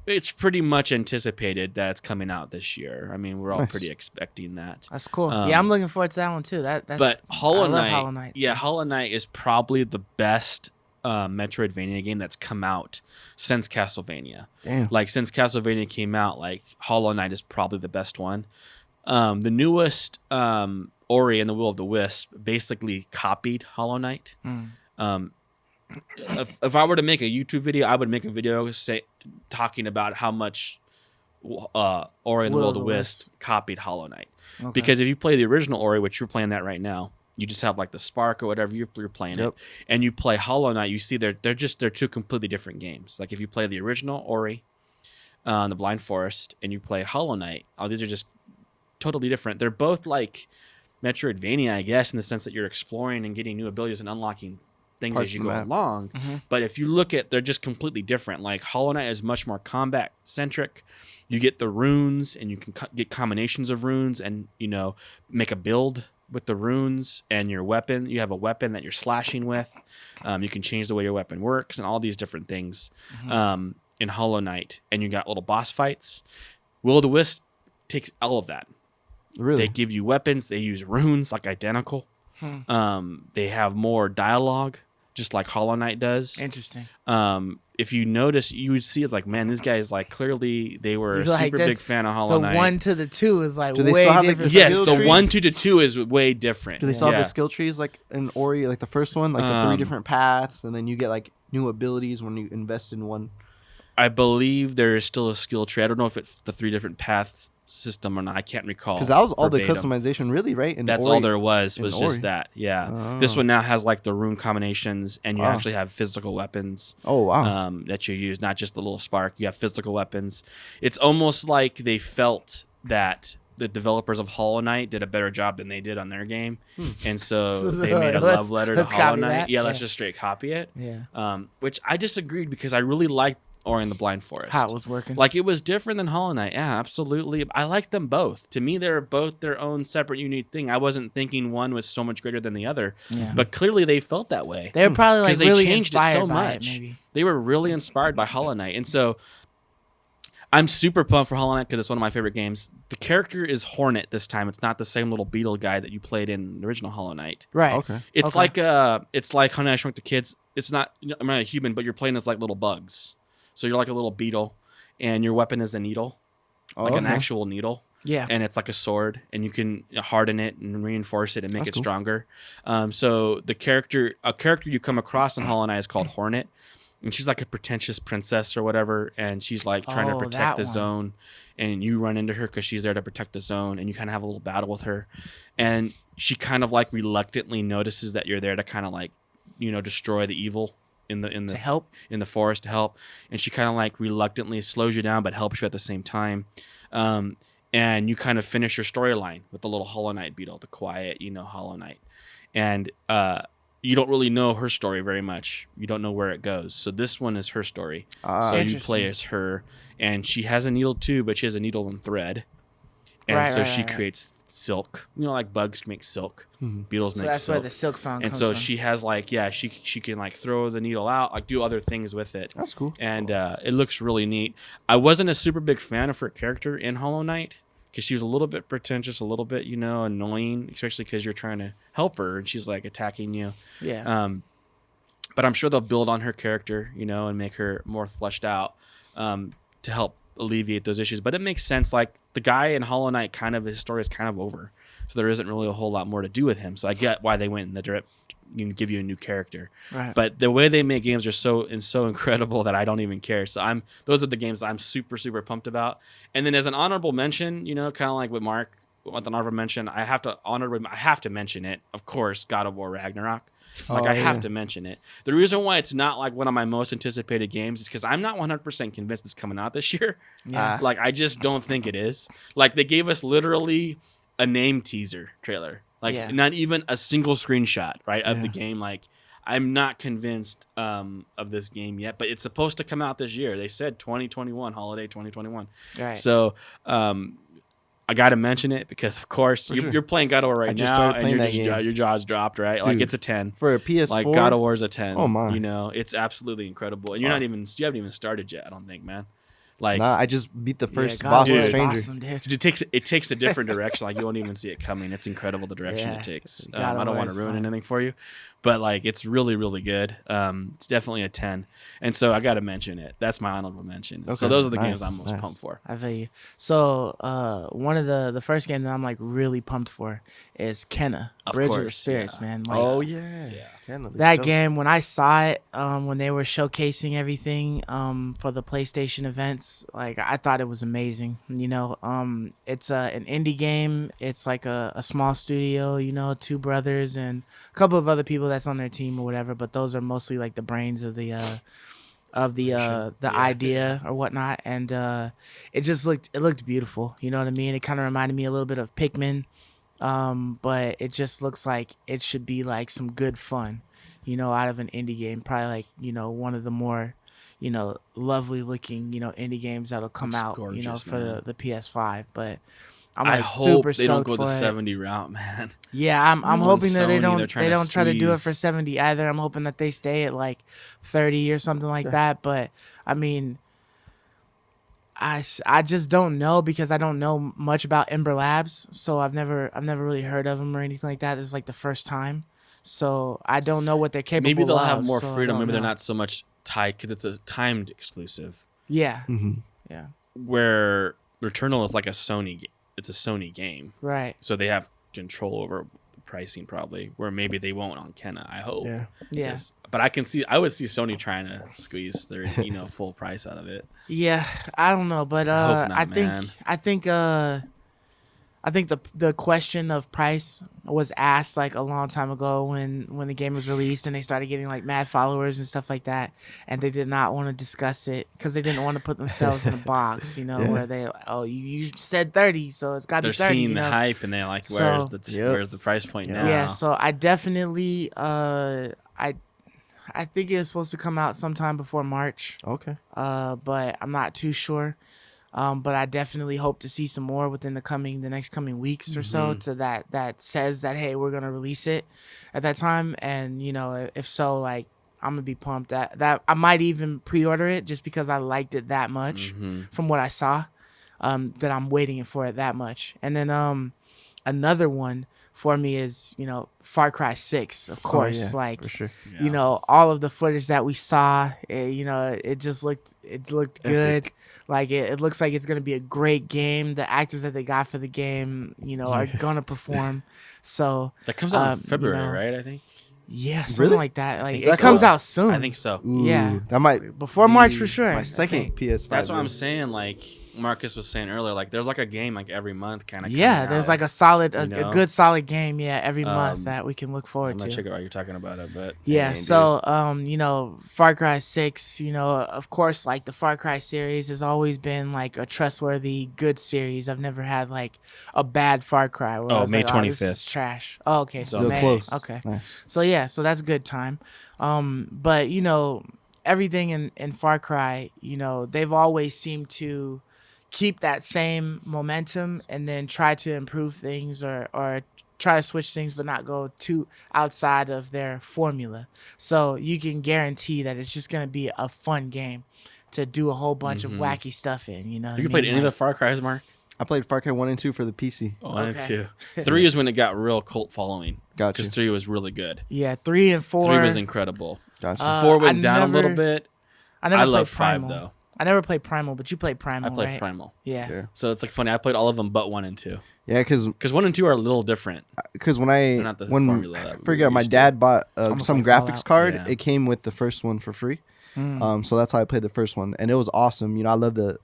it's pretty much anticipated that it's coming out this year. I mean, we're all
Nice.
pretty expecting that.
That's cool.
Um,
Yeah, I'm looking forward to that one too. That's
But Hollow
I love
Knight,
Hollow Knight,
yeah,
so-
Hollow Knight is probably the best Metroidvania game that's come out since Castlevania.
Damn.
Like since Castlevania came out, like Hollow Knight is probably the best one. The newest Ori and the Will of the Wisp basically copied Hollow Knight.
Mm.
If I were to make a YouTube video, I would make a video talking about how much Ori and the Will of the Wisp copied Hollow Knight.
Okay.
Because if you play the original Ori, which you're playing that right now, you just have like the spark or whatever you're playing
Yep.
it, and you play Hollow Knight, you see they're two completely different games. Like if you play the original Ori, the Blind Forest, and you play Hollow Knight, these are just totally different. They're both like Metroidvania, I guess, in the sense that you're exploring and getting new abilities and unlocking things
Parts
as you
of the
go
map.
along.
Mhm.
But if you look at, they're just completely different. Like Hollow Knight is much more combat centric. You get the runes, and you can get combinations of runes, and make a build with the runes and your weapon. You have a weapon that you're slashing with. You can change the way your weapon works and all these different things in Hollow Knight. And you got little boss fights. Will of the Wisp takes all of that.
Really?
They give you weapons. They use runes like identical. They have more dialogue, just like Hollow Knight does.
Interesting.
If you notice, you would see it like, man, these guys like clearly they were a
Like,
super
this-
big fan of Hollow
The
Knight.
1 to the 2 is like
Do they
way
still have, like,
different.
the
Yes,
skill
the
trees?
1 to 2 is way different.
Do they still
Yeah.
have the skill trees like in Ori, like the first one, like the 3 different paths, and then you get like new abilities when you invest in one?
I believe there is still a skill tree. I don't know if it's the 3 different path system or not. I can't recall.
Because that was all the
verbatim.
customization, really, right? In
That's
Ori.
all there was
in
just
Ori.
that. Yeah.
Oh.
This one now has like the rune combinations, and you
Wow.
actually have physical weapons.
Oh wow!
That you use, not just the little spark. You have physical weapons. It's almost like they felt that the developers of Hollow Knight did a better job than they did on their game, and so they made a
Let's-
love letter to
let's
Hollow
copy
Knight.
that.
Yeah, let's
Yeah.
just straight copy it.
Yeah.
Which I disagreed because I really liked Ori and the Blind Forest.
How it was working.
Like it was different than Hollow Knight. Yeah, absolutely. I like them both. To me, they're both their own separate, unique thing. I wasn't thinking one was so much greater than the other,
Yeah.
but clearly they felt that way.
They're probably like
'Cause they
really
changed it
inspired
so
by
much.
it, maybe.
They were really inspired by Hollow Knight, and so I'm super pumped for Hollow Knight because it's one of my favorite games. The character is Hornet this time. It's not the same little beetle guy that you played in the original Hollow Knight.
Right.
Okay.
It's
Okay.
like Honey I Shrunk the Kids. It's not. I'm not a human, but you're playing as like little bugs. So you're like a little beetle, and your weapon is a needle, like an
okay.
actual needle.
Yeah.
And it's like a sword, and you can harden it and reinforce it and make
That's
it
cool.
stronger. So a character you come across in Hollow Knight is called Hornet, and she's like a pretentious princess or whatever, and she's like trying to
Oh,
protect
that
the
one.
zone, and you run into her because she's there to protect the zone, and you kind of have a little battle with her, and she kind of like reluctantly notices that you're there to kind of like, destroy the evil in the
To help.
in the forest to help, and she kind of like reluctantly slows you down but helps you at the same time. And you kind of finish your storyline with the little Hollow Knight beetle, the quiet, Hollow Knight. And you don't really know her story very much. You don't know where it goes. So this one is her story. So you
Interesting.
play as her, and she has a needle too, but she has a needle and thread. And she creates silk. Like bugs make silk. Beetles
So
make
that's
silk.
where the silk song
And
comes
so
from.
she has she can like throw the needle out, like do other things with it.
That's cool.
And it looks really neat. I wasn't a super big fan of her character in Hollow Knight because she was a little bit pretentious, a little bit, annoying, especially because you're trying to help her and she's like attacking you.
Yeah.
But I'm sure they'll build on her character, and make her more fleshed out to help alleviate those issues. But it makes sense. Like the guy in Hollow Knight, his story is kind of over. So there isn't really a whole lot more to do with him. So I get why they went in the direct, give you a new character.
Right.
But the way they make games are so incredible that I don't even care. So those are the games I'm super, super pumped about. And then as an honorable mention, kind of like with Mark, with an honorable mention, I have to mention it. Of course, God of War Ragnarok. I have to mention it. The reason why it's not like one of my most anticipated games is because I'm not 100% convinced it's coming out this year.
Yeah.
I just don't think it is. Like they gave us literally a name teaser trailer, not even a single screenshot, right, of the game. Like I'm not convinced of this game yet, but it's supposed to come out this year. They said 2021, holiday 2021.
Right.
So I got to mention it because, of course, you're playing God of War right
just
now,
started
and
playing
you're
that
just
game.
your jaw's dropped, right? Like
Dude,
it's a 10
for a PS4.
Like God of War's a 10.
Oh my!
It's absolutely incredible, and you haven't even started yet. I don't think, man. Like
Nah, I just beat the first
God
boss
of
of
War is
Stranger.
awesome, dude.
it takes a different direction. Like you won't even see it coming. It's incredible the direction
Yeah.
it takes.
God of
I don't
War
want
is
to ruin
fun.
anything for you, but like it's really really good. It's definitely a 10, and so I got to mention it. That's my honorable mention. So
Okay.
those are the games
Nice,
I'm most
nice.
pumped for.
I feel you. So, one of the first games that I'm like really pumped for is Kenna,
Of
Bridge of the
course,
Spirits,
yeah.
man. Like,
Oh yeah. Kinda, they
that
showed-
game, when I saw it, when they were showcasing everything for the PlayStation events, like I thought it was amazing. It's an indie game. It's like a small studio, two brothers and a couple of other people that's on their team or whatever, but those are mostly like the brains of the idea or whatnot. And it looked beautiful. You know what I mean? It kind of reminded me a little bit of Pikmin. But it just looks like it should be like some good fun, out of an indie game. Probably like, one of the more, lovely looking, indie games that'll come
Looks
out,
gorgeous,
for
man.
the PS5. But I'm
I
like
hope
super
they don't
stoked
go
for
the
it.
70 route, man.
Yeah, I'm
Knowing
hoping that they
Sony,
don't
they're trying to
try to do it for
squeeze-
70 either. I'm hoping that they stay at like 30 or something like that. But I mean, I just don't know because I don't know much about Ember Labs, so I've never really heard of them or anything like that. This is like the first time, so I don't know what they're capable of.
Maybe they'll have more
so I
freedom.
don't
Maybe they're
know.
not so much tied because it's a timed exclusive.
Yeah,
Mhm.
yeah,
Where Returnal is like a Sony. It's a Sony game,
right.
so they have control over pricing probably. Where maybe they won't on Kenna. I hope.
Yeah.
Yeah,
'Cause- But I would see Sony trying to squeeze their full price out of it.
yeah. I don't know, but
I hope not,
I think
man.
I think the question of price was asked like a long time ago when the game was released and they started getting like mad followers and stuff like that, and they did not want to discuss it because they didn't want to put themselves in a box,
Yeah.
where they you said 30, so it's got to
They're
be 30.
seeing
you
the
know?
hype and they're like,
So-
where's the price point now?
Yeah, so I definitely I think it was supposed to come out sometime before March.
Okay.
But I'm not too sure. But I definitely hope to see some more within the next coming weeks or so to that says that, hey, we're gonna release it at that time. And if so, like I'm gonna be pumped that I might even pre-order it just because I liked it that much from what I saw. That I'm waiting for it that much. And then another one for me is, Far Cry 6, of course. Like,
for sure.
all of the footage that we saw, it looked good. Like, it looks like it's going to be a great game. The actors that they got for the game, are going to perform. So
that comes out in February, right? I think.
Yeah, something like that. Like,
think
it comes
so.
out soon.
I think so.
Ooh,
Yeah.
that might
Before March for sure.
My
I
second
think.
PS5.
That's what
game.
I'm saying. Like Marcus was saying earlier, like there's like a game like every month kind of.
Yeah, there's like a solid, a
know?
good solid game, every month that we can look forward
I'm
to.
not sure what you're talking about it, but
Yeah,
Dang,
so Far Cry 6, of course, like the Far Cry series has always been like a trustworthy, good series. I've never had like a bad Far Cry where I was
May
like,
25th.
this is trash. Oh, okay, so
Still
May.
close.
Okay.
Nice.
So yeah, so that's good time. But everything in Far Cry, they've always seemed to keep that same momentum and then try to improve things or try to switch things but not go too outside of their formula. So you can guarantee that it's just going to be a fun game to do a whole bunch of wacky stuff in,
Have you played any of the Far Cries, Mark?
I played Far Cry 1 and 2 for the PC.
1 and 2. 3 is when it got real cult following.
Gotcha.
Because 3 was really good.
Yeah, 3 and 4.
3 was incredible.
Gotcha.
4 went
I
down a little
never-
bit.
I never
I
played
love 5
Primal.
though.
I never played Primal, but you played Primal,
I played
right?
Primal.
Yeah.
Yeah.
So it's like funny. I played all of them but 1 and 2.
Yeah,
Because 1 and 2 are a little different.
when
They're not the formula that
I
we
forget,
were
my
used to.
dad bought
Almost
some
like
graphics
Fallout.
card.
Yeah.
It came with the first one for free. So that's how I played the first one, and it was awesome. I love the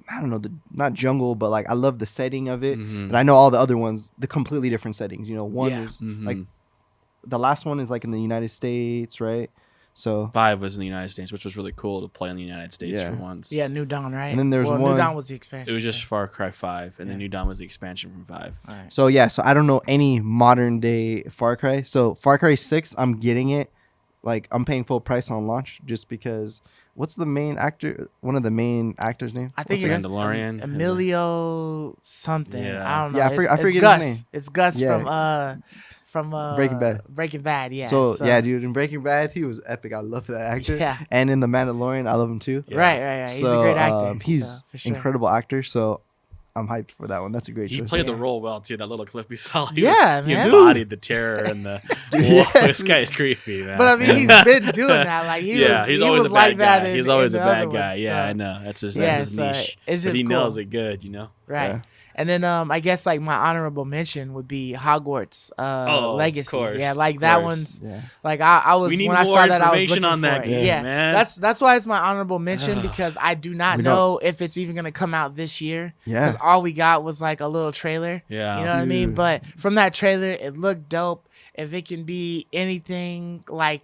I don't know, the not jungle, but like I love the setting of it. And I know all the other ones, the completely different settings. One
Yeah.
is like the last one is like in the United States, right? So
5 was in the United States, which was really cool to play in the United States
Yeah.
for once.
Yeah, New Dawn, right?
And then there's
New
one-
Dawn was the expansion.
It was just Far Cry 5, and then
Yeah.
New Dawn was the expansion from 5.
All right.
So yeah, so I don't know any modern day Far Cry. So Far Cry 6, I'm getting it. Like I'm paying full price on launch just because. What's the main actor? One of the main actors' name?
I think
What's
it's
the Mandalorian?
Emilio something.
Yeah.
I don't know.
Yeah, I
It's
forget his
Gus.
name.
It's Gus
Yeah.
from
Breaking Bad.
Breaking Bad, yeah.
So yeah, dude, in Breaking Bad, he was epic. I love that actor.
Yeah.
And in The Mandalorian, I love him too.
Yeah.
Right. He's a great actor.
He's
so, for sure.
incredible actor. So I'm hyped for that one. That's a great
He
choice.
played the
Yeah.
role well too. That little clip we saw.
Yeah,
He
man.
embodied the terror and the.
Dude,
Whoa,
yes.
this guy's creepy, man.
But I mean, he's been doing that. Like
he's
he
always
was
a bad
like
guy.
that.
He's always a
in the
bad
other
guy.
ones,
Yeah,
so-
I know. That's his
Yeah,
niche.
so it's
But
just
he
cool.
nails it good,
Right.
Yeah.
And then I guess like my honorable mention would be Hogwarts
Oh, of
Legacy.
course,
Yeah, like
of
that
course.
one's
Yeah.
like I was
We need
when I
more
saw that I was
information
looking
on that
for it.
game,
Yeah,
man.
that's why it's my honorable mention because I do not
We
know if it's even gonna come out this year.
Yeah.
Because all we got was like a little trailer.
Yeah.
You know what I mean?
Dude.
But from that trailer, it looked dope. If it can be anything like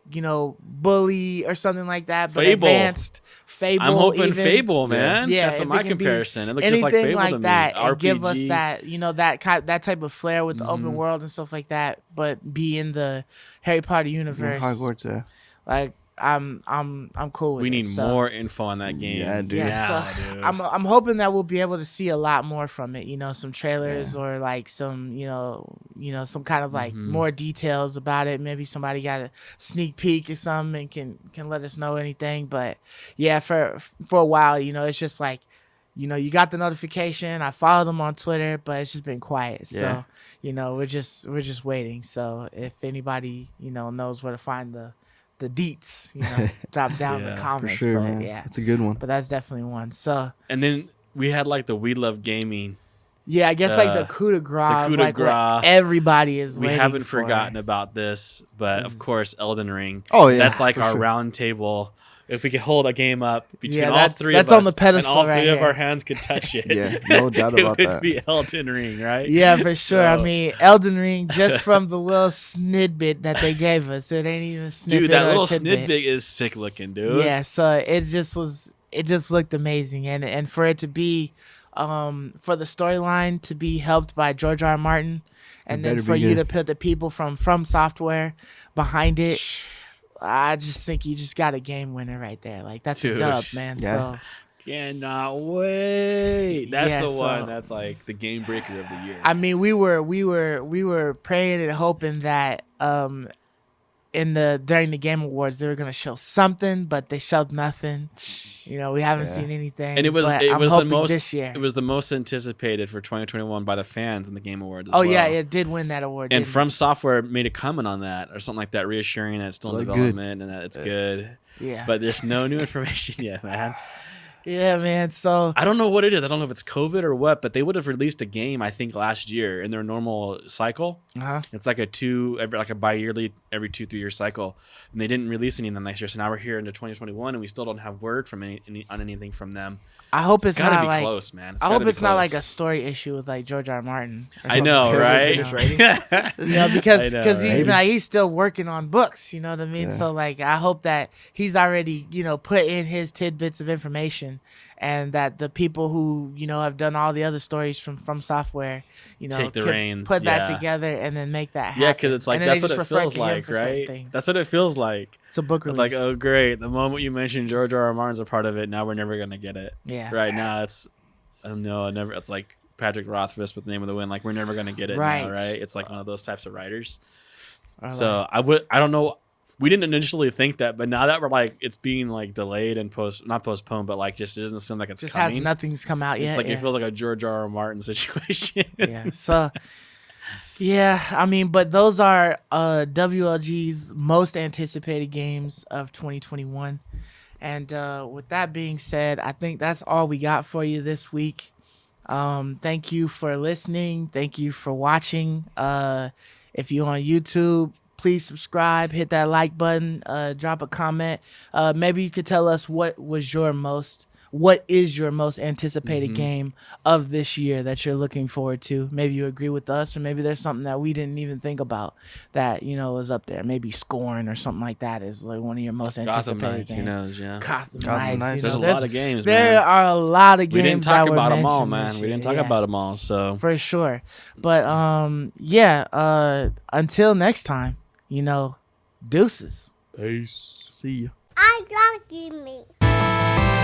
Bully or something like that, but
Fable.
advanced Fable.
I'm hoping
even.
Fable, man.
Yeah,
That's
if
my
it can be
comparison. It looks just like
anything
Fable
like
to me.
that and
RPG.
give us that type of flair with the open world and stuff like that, but be in the Harry Potter universe.
Hogwarts, yeah.
Like I'm cool with
We
it.
need
So,
more info on that game.
Yeah, dude.
Yeah,
Now,
so
dude.
I'm hoping that we'll be able to see a lot more from it. Some trailers or like some some kind of like more details about it. Maybe somebody got a sneak peek or something and can let us know anything. But yeah, for a while, it's just like you got the notification. I followed them on Twitter, but it's just been quiet.
Yeah.
So we're just waiting. So if anybody knows where to find the deets, drop down in
Yeah,
the
for
For
comments.
sure,
but
man.
yeah,
That's a good one.
but that's definitely one. So
And then we had like the We Love Gaming.
yeah, I guess like the coup de grace,
coup de
like
grace.
what everybody is
We
waiting
haven't
for.
forgotten about this, but
This
of
is-
course, Elden Ring.
Oh, yeah,
That's like
for
our
sure.
round table. If we could hold a game up between
Yeah,
all
that's-
three
that's
of us,
on the pedestal
and all
right
three of
here.
our hands could touch it.
Yeah, no doubt about
it
that.
would be Elden Ring, right?
Yeah, for sure. I
So-
mean, Elden Ring, just from the little snippet that they gave us, it ain't even a snippet.
Dude, that
or a
little
tidbit.
snippet is sick looking, dude.
Yeah, so it just looked amazing, and for it to be, for the storyline to be helped by George R. R. Martin, and then
better
for
be
you to
good.
put the people from Software behind it. I just think you just got a game winner right there. Like that's
Dude,
a dub, man.
yeah.
So
Cannot wait. That's
Yeah,
the
so-
one that's like the game breaker of the year.
I mean, we were praying and hoping that during the Game Awards they were gonna show something, but they showed nothing. You know, we haven't
Yeah.
seen anything.
And it was
but
it
I'm
was the
hoping
most
this year.
it was the most anticipated for 2021 by the fans in the Game Awards. As
Oh
well.
yeah, it did win that award.
And
didn't
From
it?
Software made a comment on that or something like that, reassuring that it's still in
Look good.
development and that it's good.
Yeah,
But there's no new information yet, man.
yeah, man. So
I don't know what it is. I don't know if it's COVID or what, but they would have released a game I think last year in their normal cycle. It's like a bi-yearly, every 2-3 year cycle, and they didn't release anything last year. So now we're here into 2021, and we still don't have word from anything from them.
I hope it's
gotta
not
be
like
close, man.
I hope it's not like a
close.
story issue with like George R. R. Martin. Or
I know,
something.
right?
You know, because
I know, right?
he's still working on books. You know what I mean?
Yeah.
So like, I hope that he's already put in his tidbits of information, and that the people who have done all the other stories from Software,
Take the
could
reins,
put that
yeah.
together, and then make that happen.
Yeah, because it's like
And then
that's
they
what
just
it
refer
feels
to him
like,
for certain
right?
things.
That's what it feels like.
It's a book
I'm
release.
like, oh great, the moment you mentioned George R. R. Martin's a part of it, now we're never gonna get it.
Yeah.
Right now, it's no, never. It's like Patrick Rothfuss with Name of the Wind. Like we're never gonna get it
Right.
now, right? It's like one of those types of writers.
Or
So I don't know. We didn't initially think that, but now that we're like, it's being like delayed and not postponed, but like just it doesn't seem like it's
just
coming.
has nothing's come out yet.
It's like
yeah.
it feels like a George R. R. Martin situation.
Yeah. So, yeah, I mean, but those are WLG's most anticipated games of 2021. And with that being said, I think that's all we got for you this week. Thank you for listening. Thank you for watching. If you're on YouTube, please subscribe, hit that like button, drop a comment. Maybe you could tell us what is your most anticipated game of this year that you're looking forward to. Maybe you agree with us, or maybe there's something that we didn't even think about that was up there. Maybe Scorn or something like that is like one of your most
Gotham
anticipated
Knights, who
games.
knows? Yeah.
Gotham
Gotham
Knights.
Knights.
There's a
there's-
lot of games,
There
man.
are a lot of games.
We didn't talk
that were
about them all,
mentioned
man.
this
We didn't
year.
talk about them all. So
For sure. But until next time, deuces.
peace.
See ya.
I love you, me.